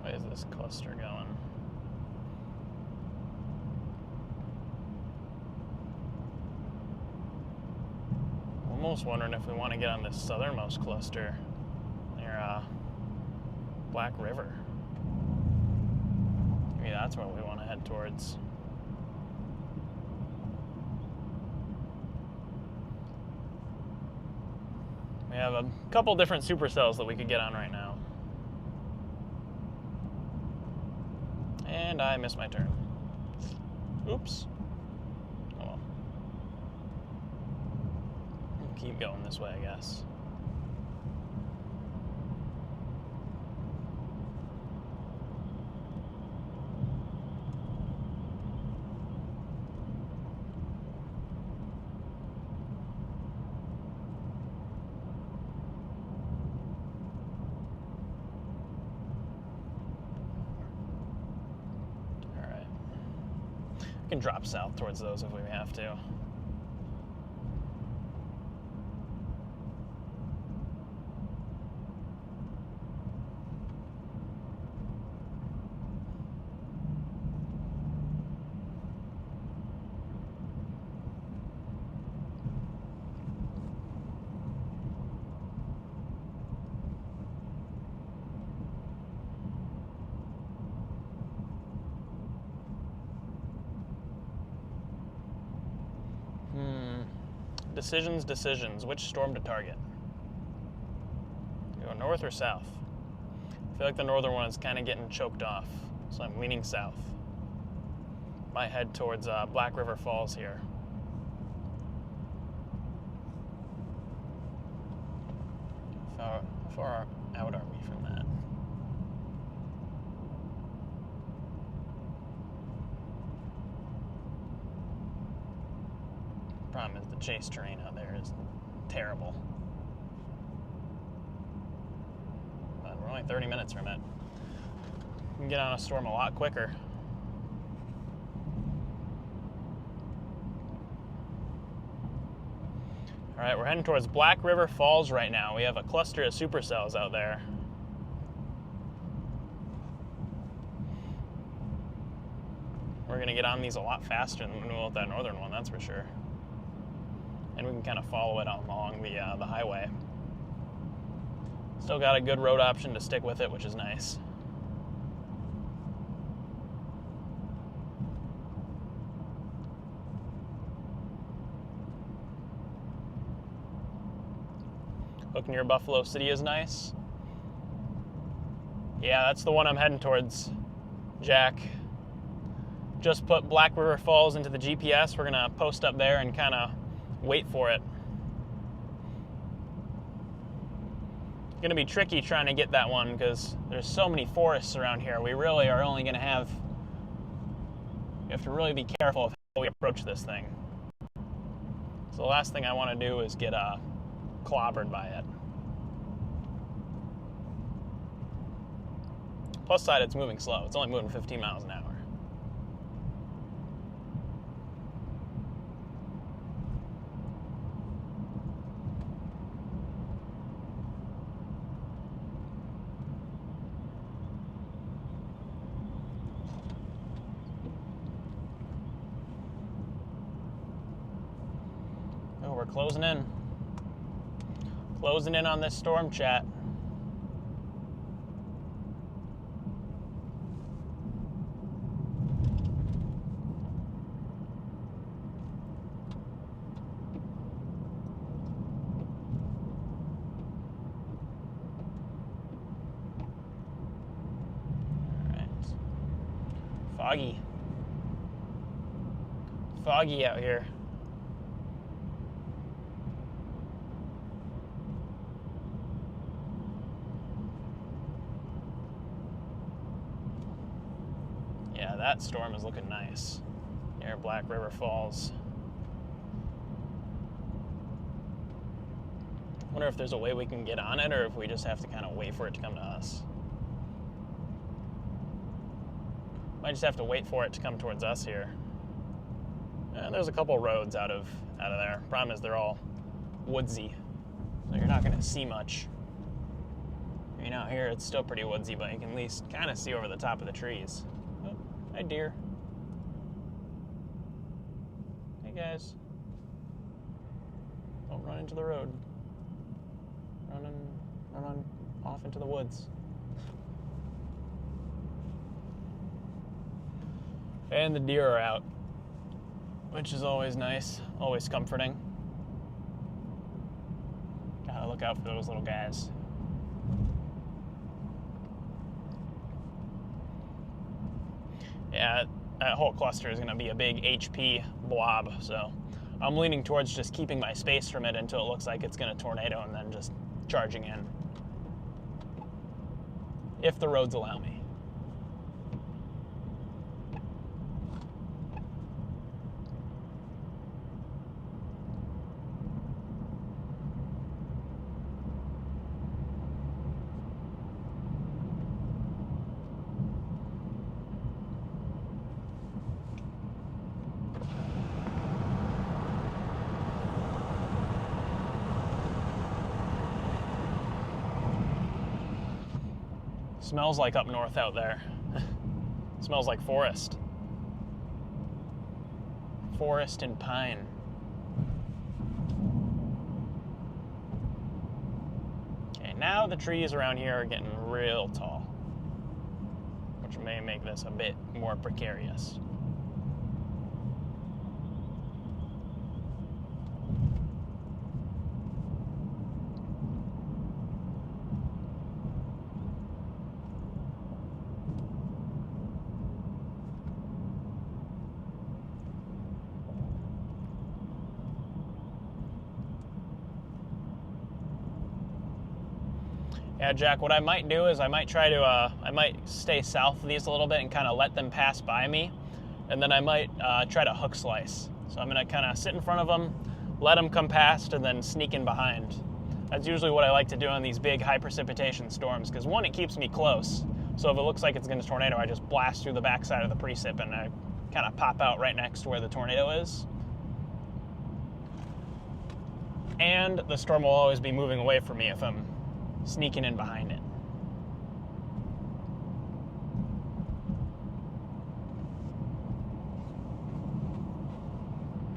Why is this cluster going? I'm almost wondering if we want to get on this southernmost cluster near Black River. Maybe that's what we want to head towards. We have a couple different supercells that we could get on right now. And I missed my turn. Oops. Oh well. We'll keep going this way, I guess. can drop south towards those if we have to. Decisions. Which storm to target? Go north or south? I feel like the northern one is kind of getting choked off, so I'm leaning south. Might head towards Black River Falls here. How far out are we from that? Problem is the chase terrain out there is terrible. But we're only 30 minutes from it. We can get on a storm a lot quicker. All right, we're heading towards Black River Falls right now. We have a cluster of supercells out there. We're gonna get on these a lot faster than we will with that northern one, that's for sure. And we can kind of follow it along the highway. Still got a good road option to stick with it, which is nice. Look near Buffalo City is nice. Yeah, that's the one I'm heading towards, Jack. Just put Black River Falls into the GPS. We're gonna post up there and kind of wait for it. It's gonna be tricky trying to get that one because there's so many forests around here. We really are only gonna have, you have to really be careful of how we approach this thing. So the last thing I want to do is get clobbered by it. Plus side, it's moving slow. It's only moving 15 miles an hour. We're closing in. Closing in on this storm, chat. All right. Foggy. Foggy out here. That storm is looking nice near Black River Falls. Wonder if there's a way we can get on it or if we just have to kind of wait for it to come to us. Might just have to wait for it to come towards us here. And there's a couple roads out of there. Problem is they're all woodsy, so you're not going to see much. I mean, out here it's still pretty woodsy, but you can at least kind of see over the top of the trees. Hi, deer. Hey, guys. Don't run into the road. Run on off into the woods. And the deer are out, which is always nice, always comforting. Gotta look out for those little guys. Yeah, that whole cluster is going to be a big HP blob, so I'm leaning towards just keeping my space from it until it looks like it's going to tornado and then just charging in. If the roads allow me. Smells like up north out there. Smells like forest. Forest and pine. Okay, now the trees around here are getting real tall, which may make this a bit more precarious. Yeah, Jack, what I might do is I might stay south of these a little bit and kind of let them pass by me, and then I might try to hook slice. So I'm going to kind of sit in front of them, let them come past, and then sneak in behind. That's usually what I like to do on these big high precipitation storms, because one, it keeps me close. So if it looks like it's going to tornado, I just blast through the backside of the precip and I kind of pop out right next to where the tornado is. And the storm will always be moving away from me if I'm sneaking in behind it.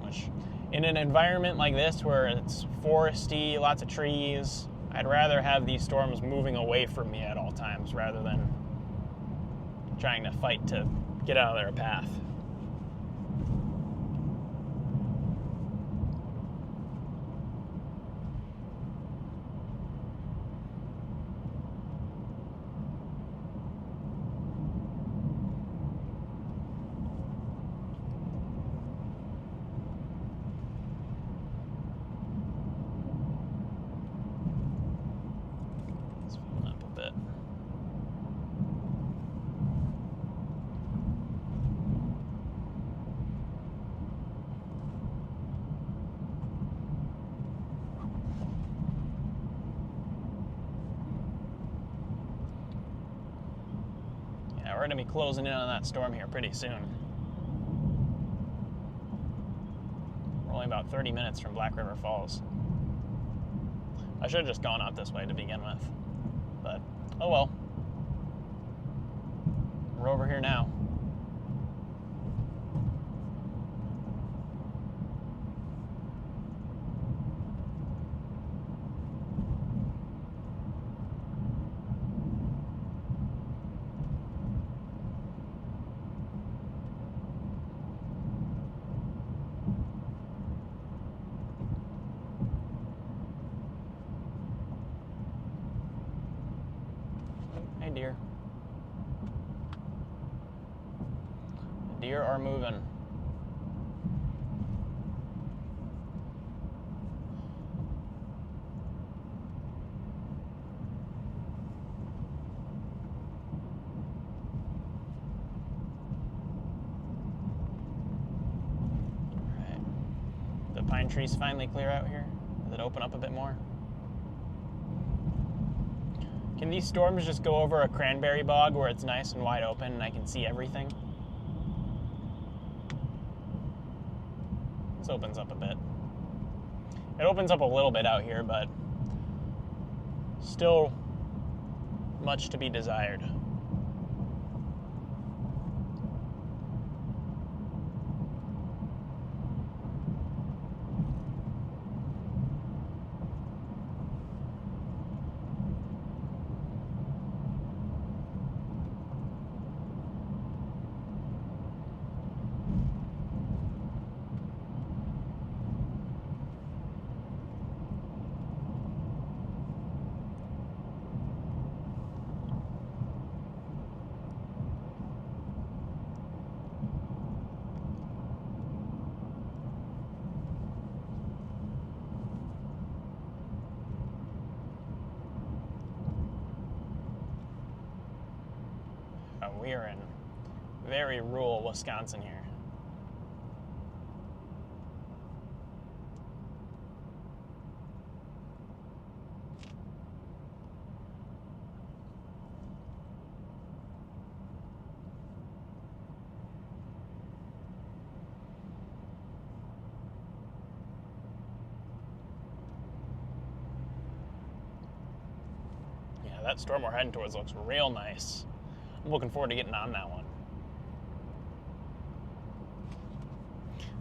Which, in an environment like this where it's foresty, lots of trees, I'd rather have these storms moving away from me at all times rather than trying to fight to get out of their path. We're going to be closing in on that storm here pretty soon. We're only about 30 minutes from Black River Falls. I should have just gone out this way to begin with, but oh well. We're over here now. Hey, deer. The deer are moving. Alright. The pine trees finally clear out here? Does it open up a bit more? Can these storms just go over a cranberry bog where it's nice and wide open and I can see everything? This opens up a bit. It opens up a little bit out here, but still much to be desired. We are in very rural Wisconsin here. that storm we're heading towards looks real nice. I'm looking forward to getting on that one.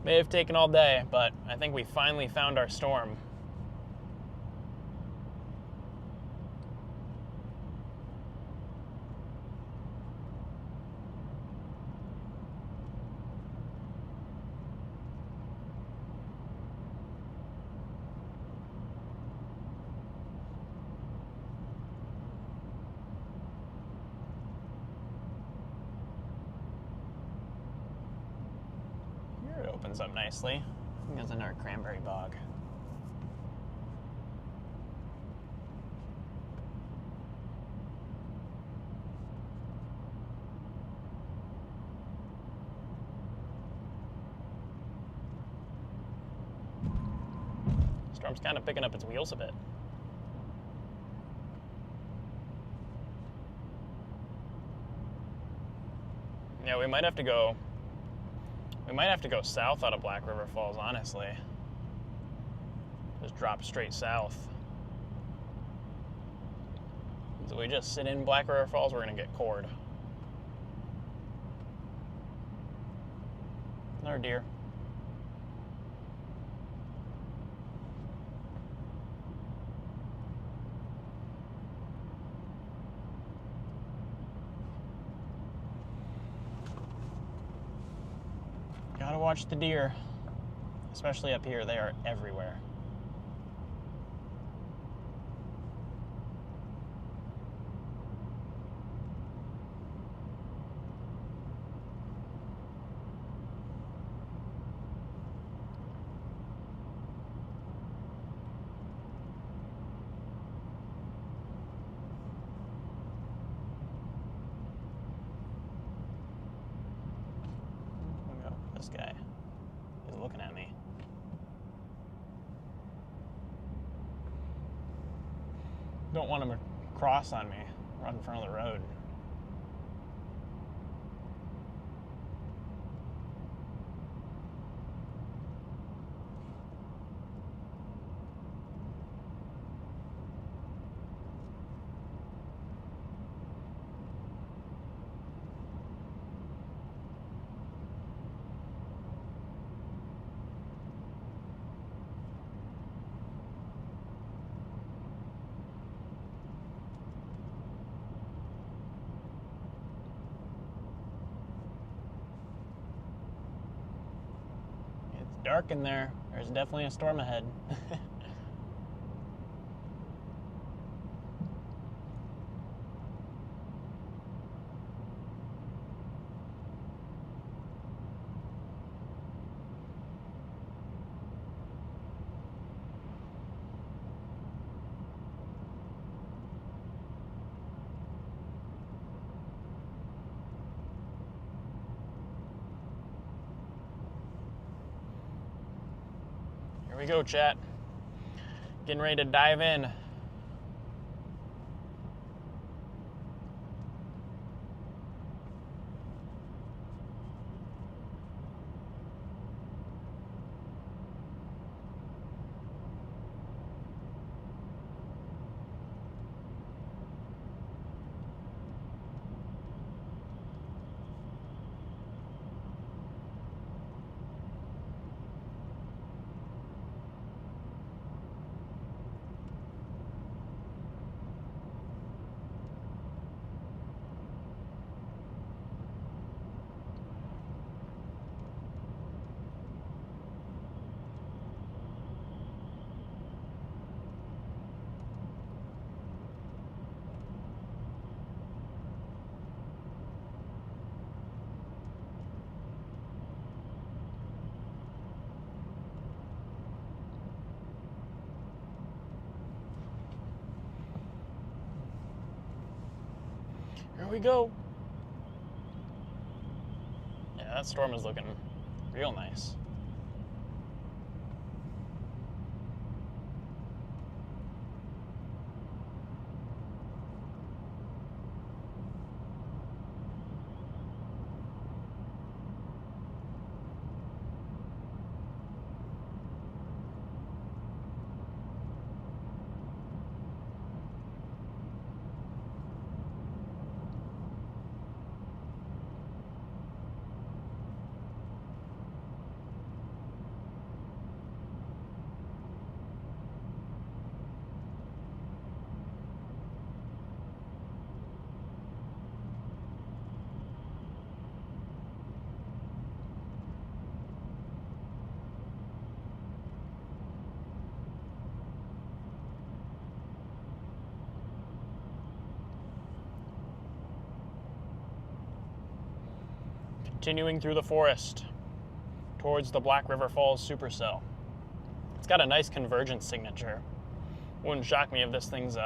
May have taken all day, but I think we finally found our storm. It opens up nicely. I think there's another cranberry bog. Storm's kind of picking up its wheels a bit. Yeah, we might have to go south out of Black River Falls, honestly. Just drop straight south. If we just sit in Black River Falls, we're gonna get cored. Another deer. Gotta watch the deer, especially up here. They are everywhere. This guy is looking at me. Don't want him to cross on me, run in front of the road. Dark in there. There's definitely a storm ahead. Here we go, chat. Getting ready to dive in. Here we go. Yeah, that storm is looking real nice. Continuing through the forest towards the Black River Falls supercell. It's got a nice convergence signature. Wouldn't shock me if this thing's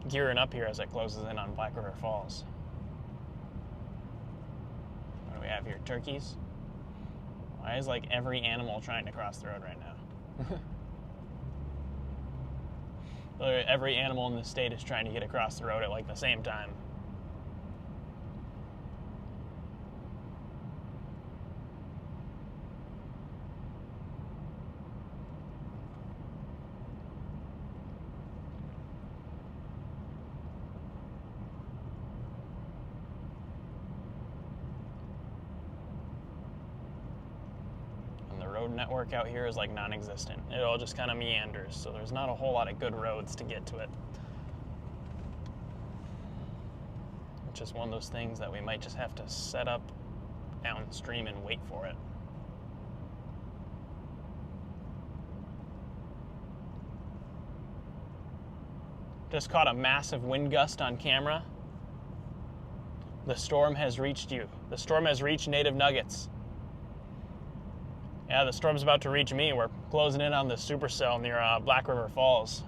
gearing up here as it closes in on Black River Falls. What do we have here? Turkeys? Why is like every animal trying to cross the road right now? Literally every animal in the state is trying to get across the road at like the same time. Road network out here is like non-existent. It all just kind of meanders, so there's not a whole lot of good roads to get to it. It's just one of those things that we might just have to set up downstream and wait for it. Just caught a massive wind gust on camera. The storm has reached you. The storm has reached Native Nuggets. Yeah, the storm's about to reach me. We're closing in on the supercell near Black River Falls.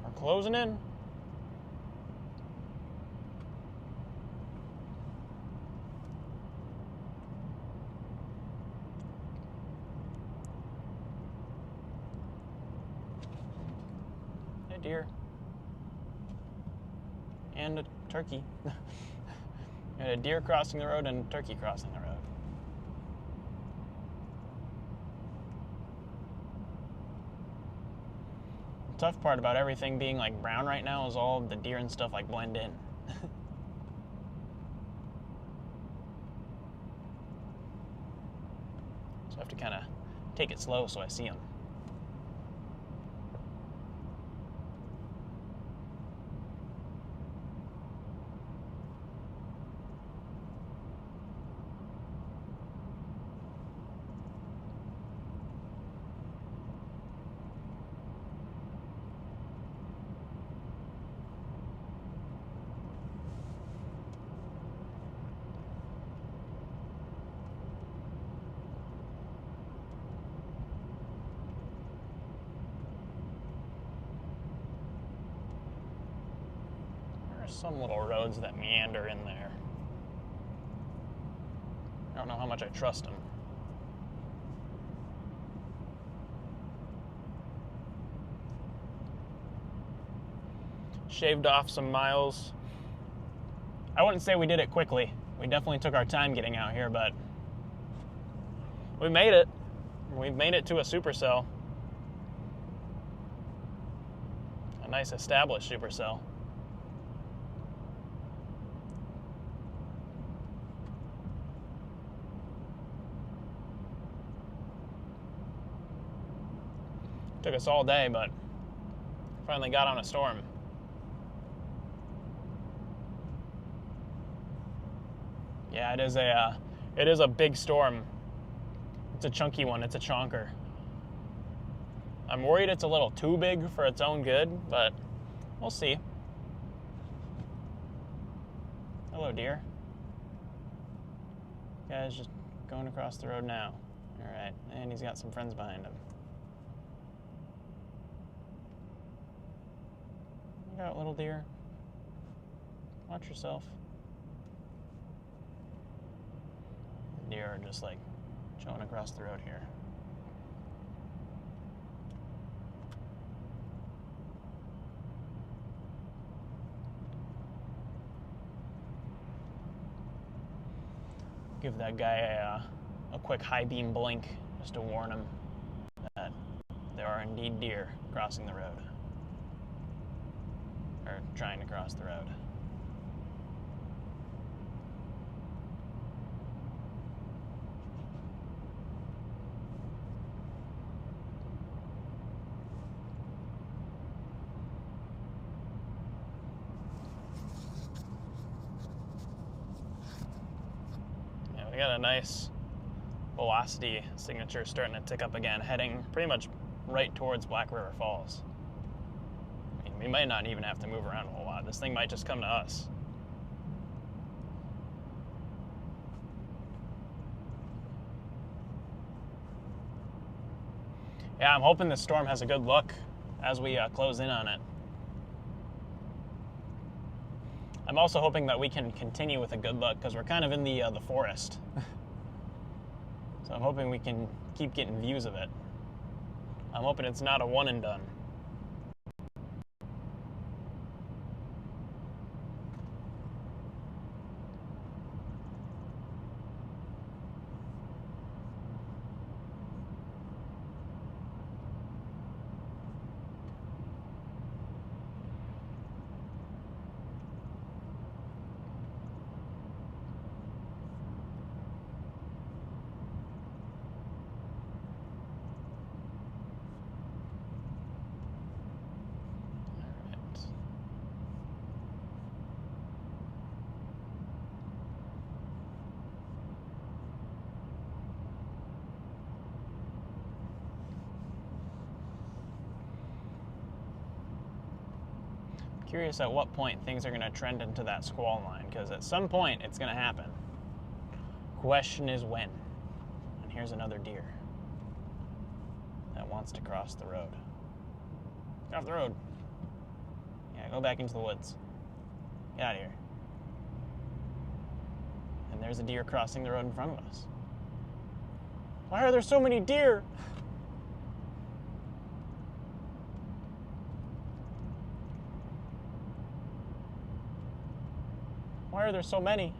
We're closing in. Deer and a turkey. And a deer crossing the road and a turkey crossing the road. The tough part about everything being like brown right now is all the deer and stuff like blend in. So I have to kind of take it slow so I see them. Some little roads that meander in there. I don't know how much I trust them. Shaved off some miles. I wouldn't say we did it quickly. We definitely took our time getting out here, but we made it. We've made it to a supercell. A nice established supercell. Took us all day, but finally got on a storm. Yeah, it is a big storm. It's a chunky one. It's a chonker. I'm worried it's a little too big for its own good, but we'll see. Hello, deer. Guy's just going across the road now. All right, and he's got some friends behind him. Look out, little deer. Watch yourself. Deer are just like chilling across the road here. Give that guy a quick high beam blink just to warn him that there are indeed deer crossing the road. Or trying to cross the road. We got a nice velocity signature starting to tick up again, heading pretty much right towards Black River Falls. I mean, we might not even have to move around a whole lot. This thing might just come to us. Yeah, I'm hoping this storm has a good look as we close in on it. I'm also hoping that we can continue with a good look because we're kind of in the forest. So I'm hoping we can keep getting views of it. I'm hoping it's not a one and done. Curious at what point things are going to trend into that squall line, because at some point it's going to happen. Question is when. And here's another deer that wants to cross the road. Get off the road. Yeah, go back into the woods. Get out of here. And there's a deer crossing the road in front of us. Why are there so many deer? Why are there so many?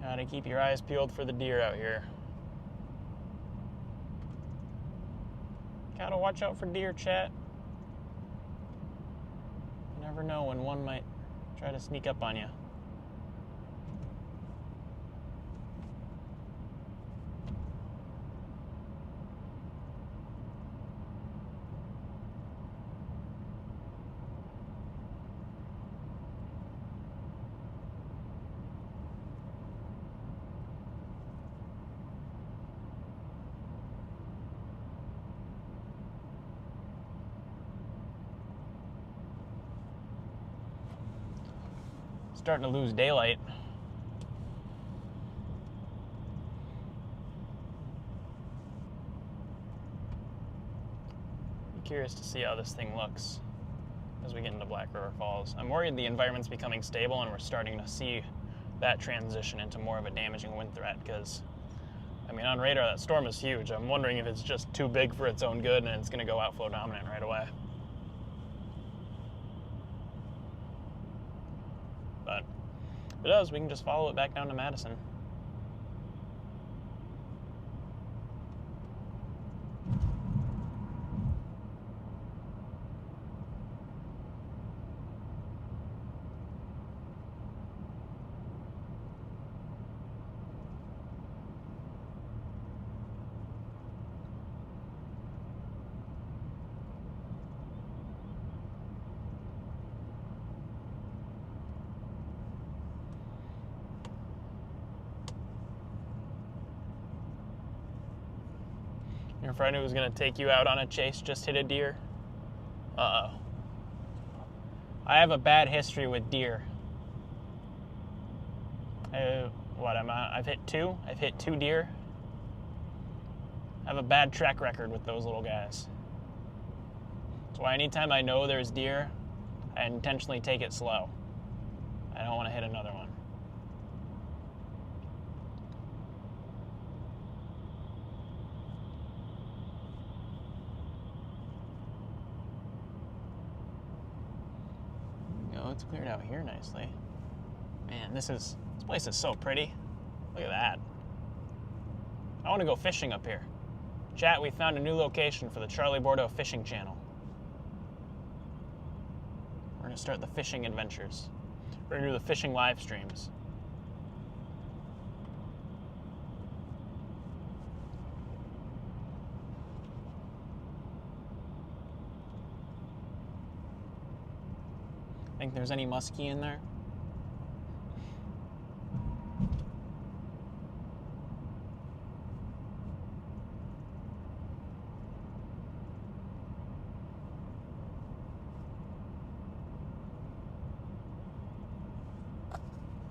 Gotta keep your eyes peeled for the deer out here. Gotta watch out for deer, chat. You never know when one might try to sneak up on you. Starting to lose daylight. I'm curious to see how this thing looks as we get into Black River Falls. I'm worried the environment's becoming stable and we're starting to see that transition into more of a damaging wind threat, because, I mean, on radar that storm is huge. I'm wondering if it's just too big for its own good and it's going to go outflow dominant right away. But if it does, we can just follow it back down to Madison. Your friend who was going to take you out on a chase just hit a deer? Uh-oh. I have a bad history with deer. I've hit two? I've hit 2 deer. I have a bad track record with those little guys. That's why anytime I know there's deer, I intentionally take it slow. I don't want to hit another one. it's cleared out here nicely. Man, this place is so pretty. Look at that. I want to go fishing up here. Chat, we found a new location for the Charlie Bourdo fishing channel. We're going to start the fishing adventures. We're going to do the fishing live streams. Think there's any muskie in there?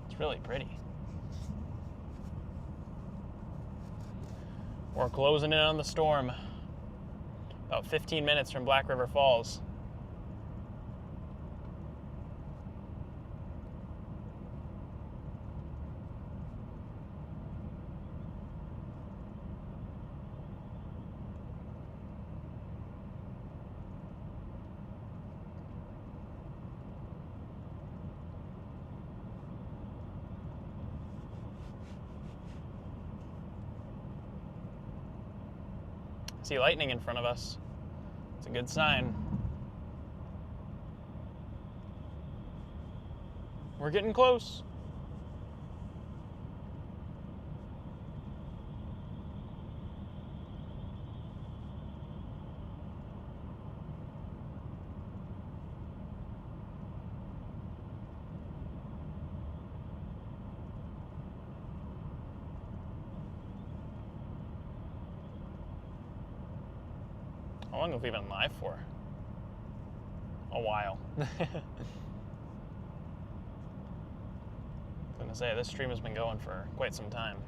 It's really pretty. We're closing in on the storm. About 15 minutes from Black River Falls. See lightning in front of us. It's a good sign. We're getting close. How long have we been live for? A while. I was gonna say, this stream has been going for quite some time.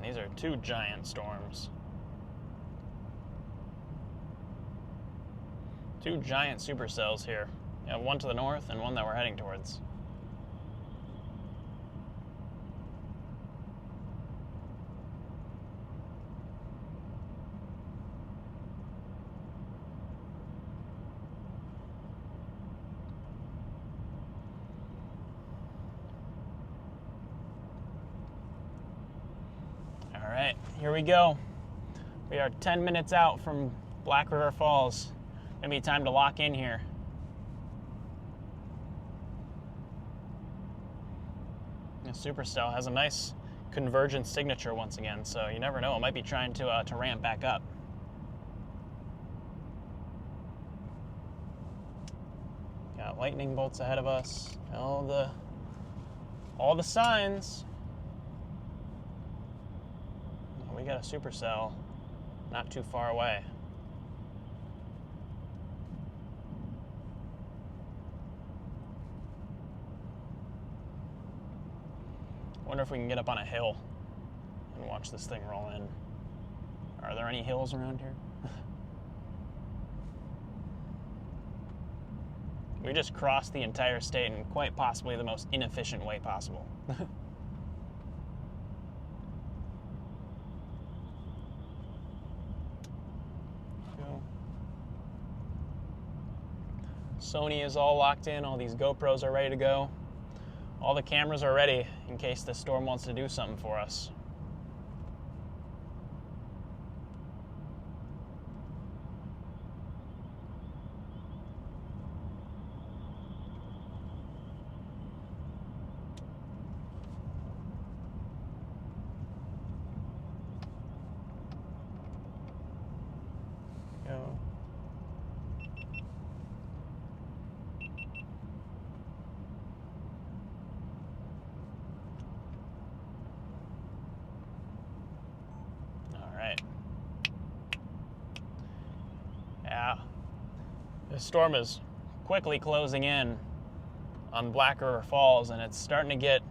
These are two giant storms. Two giant supercells here. You have one to the north and one that we're heading towards. All right, here we go. We are 10 minutes out from Black River Falls. Gonna be time to lock in here. The supercell has a nice convergence signature once again, so you never know. It might be trying to ramp back up. Got lightning bolts ahead of us. All the signs. We got a supercell not too far away. Wonder if we can get up on a hill and watch this thing roll in. Are there any hills around here? We just crossed the entire state in quite possibly the most inefficient way possible. Sony is all locked in. All these GoPros are ready to go. All the cameras are ready in case the storm wants to do something for us. Go. Yeah, the storm is quickly closing in on Black River Falls, and it's starting to get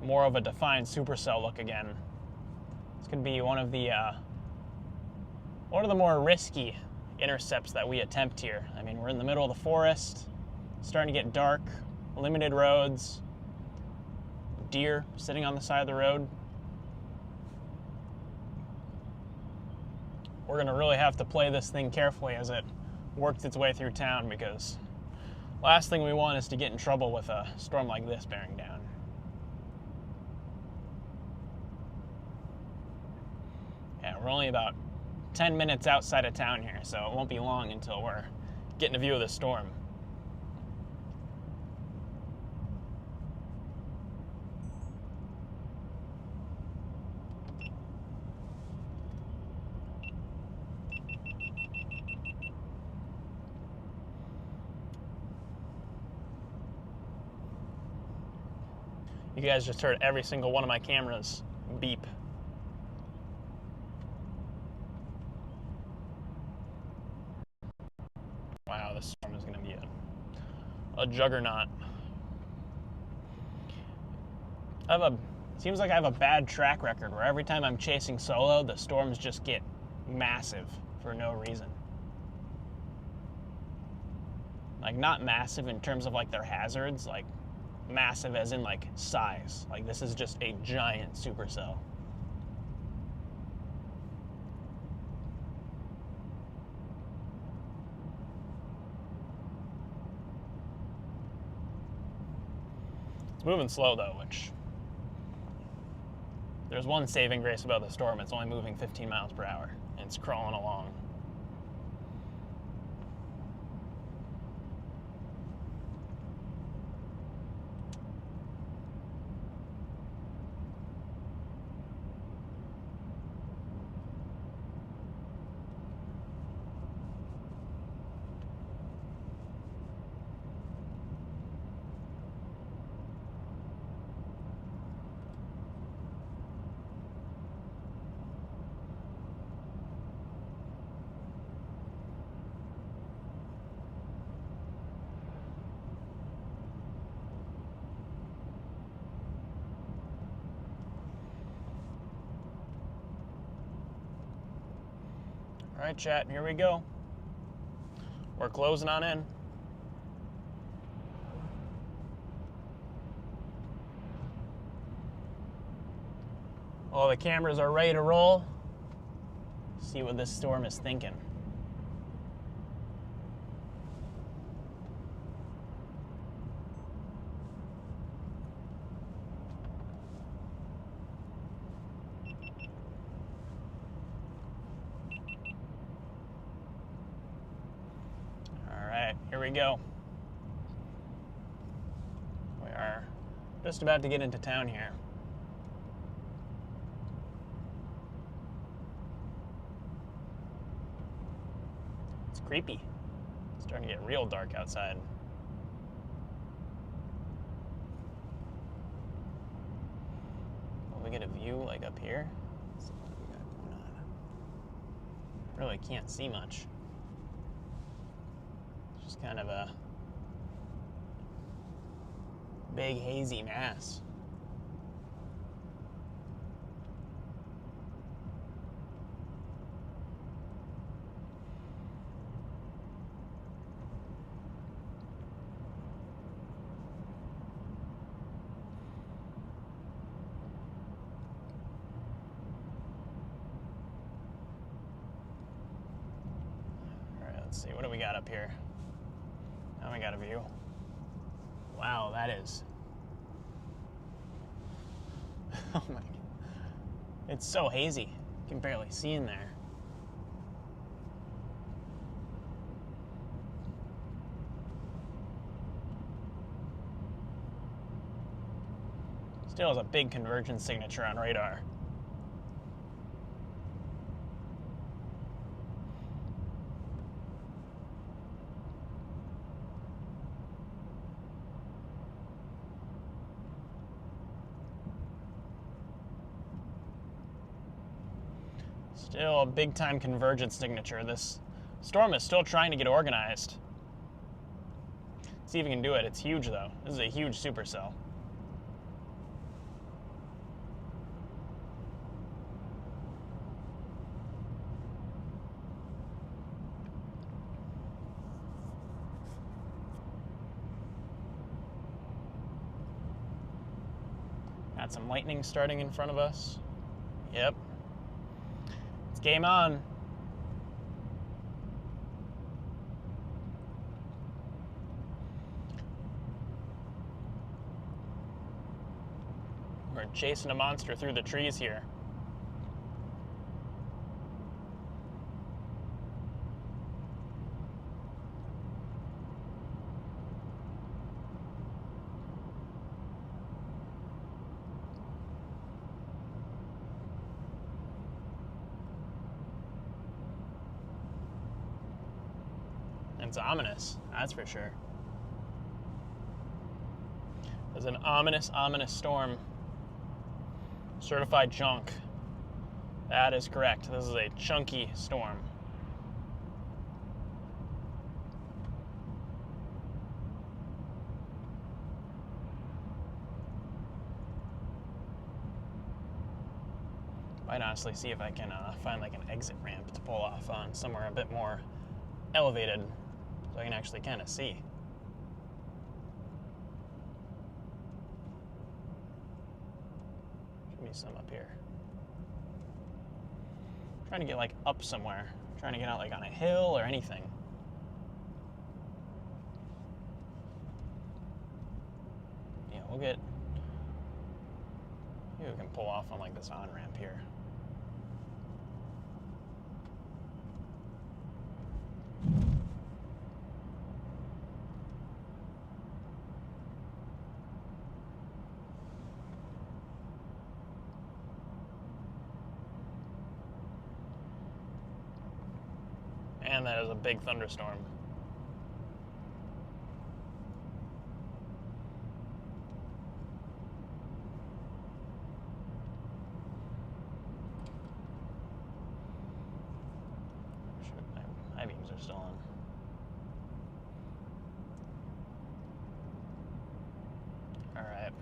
more of a defined supercell look again. This could be one of the more risky intercepts that we attempt here. I mean, we're in the middle of the forest, starting to get dark, limited roads, deer sitting on the side of the road. We're going to really have to play this thing carefully as it works its way through town, because last thing we want is to get in trouble with a storm like this bearing down. Yeah, we're only about 10 minutes outside of town here, so it won't be long until we're getting a view of the storm. You guys just heard every single one of my cameras beep. Wow, this storm is going to be a juggernaut. Seems like I have a bad track record where every time I'm chasing solo, the storms just get massive for no reason. Like, not massive in terms of like their hazards, like massive as in like size. Like, this is just a giant supercell. It's moving slow though, which there's one saving grace about the storm. It's only moving 15 miles per hour and it's crawling along. All right, chat, here we go. We're closing on in. All the cameras are ready to roll. See what this storm is thinking. Here we go. We are just about to get into town here. It's creepy. It's starting to get real dark outside. Will we get a view like up here? Let's see what we got going on. Really can't see much. Just kind of a big hazy mass. All right, let's see, what do we got up here? Now we got a view. Wow, that is. Oh my God. It's so hazy. You can barely see in there. Still has a big convergence signature on radar. Still a big-time convergence signature. This storm is still trying to get organized. See if we can do it. It's huge, though. This is a huge supercell. Got some lightning starting in front of us. Yep. It's game on. We're chasing a monster through the trees here. It's ominous, that's for sure. It's an ominous, ominous storm. Certified chunk. That is correct. This is a chunky storm. Might honestly see if I can find like an exit ramp to pull off on somewhere a bit more elevated so I can actually kind of see. Should be some up here. Trying to get like up somewhere. Trying to get out like on a hill or anything. Yeah, we'll get... Maybe we can pull off on like this on-ramp here. And that is a big thunderstorm. Shoot, my beams are still on. Alright.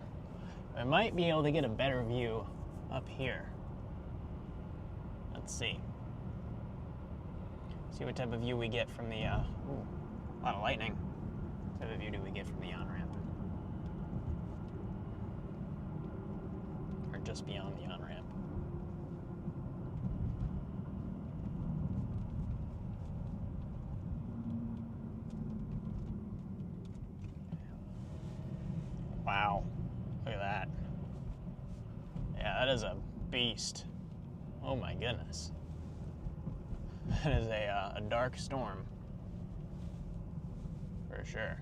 I might be able to get a better view up here. Let's see. See what type of view we get from the, ooh, a lot of lightning. What type of view do we get from the on-ramp? Or just beyond the on-ramp? Wow, look at that. Yeah, that is a beast. Oh my goodness. That is a dark storm, for sure.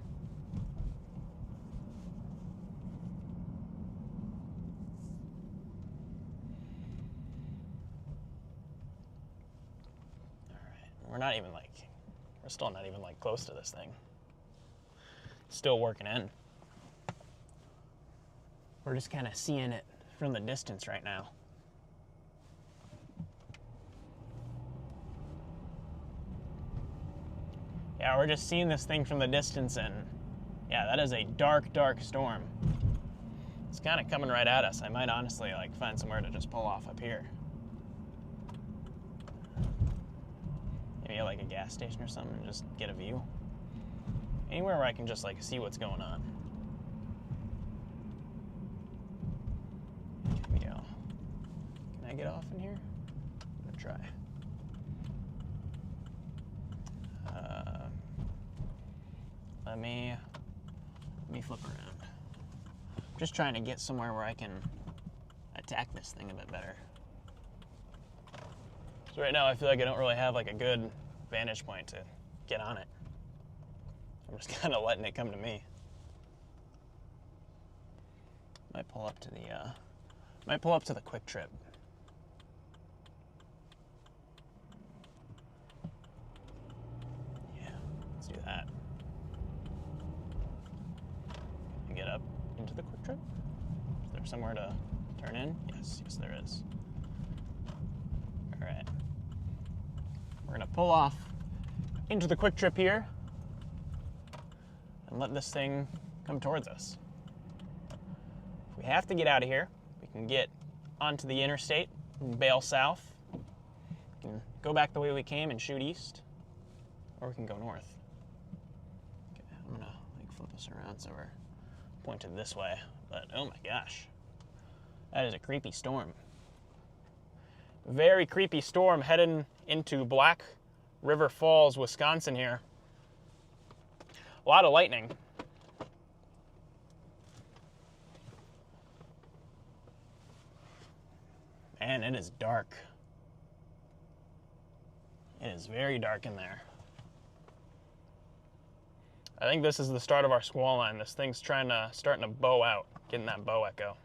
All right, we're still not even like close to this thing. Still working in. We're just kind of seeing it from the distance right now. Yeah, we're just seeing this thing from the distance, and yeah, that is a dark, dark storm. It's kind of coming right at us. I might honestly like find somewhere to just pull off up here. Maybe at like a gas station or something and just get a view. Anywhere where I can just like see what's going on. Maybe can I get off in here? I'm gonna try. Let me flip around. I'm just trying to get somewhere where I can attack this thing a bit better. So right now I feel like I don't really have like a good vantage point to get on it. I'm just kind of letting it come to me. Might pull up to the quick trip. Yeah, let's do that. Get up into the quick trip? Is there somewhere to turn in? Yes, there is. All right. We're gonna pull off into the quick trip here and let this thing come towards us. If we have to get out of here, we can get onto the interstate and bail south. We can go back the way we came and shoot east, or we can go north. Okay, I'm gonna like flip us around so we're pointed this way, but oh my gosh. That is a creepy storm. Very creepy storm heading into Black River Falls, Wisconsin here. A lot of lightning. Man, it is dark. It is very dark in there. I think this is the start of our squall line. This thing's starting to bow out, getting that bow echo.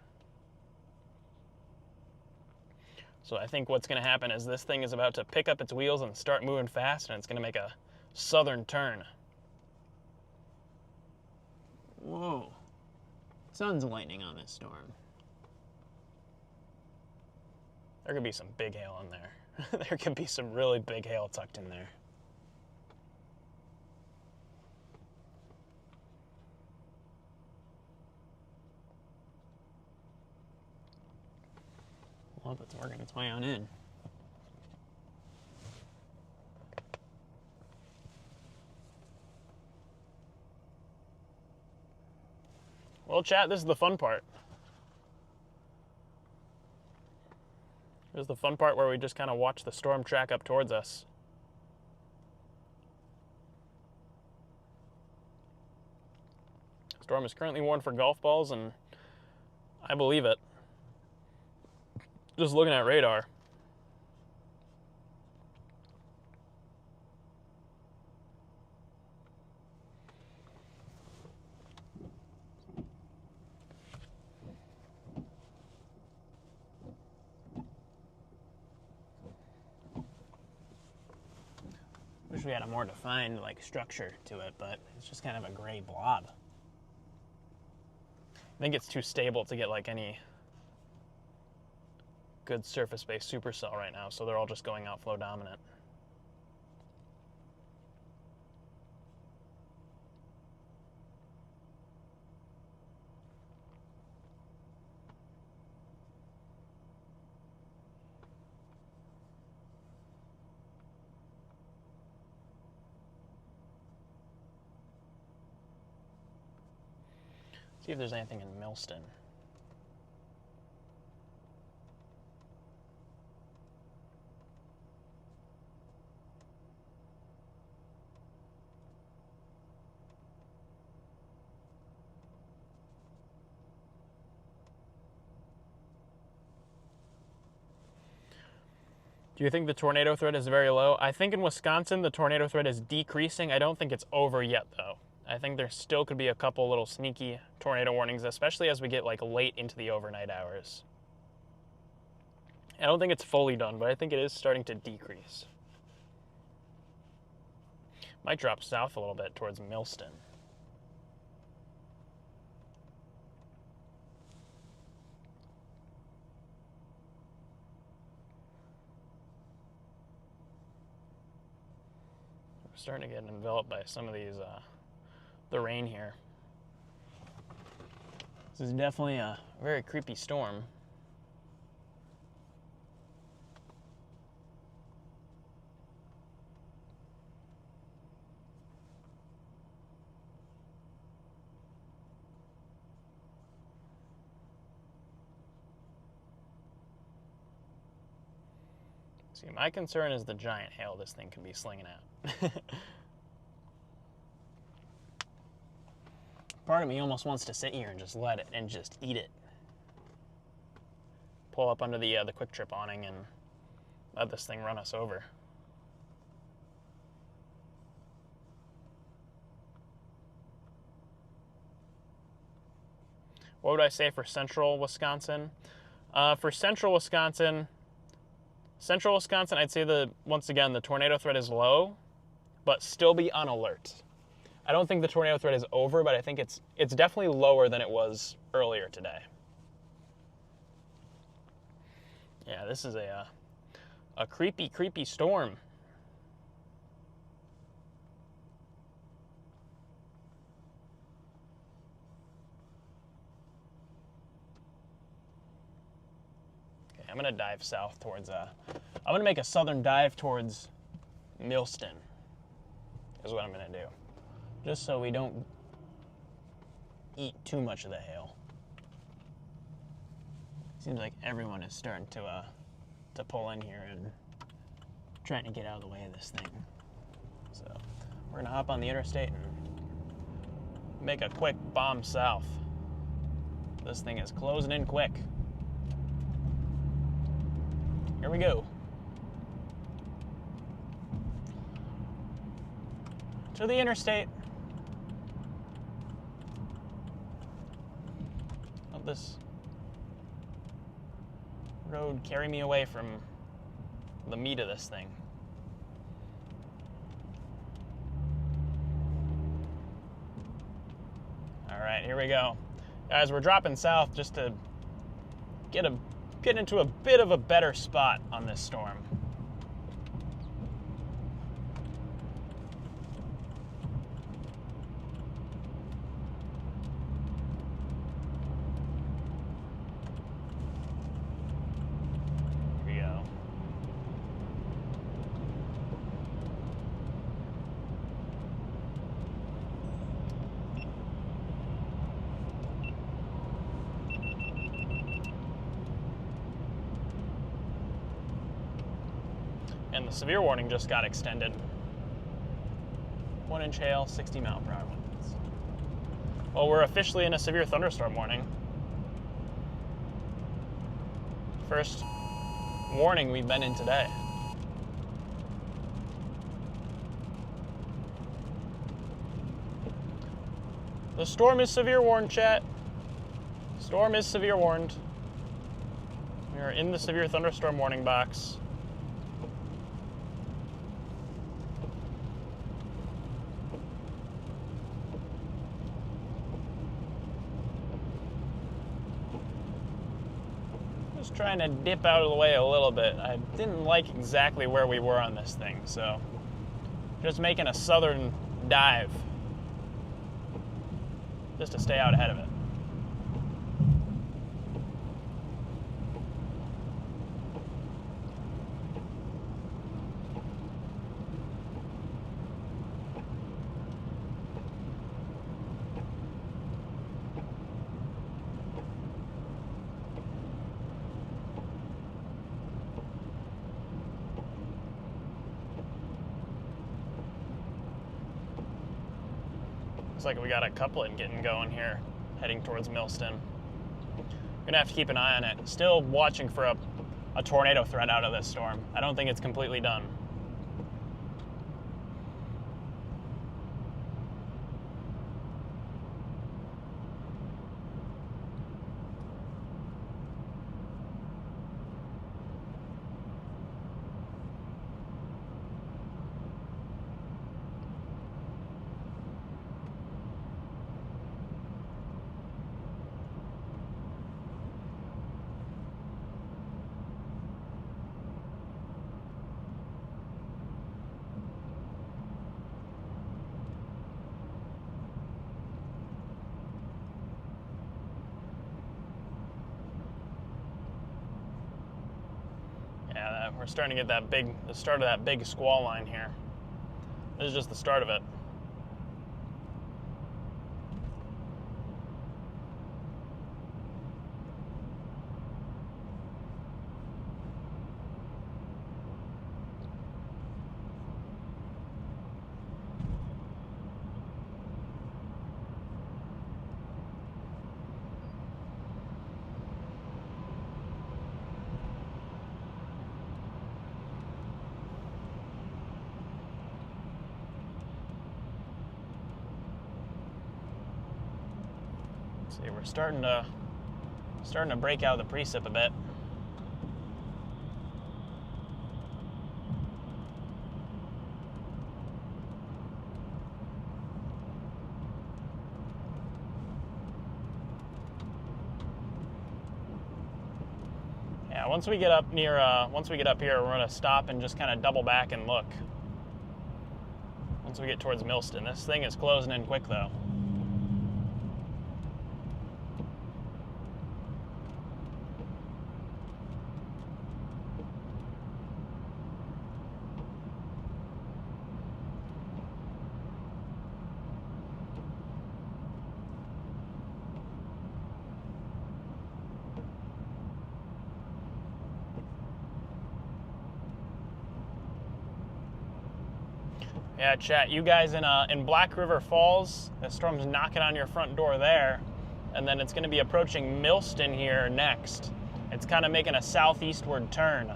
So I think what's going to happen is this thing is about to pick up its wheels and start moving fast, and it's going to make a southern turn. Whoa. Sun's lightning on this storm. There could be some big hail in there. There could be some really big hail tucked in there. Well, it's working its way on in. Well, chat, this is the fun part. This is the fun part where we just kind of watch the storm track up towards us. Storm is currently warned for golf balls, and I believe it. Just looking at radar. Wish we had a more defined structure to it, but it's just kind of a gray blob. I think it's too stable to get any good surface-based supercell right now, so they're all just going outflow dominant. See if there's anything in Millston. Do you think the tornado threat is very low? I think in Wisconsin the tornado threat is decreasing. I don't think it's over yet, though. I think there still could be a couple little sneaky tornado warnings, especially as we get late into the overnight hours. I don't think it's fully done, but I think it is starting to decrease. Might drop south a little bit towards Millston. We're starting to get enveloped by some of these the rain here. This is definitely a very creepy storm. See, my concern is the giant hail this thing could be slinging out. Part of me almost wants to sit here and just let it and just eat it. Pull up under the quick trip awning and let this thing run us over. What would I say for central Wisconsin? For central Wisconsin, I'd say once again, the tornado threat is low, but still be on alert. I don't think the tornado threat is over, but I think it's definitely lower than it was earlier today. Yeah, this is a creepy, creepy storm. Okay, I'm gonna dive south towards I'm gonna make a southern dive towards Millston, is what I'm gonna do. Just so we don't eat too much of the hail. Seems like everyone is starting to pull in here and trying to get out of the way of this thing. So we're gonna hop on the interstate and make a quick bomb south. This thing is closing in quick. Here we go. To the interstate. Let this road carry me away from the meat of this thing. All right, here we go. Guys, we're dropping south just to get into a bit of a better spot on this storm. Here we go. And the severe warning just got extended. 1-inch hail, 60-mile-per-hour winds. Well, we're officially in a severe thunderstorm warning. First warning we've been in today. The storm is severe warned, chat. Storm is severe warned. We are in the severe thunderstorm warning box. Trying to dip out of the way a little bit. I didn't like exactly where we were on this thing, so just making a southern dive just to stay out ahead of it. Looks like we got a couplet getting going here, heading towards Millston. Gonna have to keep an eye on it. Still watching for a tornado threat out of this storm. I don't think it's completely done. Yeah, we're starting to get the start of that big squall line here. This is just the start of it. See, we're starting to break out of the precip a bit. Yeah, once we get up here, we're gonna stop and just kind of double back and look. Once we get towards Millston, this thing is closing in quick though. Yeah, chat, you guys in Black River Falls, the storm's knocking on your front door there, and then it's going to be approaching Millston here next. It's kind of making a southeastward turn.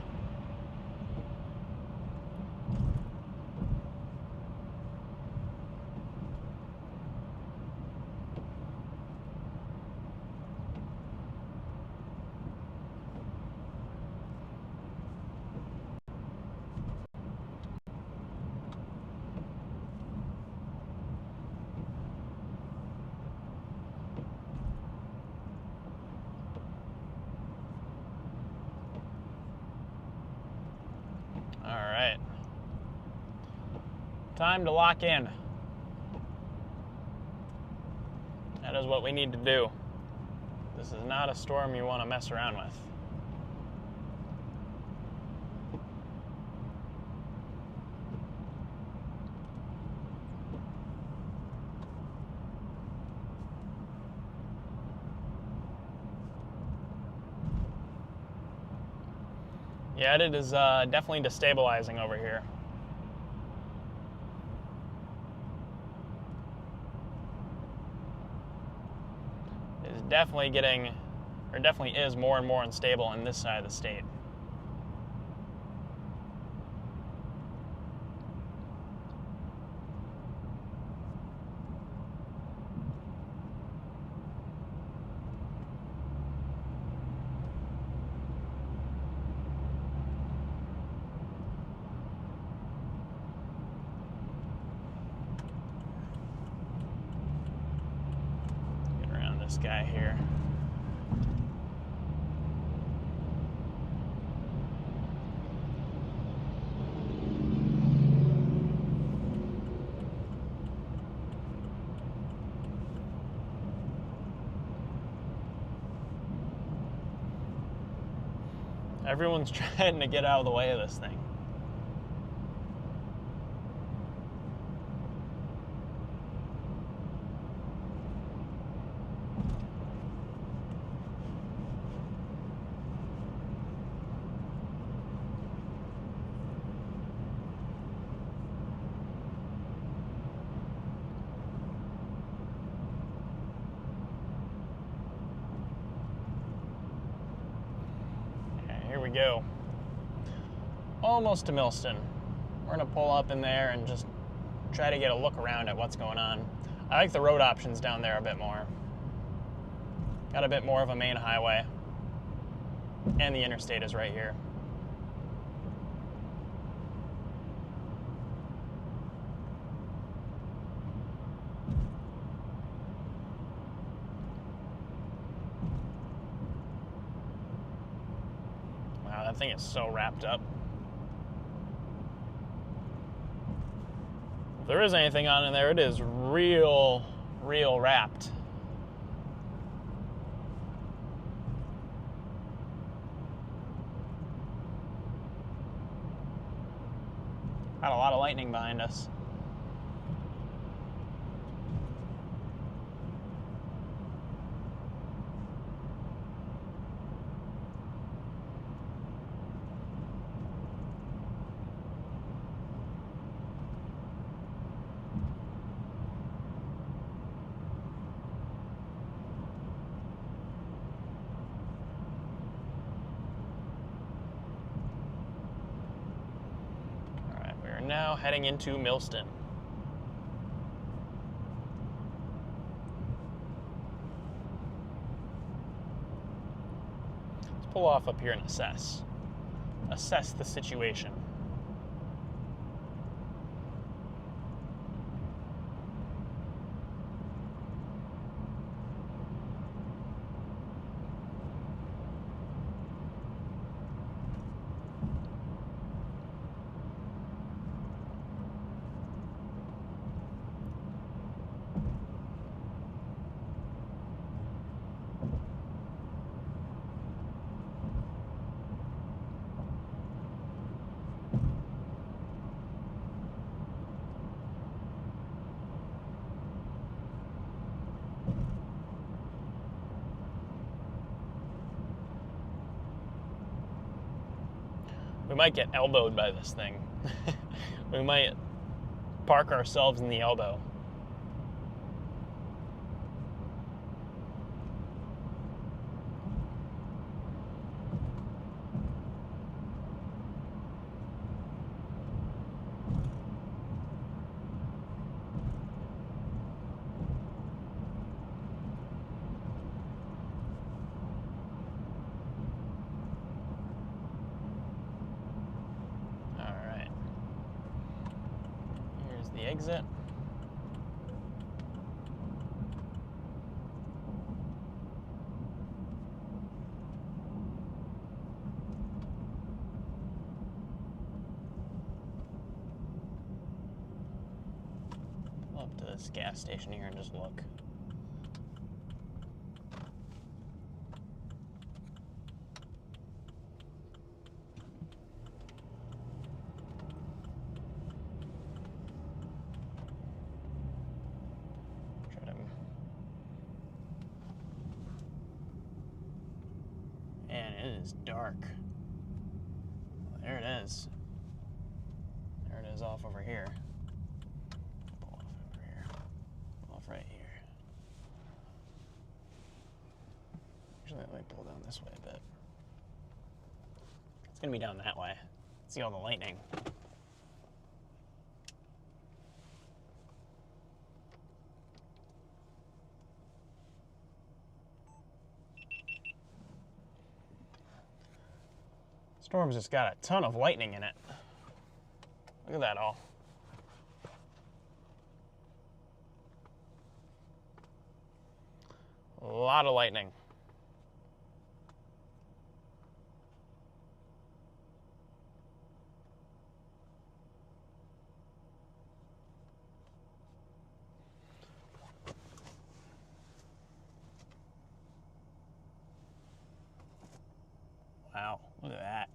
Alright. Time to lock in. That is what we need to do. This is not a storm you want to mess around with. Yeah, it is definitely destabilizing over here. It is definitely getting, or definitely is more and more unstable on this side of the state. This guy here. Everyone's trying to get out of the way of this thing. Here we go. Almost to Millston. We're gonna pull up in there and just try to get a look around at what's going on. I like the road options down there a bit more. Got a bit more of a main highway. And the interstate is right here. That thing is so wrapped up. If there is anything on in there, it is real wrapped. Got a lot of lightning behind us. Now heading into Millston. Let's pull off up here and assess the situation. We might get elbowed by this thing. We might park ourselves in the elbow. The exit. Pull up to this gas station here and just look. Man, it is dark. There it is. There it is off over here. Pull off over here. Pull off right here. Usually let me pull down this way a bit. It's gonna be down that way. See all the lightning. Storm's just got a ton of lightning in it. Look at that all. A lot of lightning. Wow, look at that.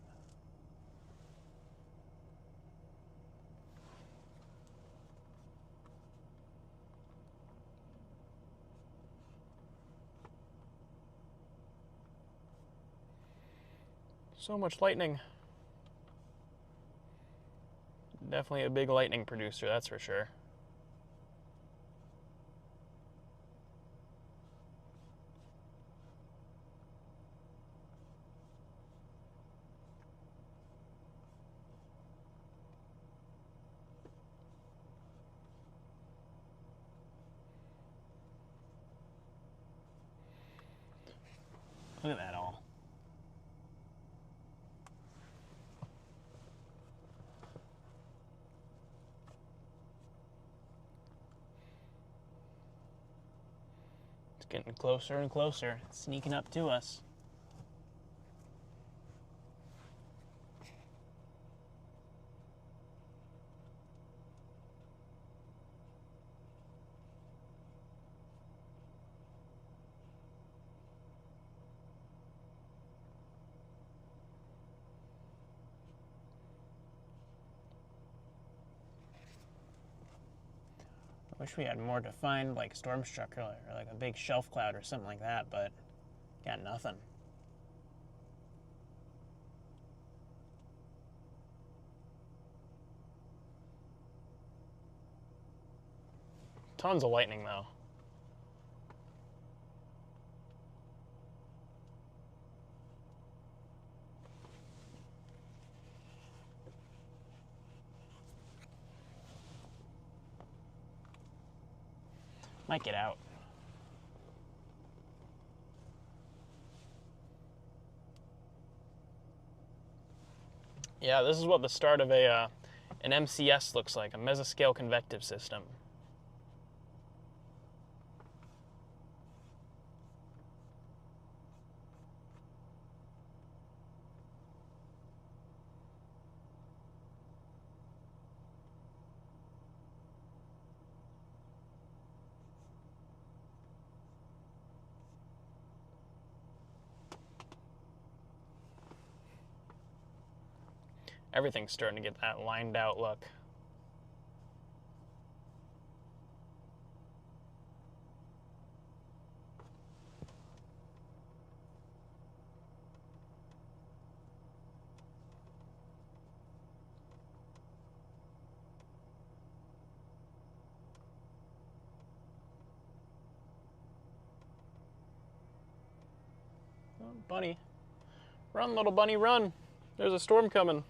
So much lightning. Definitely a big lightning producer, that's for sure. Look at that all. It's getting closer and closer, sneaking up to us. I wish we had more defined, like, storm structure or like a big shelf cloud or something like that, but got nothing. Tons of lightning, though. Might get out. Yeah, this is what the start of an MCS looks like, a mesoscale convective system. Everything's starting to get that lined out look. Oh, bunny. Run, little bunny, run. There's a storm coming.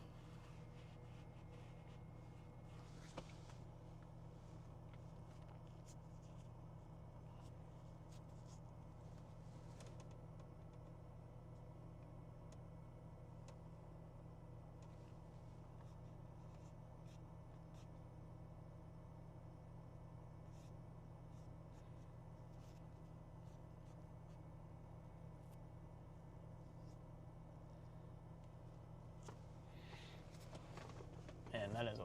Man, that is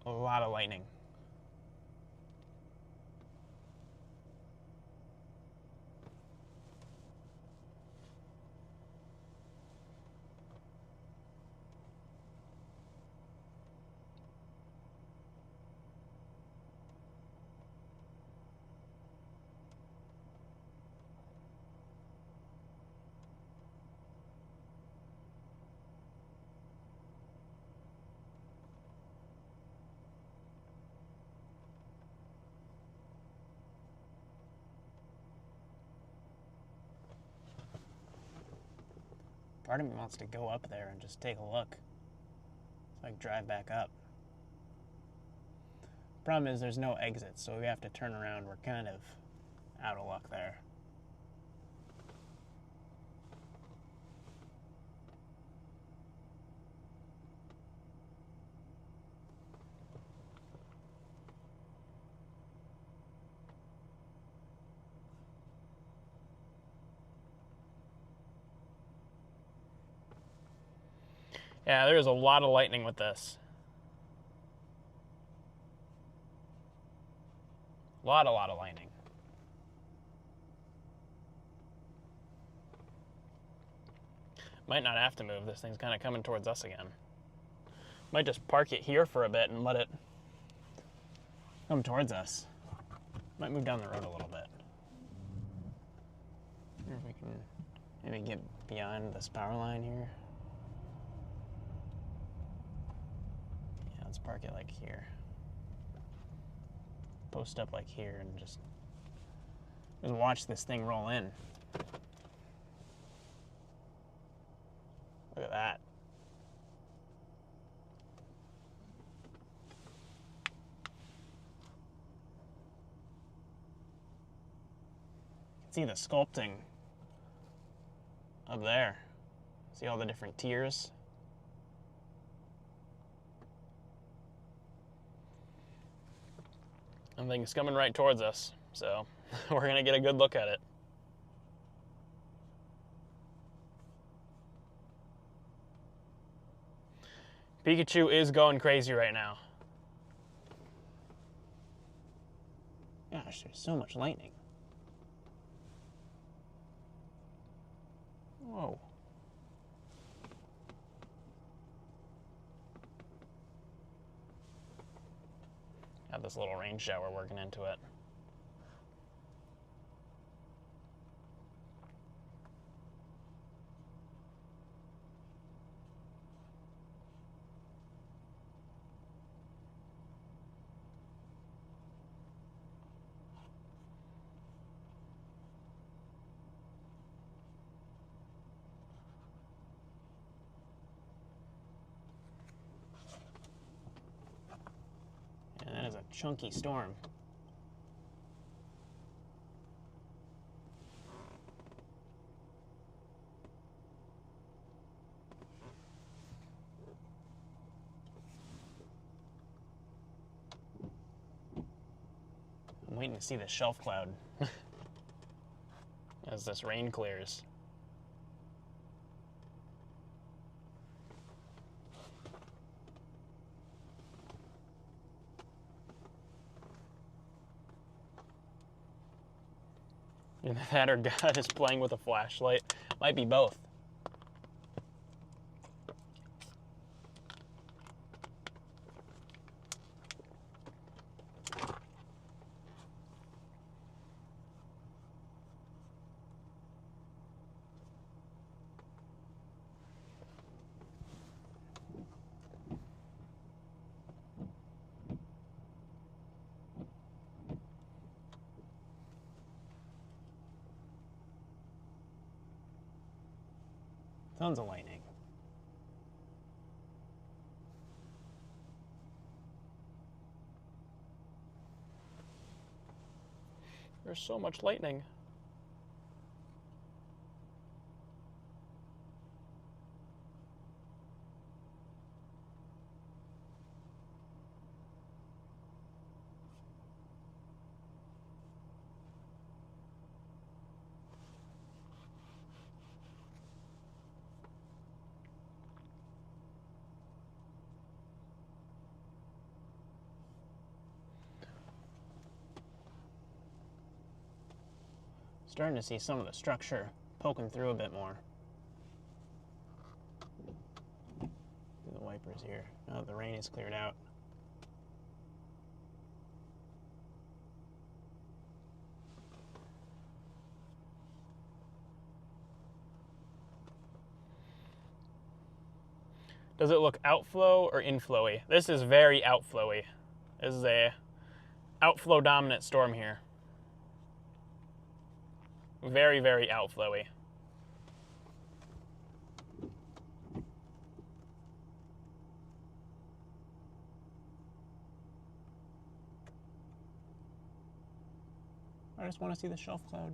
a lot of lightning. Part of me wants to go up there and just take a look. It's like drive back up. Problem is there's no exit, so we have to turn around. We're kind of out of luck there. Yeah, there is a lot of lightning with this. A lot of lightning. Might not have to move. This thing's kind of coming towards us again. Might just park it here for a bit and let it come towards us. Might move down the road a little bit. If we can maybe get beyond this power line here. Yeah, let's park it like here. Post up like here and just watch this thing roll in. Look at that. You can see the sculpting up there. See all the different tiers. And thing's coming right towards us, so we're gonna get a good look at it. Pikachu is going crazy right now. Gosh, there's so much lightning. Whoa. Got this little rain shower working into it. And that is a chunky storm. I'm waiting to see the shelf cloud as this rain clears. Either that or God is playing with a flashlight. Might be both. Tons of lightning. There's so much lightning. Starting to see some of the structure poking through a bit more. The wipers here. Oh, the rain is cleared out. Does it look outflow or inflowy? This is very outflowy. This is a outflow dominant storm here. Very, very outflowy. I just want to see the shelf cloud.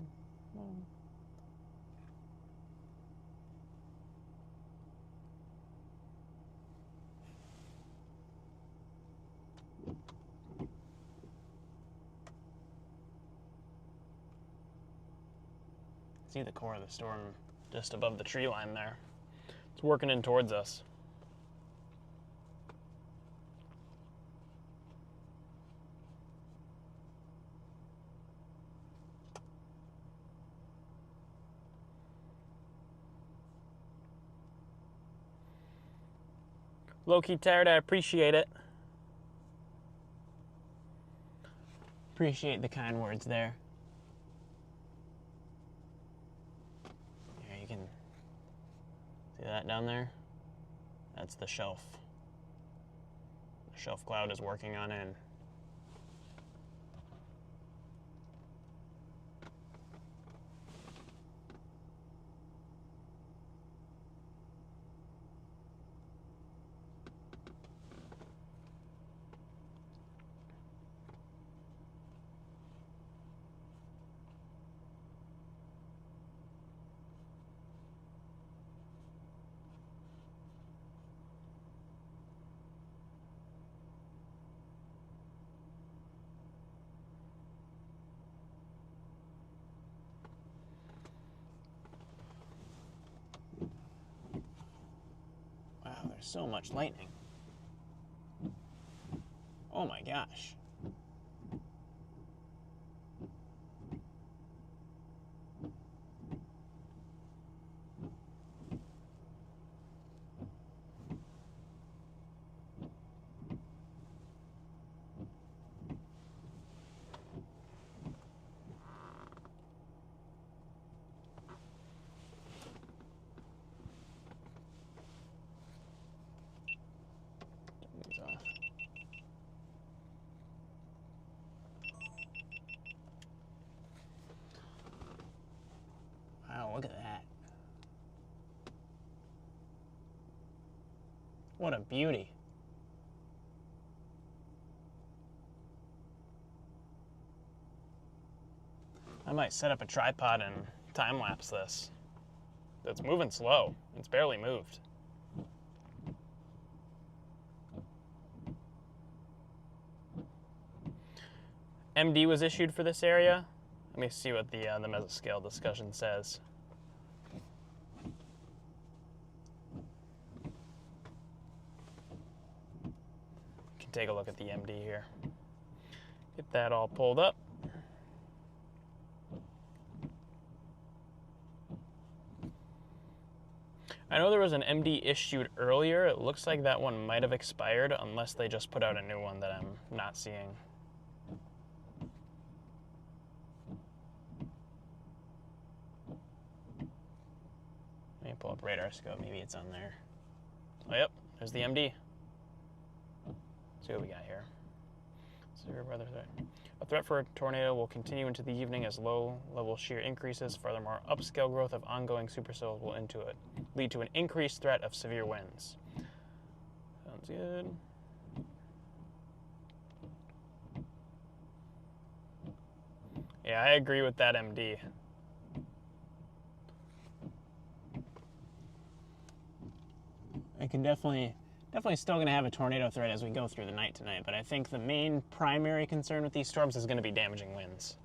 See the core of the storm just above the tree line there. It's working in towards us. Low-key tired, I appreciate it. Appreciate the kind words there. You can see that down there? That's the shelf. The shelf cloud is working on in. There's so much lightning. Oh my gosh. Wow, look at that. What a beauty. I might set up a tripod and time-lapse this. It's moving slow. It's barely moved. MD was issued for this area. Let me see what the mesoscale discussion says. Can take a look at the MD here. Get that all pulled up. I know there was an MD issued earlier. It looks like that one might have expired unless they just put out a new one that I'm not seeing. Let me pull up radar scope. Maybe it's on there. Oh, yep. There's the MD. Let's see what we got here. Severe weather threat. A threat for a tornado will continue into the evening as low-level shear increases. Furthermore, upscale growth of ongoing supercells will into it. lead to an increased threat of severe winds. Sounds good. Yeah, I agree with that, MD. I can definitely still going to have a tornado threat as we go through the night tonight, but I think the main primary concern with these storms is going to be damaging winds.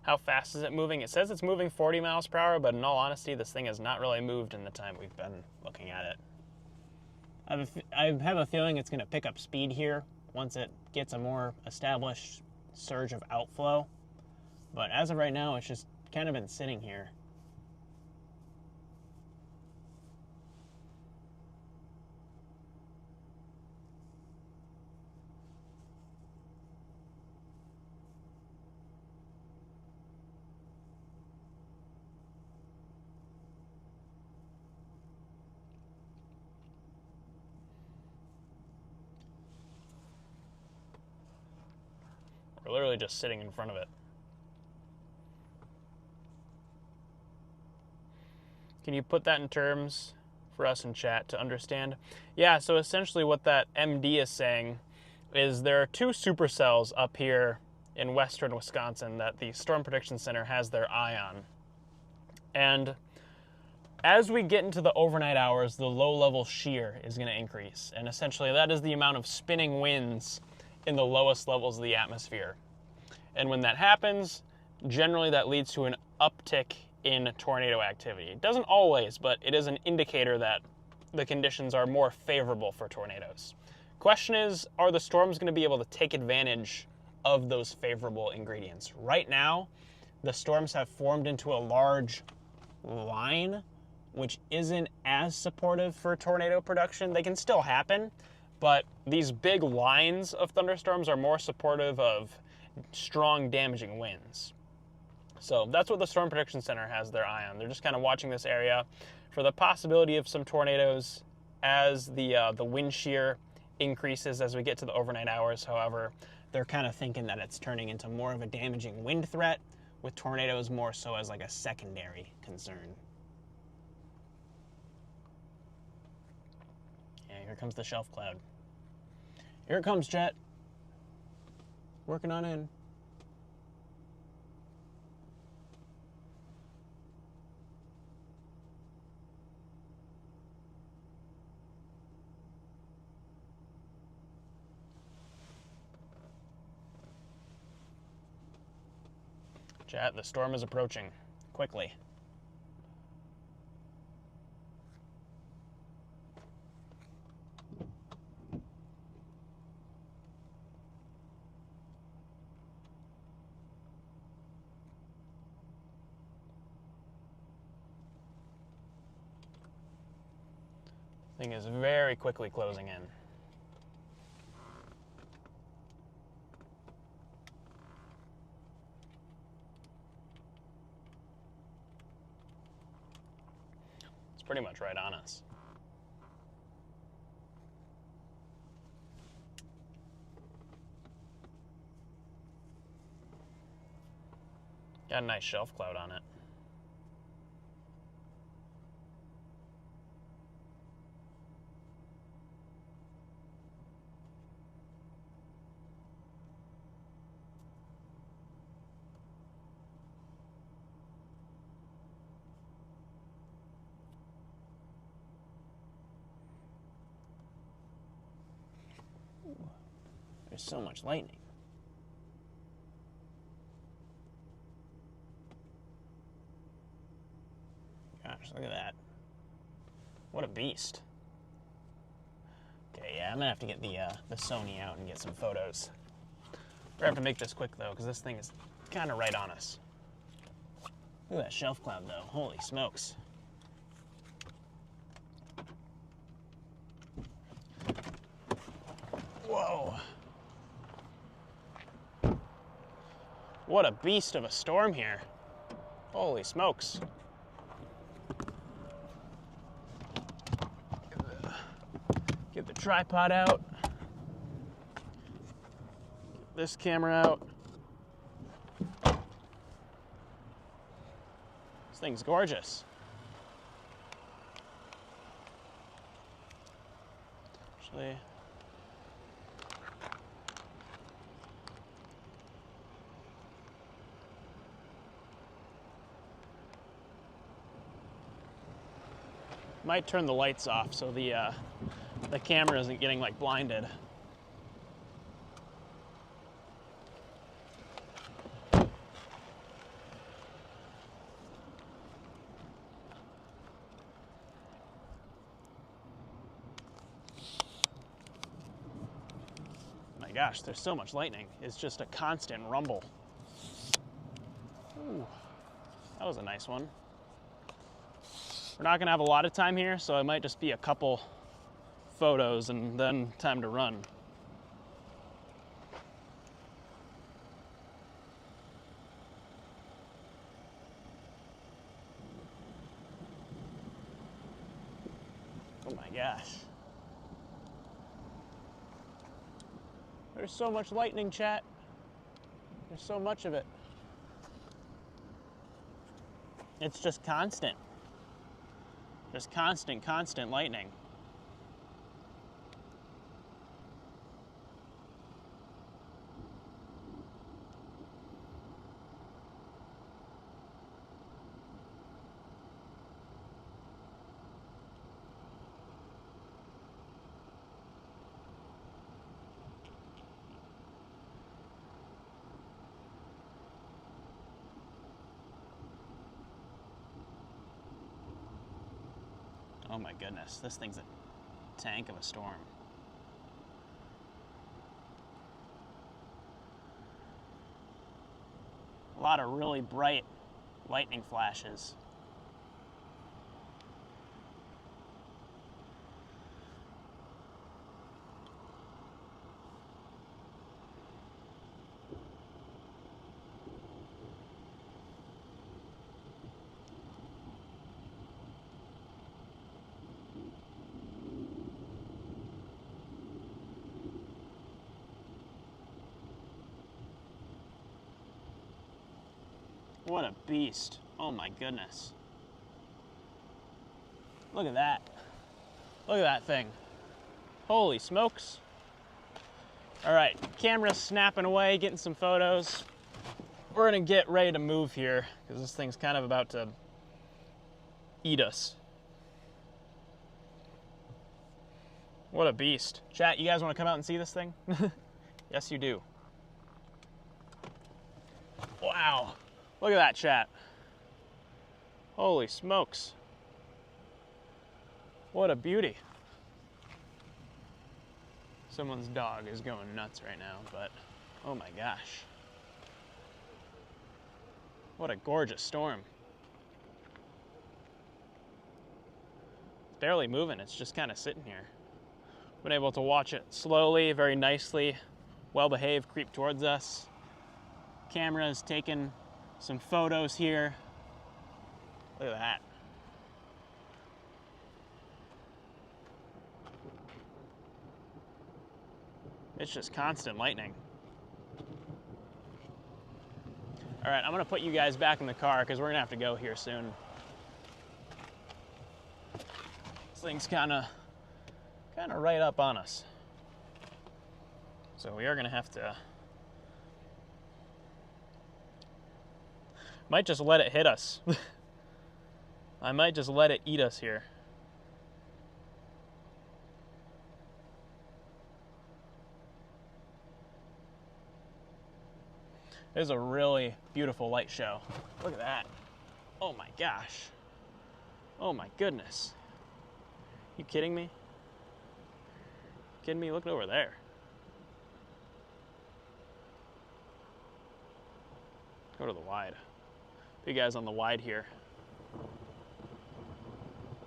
How fast is it moving? It says it's moving 40 miles per hour, but in all honesty, this thing has not really moved in the time we've been looking at it. I have a feeling it's going to pick up speed here once it gets a more established surge of outflow. But as of right now, it's just kind of been sitting here. We're literally just sitting in front of it. Can you put that in terms for us in chat to understand? Yeah, so essentially what that MD is saying is there are two supercells up here in western Wisconsin that the Storm Prediction Center has their eye on. And as we get into the overnight hours, the low-level shear is going to increase. And essentially that is the amount of spinning winds in the lowest levels of the atmosphere. And when that happens, generally that leads to an uptick in tornado activity. It doesn't always, but it is an indicator that the conditions are more favorable for tornadoes. Question is, are the storms going to be able to take advantage of those favorable ingredients? Right now, the storms have formed into a large line, which isn't as supportive for tornado production. They can still happen, but these big lines of thunderstorms are more supportive of strong damaging winds. So that's what the Storm Prediction Center has their eye on. They're just kind of watching this area for the possibility of some tornadoes as the wind shear increases as we get to the overnight hours. However, they're kind of thinking that it's turning into more of a damaging wind threat, with tornadoes more so as like a secondary concern. Yeah, here comes the shelf cloud. Here it comes, Jet. Working on in. Chat, the storm is approaching quickly. Thing is very quickly closing in. It's pretty much right on us. Got a nice shelf cloud on it. There's so much lightning. Gosh, look at that. What a beast. Okay, yeah, I'm gonna have to get the Sony out and get some photos. We're gonna have to make this quick though, because this thing is kind of right on us. Look at that shelf cloud though, holy smokes. Whoa. What a beast of a storm here. Holy smokes. Get the tripod out. Get this camera out. This thing's gorgeous. Actually, might turn the lights off so the camera isn't getting like blinded. My gosh, there's so much lightning. It's just a constant rumble. Ooh, that was a nice one. We're not gonna have a lot of time here, so it might just be a couple photos and then time to run. Oh my gosh. There's so much lightning, chat. There's so much of it. It's just constant. Just constant lightning. Oh my goodness, this thing's a tank of a storm. A lot of really bright lightning flashes. What a beast. Oh my goodness. Look at that. Look at that thing. Holy smokes. All right, camera's snapping away, getting some photos. We're gonna get ready to move here because this thing's kind of about to eat us. What a beast. Chat, you guys wanna come out and see this thing? Yes, you do. Wow. Look at that, chat. Holy smokes. What a beauty. Someone's dog is going nuts right now, but oh my gosh. What a gorgeous storm. It's barely moving, it's just kind of sitting here. Been able to watch it slowly, very nicely, well-behaved, creep towards us. Camera's taking some photos here. Look at that. It's just constant lightning. All right, I'm gonna put you guys back in the car because we're gonna have to go here soon. This thing's kinda right up on us. So we are gonna have to, might just let it hit us. I might just let it eat us here. It is a really beautiful light show. Look at that. Oh my gosh. Oh my goodness. You kidding me? Kidding me? Look over there. Go to the wide. Put you guys on the wide here.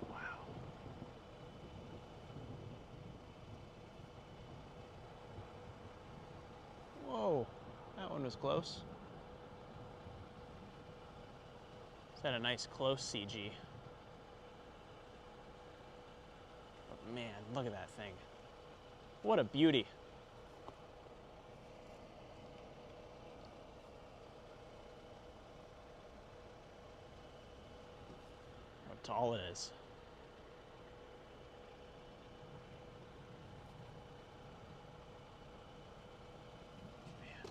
Wow. as close. Is that a nice close CG? But man, look at that thing. What a beauty. How tall it is. Man.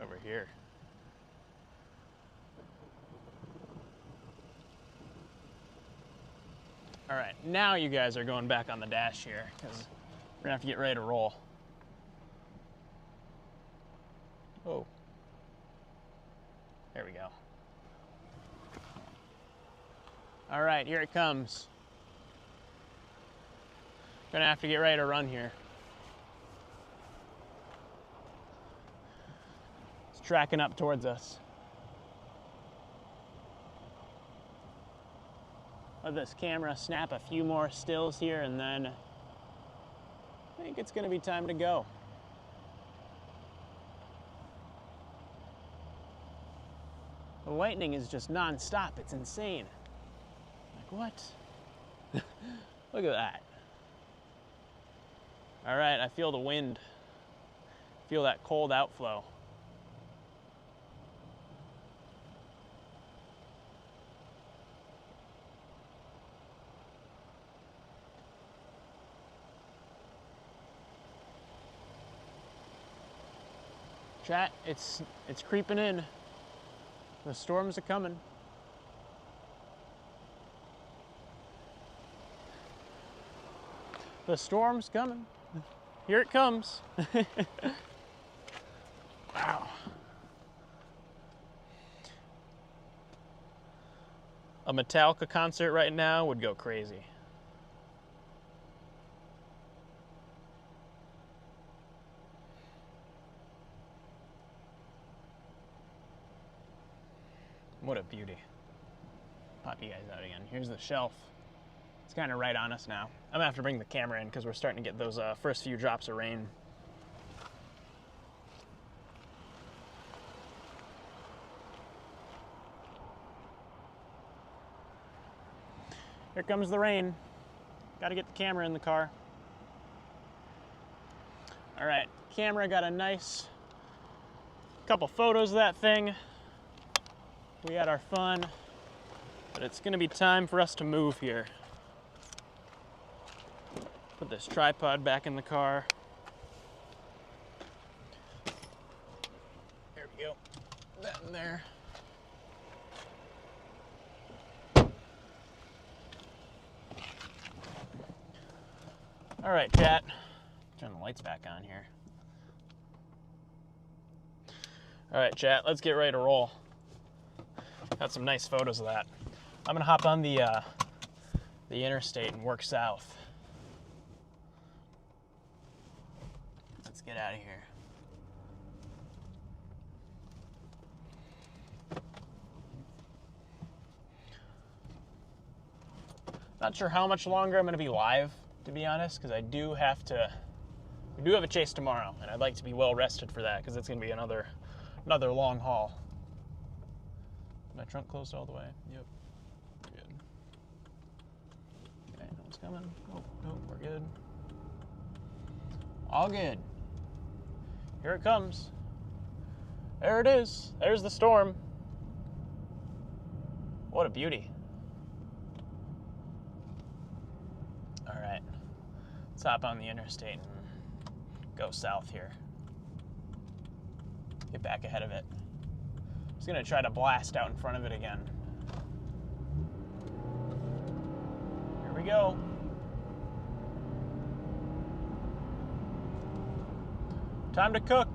Over here. All right, now you guys are going back on the dash here because we're gonna have to get ready to roll. Oh, there we go. All right, here it comes. Gonna have to get ready to run here. It's tracking up towards us. Let this camera snap a few more stills here, and then I think it's gonna be time to go. The lightning is just non-stop. It's insane. Like, what? Look at that. All right, I feel the wind. Feel that cold outflow. Chat, it's creeping in. The storms are coming. The storm's coming. Here it comes. Wow. A Metallica concert right now would go crazy. What a beauty. Pop you guys out again. Here's the shelf. It's kind of right on us now. I'm gonna have to bring the camera in because we're starting to get those first few drops of rain. Here comes the rain. Gotta get the camera in the car. All right, camera got a nice couple photos of that thing. We had our fun, but it's gonna be time for us to move here. Put this tripod back in the car. There we go. That in there. All right, chat. Turn the lights back on here. All right, chat, let's get ready to roll. Got some nice photos of that. I'm gonna hop on the interstate and work south. Let's get out of here. Not sure how much longer I'm gonna be live, to be honest, because we do have a chase tomorrow, and I'd like to be well rested for that because it's gonna be another long haul. My trunk closed all the way. Yep. Good. Okay, no one's coming. Oh, no, we're good. All good. Here it comes. There it is. There's the storm. What a beauty. All right. Let's hop on the interstate and go south here. Get back ahead of it. Just gonna try to blast out in front of it again. Here we go. Time to cook.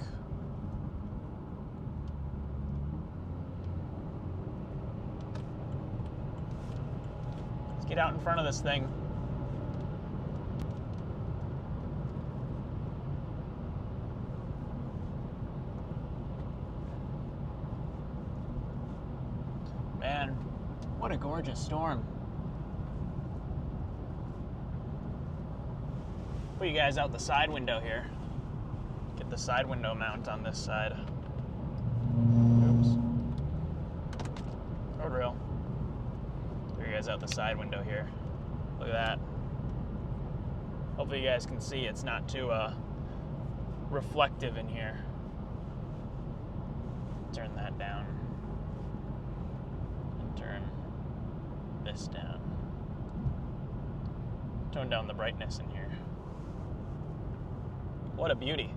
Let's get out in front of this thing. Man, what a gorgeous storm. Put you guys out the side window here. Get the side window mount on this side. Oops. Road rail. There you guys out the side window here. Look at that. Hopefully you guys can see it's not too reflective in here. Turn that down. And turn this down. Tone down the brightness in here. What a beauty.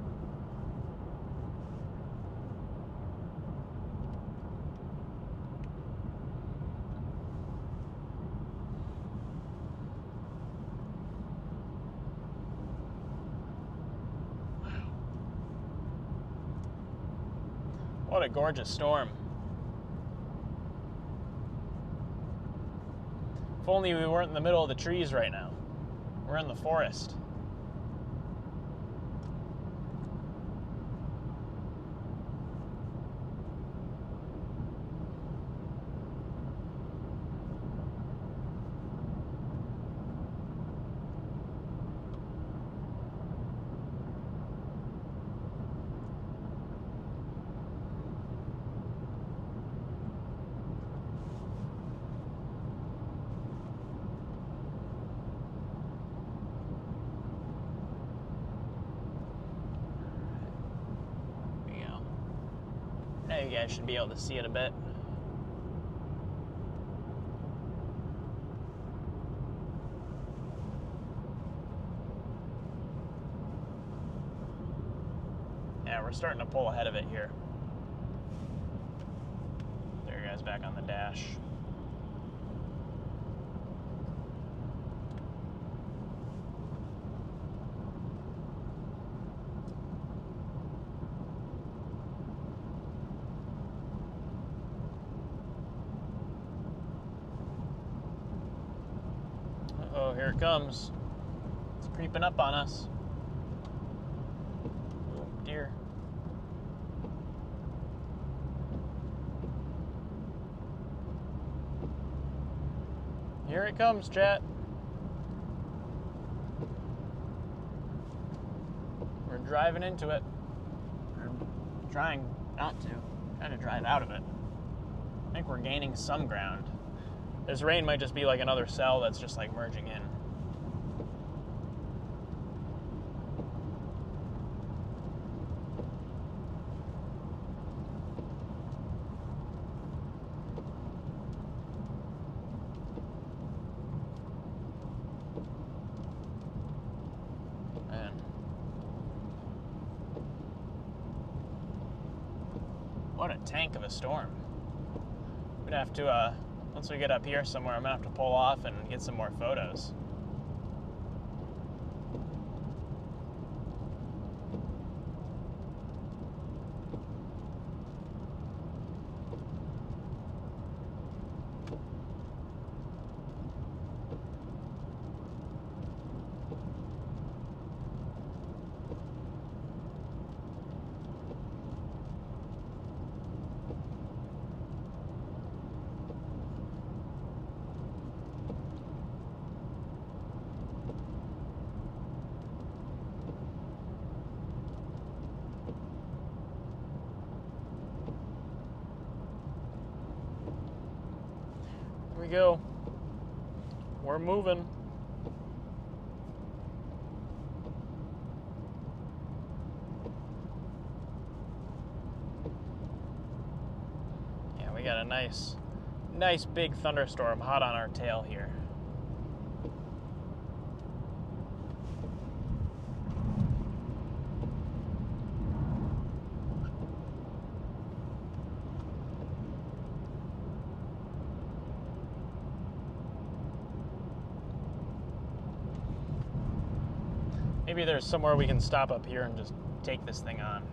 Wow. What a gorgeous storm. If only we weren't in the middle of the trees right now. We're in the forest. Now you guys should be able to see it a bit. Yeah, we're starting to pull ahead of it here. There you guys back on the dash. Oh, here it comes. It's creeping up on us. Oh, dear. Here it comes, chat. We're driving into it. I'm trying not to. Trying to drive out of it. I think we're gaining some ground. This rain might just be like another cell that's just like merging in. Man. What a tank of a storm. We'd have to, once we get up here somewhere, I'm gonna have to pull off and get some more photos. Here we go. We're moving. Yeah, we got a nice big thunderstorm hot on our tail here. Maybe there's somewhere we can stop up here and just take this thing on.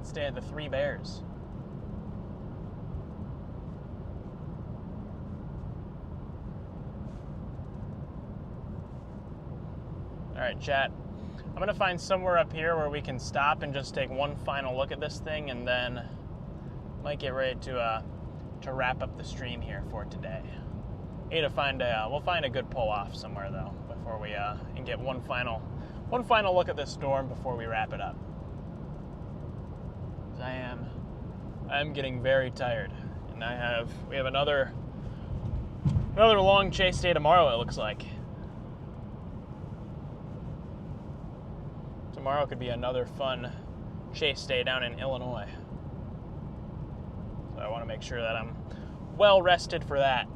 stay at the Three Bears. All right, chat. I'm going to find somewhere up here where we can stop and just take one final look at this thing, and then might get ready to wrap up the stream here for today. Need to find we'll find a good pull off somewhere though before we and get one final look at this storm before we wrap it up. I am getting very tired, and we have another long chase day tomorrow. It looks like tomorrow could be another fun chase day down in Illinois. So I want to make sure that I'm well rested for that.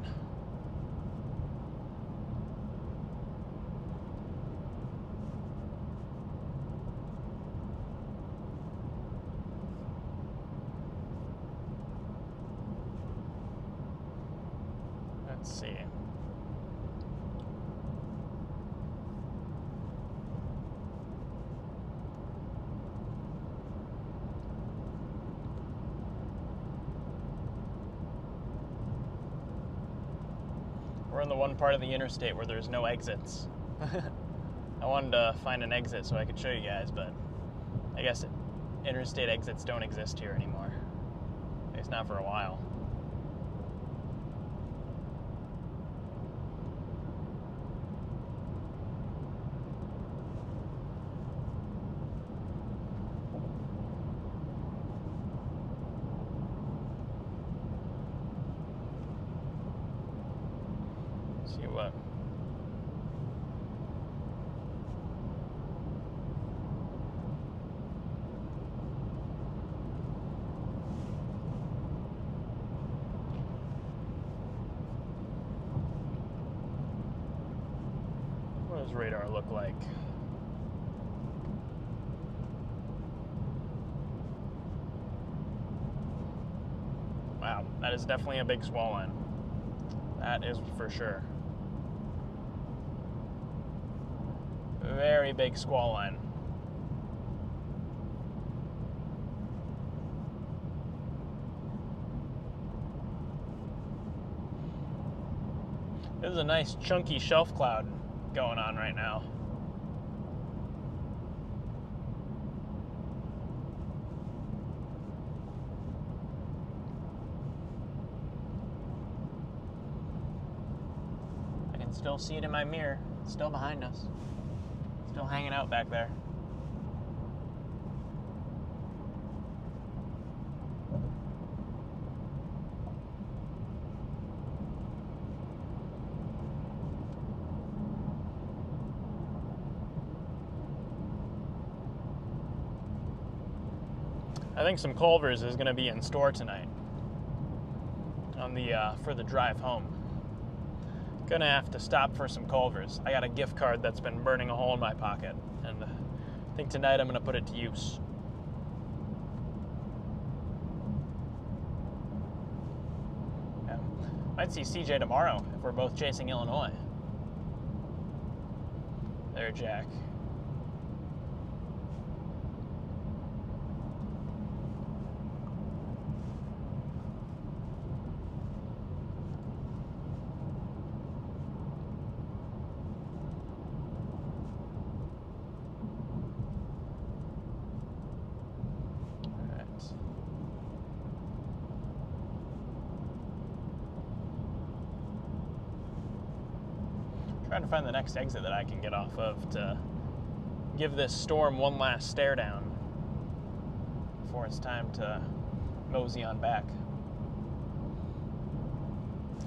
Let's see. We're in the one part of the interstate where there's no exits. I wanted to find an exit so I could show you guys, but I guess interstate exits don't exist here anymore. At least not for a while. What does radar look like? Wow, that is definitely a big squall line. That is for sure. Very big squall line. This is a nice chunky shelf cloud going on right now. I can still see it in my mirror. It's still behind us. Still hanging out back there. I think some Culver's is going to be in store tonight on the for the drive home. Gonna have to stop for some Culver's. I got a gift card that's been burning a hole in my pocket, and I think tonight I'm gonna put it to use. Yeah. Might see CJ tomorrow if we're both chasing Illinois. There, Jack. Trying to find the next exit that I can get off of to give this storm one last stare down before it's time to mosey on back.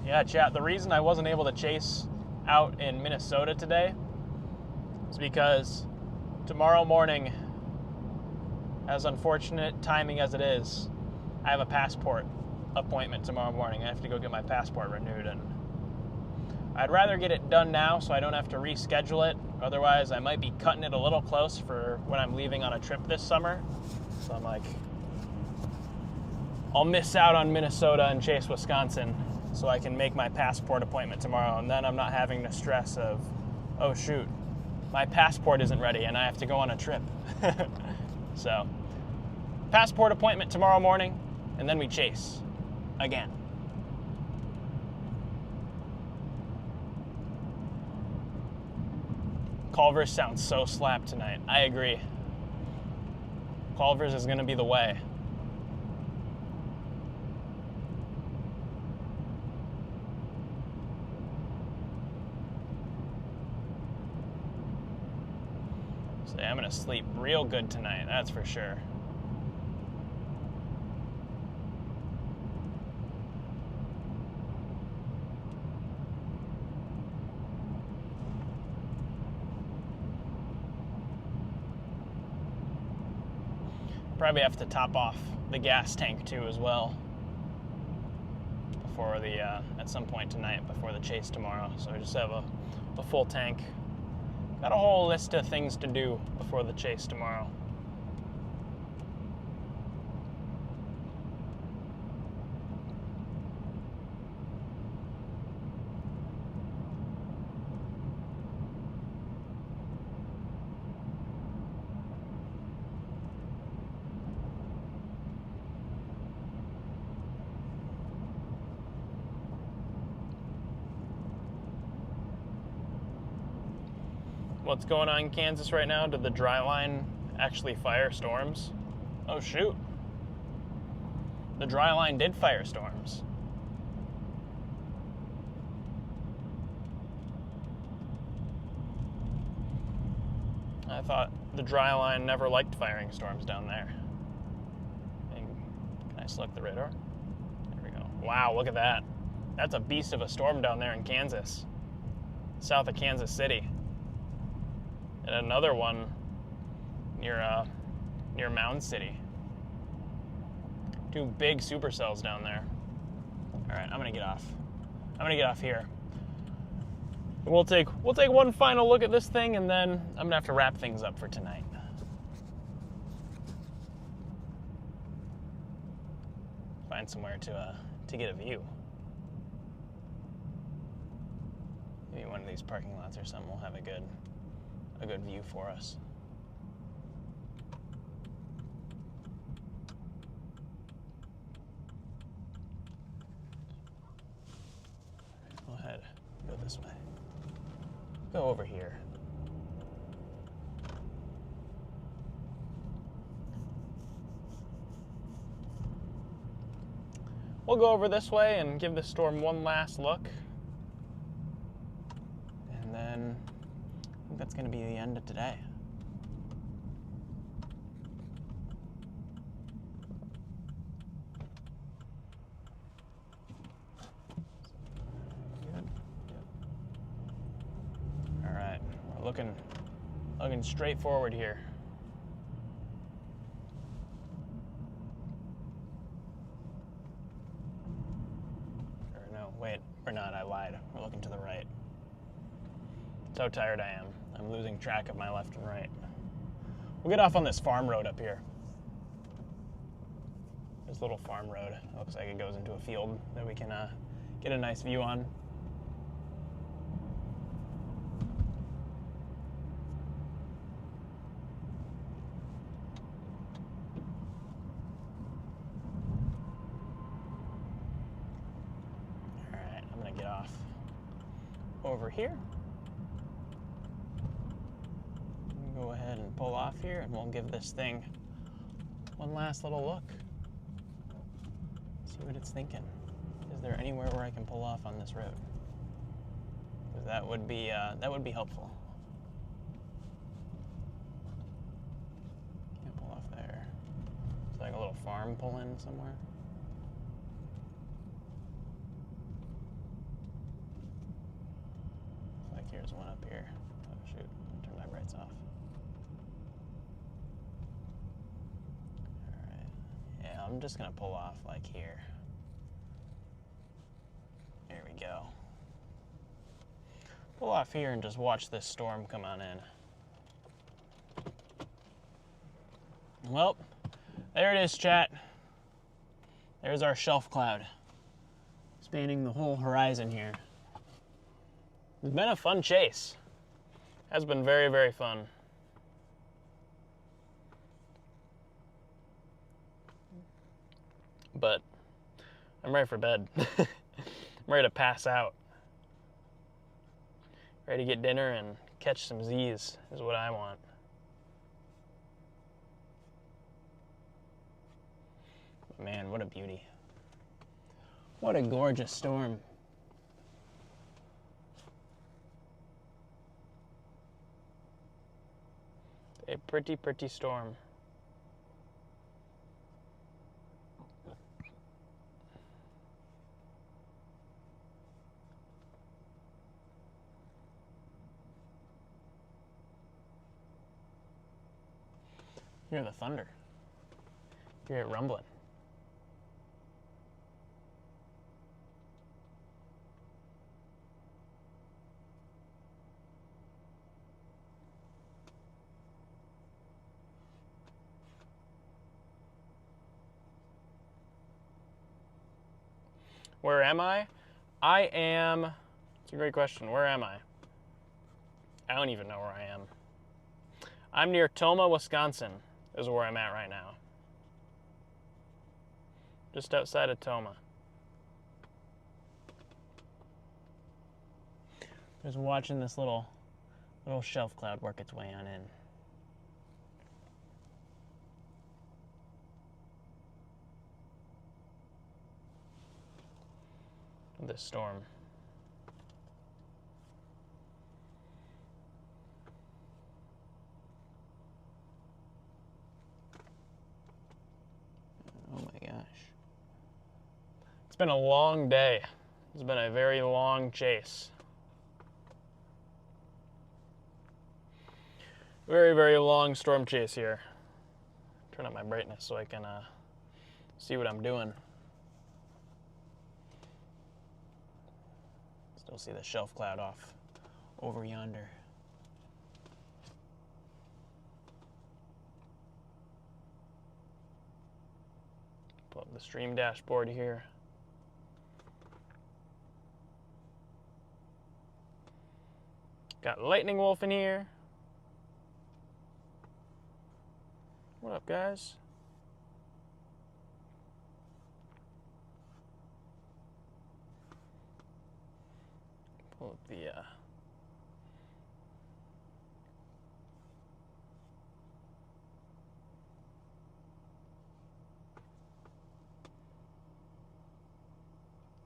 Yeah, chat, the reason I wasn't able to chase out in Minnesota today is because tomorrow morning, as unfortunate timing as it is, I have a passport appointment tomorrow morning. I have to go get my passport renewed, and I'd rather get it done now so I don't have to reschedule it. Otherwise, I might be cutting it a little close for when I'm leaving on a trip this summer. So I'm like, I'll miss out on Minnesota and chase Wisconsin so I can make my passport appointment tomorrow. And then I'm not having the stress of, oh shoot, my passport isn't ready and I have to go on a trip. So passport appointment tomorrow morning, and then we chase again. Culver's sounds so slapped tonight. I agree. Culver's is going to be the way. So I'm going to sleep real good tonight, that's for sure. Probably have to top off the gas tank too as well before the at some point tonight before the chase tomorrow. So I just have a full tank. Got a whole list of things to do before the chase tomorrow. What's going on in Kansas right now? Did the dry line actually fire storms? Oh shoot. The dry line did fire storms. I thought the dry line never liked firing storms down there. And can I select the radar? There we go. Wow, look at that. That's a beast of a storm down there in Kansas. South of Kansas City. And another one near Mound City. Two big supercells down there. All right, I'm gonna get off. I'm gonna get off here. We'll take one final look at this thing, and then I'm gonna have to wrap things up for tonight. Find somewhere to get a view. Maybe one of these parking lots or something will have a good view for us. Go ahead, go this way. Go over here. We'll go over this way and give the storm one last look. And then I think that's going to be the end of today. Good. All right, we're looking straight forward here. Or no, wait, we're not. I lied. We're looking to the right. So tired I am. I'm losing track of my left and right. We'll get off on this farm road up here. This little farm road. It looks like it goes into a field that we can get a nice view on. All right, I'm gonna get off over here. Go ahead and pull off here, and we'll give this thing one last little look. See what it's thinking. Is there anywhere where I can pull off on this road? Because that would be helpful. Can't pull off there. It's like a little farm pull-in somewhere. Looks like here's one up here. Oh shoot! Turn my brights off. I'm just gonna pull off like here. There we go. Pull off here and just watch this storm come on in. Well, there it is, chat. There's our shelf cloud, spanning the whole horizon here. It's been a fun chase. Has been very, very fun. But I'm ready for bed. I'm ready to pass out. Ready to get dinner and catch some Z's is what I want. Man, what a beauty. What a gorgeous storm. A pretty, pretty storm. Hear the thunder. Hear it rumbling. Where am I? I am, it's a great question. Where am I? I don't even know where I am. I'm near Tomah, Wisconsin, is where I'm at right now. Just outside of Tomah. Just watching this little shelf cloud work its way on in. This storm. Oh my gosh. It's been a long day. It's been a very long chase. Very, very long storm chase here. Turn up my brightness so I can see what I'm doing. Still see the shelf cloud off over yonder. Pull up the stream dashboard here. Got Lightning Wolf in here. What up, guys? Pull up the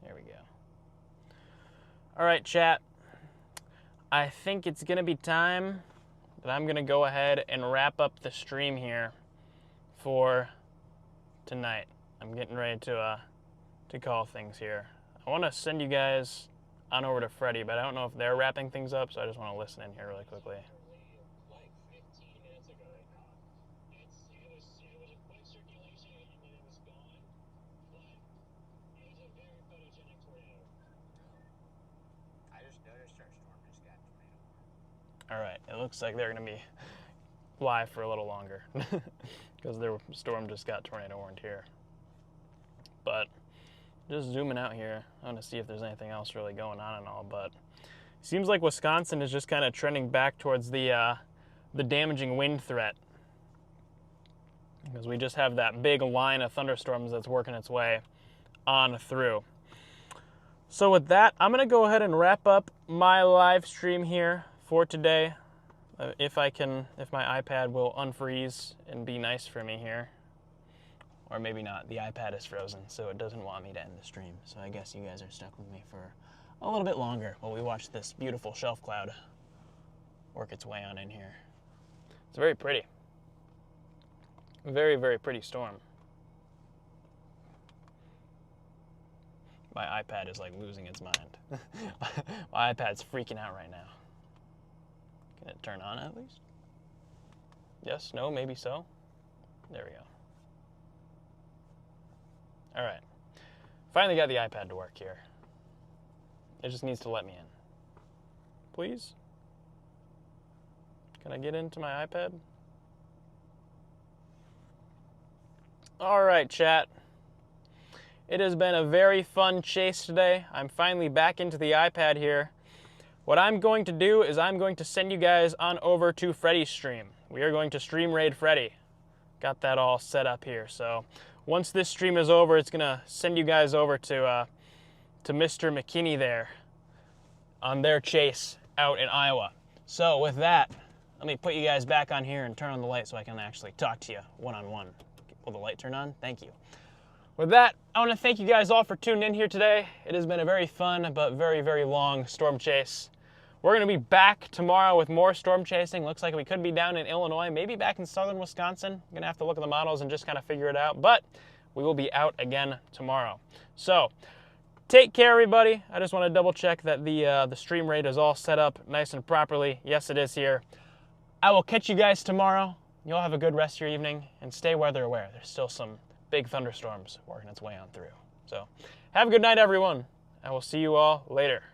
there we go. All right, chat. I think it's gonna be time that I'm gonna go ahead and wrap up the stream here for tonight. I'm getting ready to call things here. I want to send you guys on over to Freddie, but I don't know if they're wrapping things up, so I just want to listen in here really quickly. Like 15 minutes ago, it was a quick circulation and then it was gone. But it was a very photogenic tornado. I just noticed our storm just got tornado. All right, it looks like they're going to be live for a little longer because their storm just got tornado warned here. But just zooming out here, I want to see if there's anything else really going on and all, but it seems like Wisconsin is just kind of trending back towards the damaging wind threat, because we just have that big line of thunderstorms that's working its way on through. So with that, I'm going to go ahead and wrap up my live stream here for today. If my iPad will unfreeze and be nice for me here. Or maybe not. The iPad is frozen, so it doesn't want me to end the stream. So I guess you guys are stuck with me for a little bit longer while we watch this beautiful shelf cloud work its way on in here. It's very pretty. Very, very pretty storm. My iPad is like losing its mind. My iPad's freaking out right now. Can it turn on at least? Yes, no, maybe so. There we go. All right. Finally got the iPad to work here. It just needs to let me in. Please? Can I get into my iPad? All right, chat. It has been a very fun chase today. I'm finally back into the iPad here. What I'm going to do is I'm going to send you guys on over to Freddie's stream. We are going to stream raid Freddie. Got that all set up here. So once this stream is over, it's going to send you guys over to Mr. McKinney there on their chase out in Iowa. So with that, let me put you guys back on here and turn on the light so I can actually talk to you one-on-one. Will the light turn on? Thank you. With that, I want to thank you guys all for tuning in here today. It has been a very fun but very, very long storm chase. We're going to be back tomorrow with more storm chasing. Looks like we could be down in Illinois, maybe back in southern Wisconsin. I'm going to have to look at the models and just kind of figure it out. But we will be out again tomorrow. So take care, everybody. I just want to double check that the stream rate is all set up nice and properly. Yes, it is here. I will catch you guys tomorrow. You'll have a good rest of your evening and stay weather aware. There's still some big thunderstorms working its way on through. So have a good night, everyone. I will see you all later.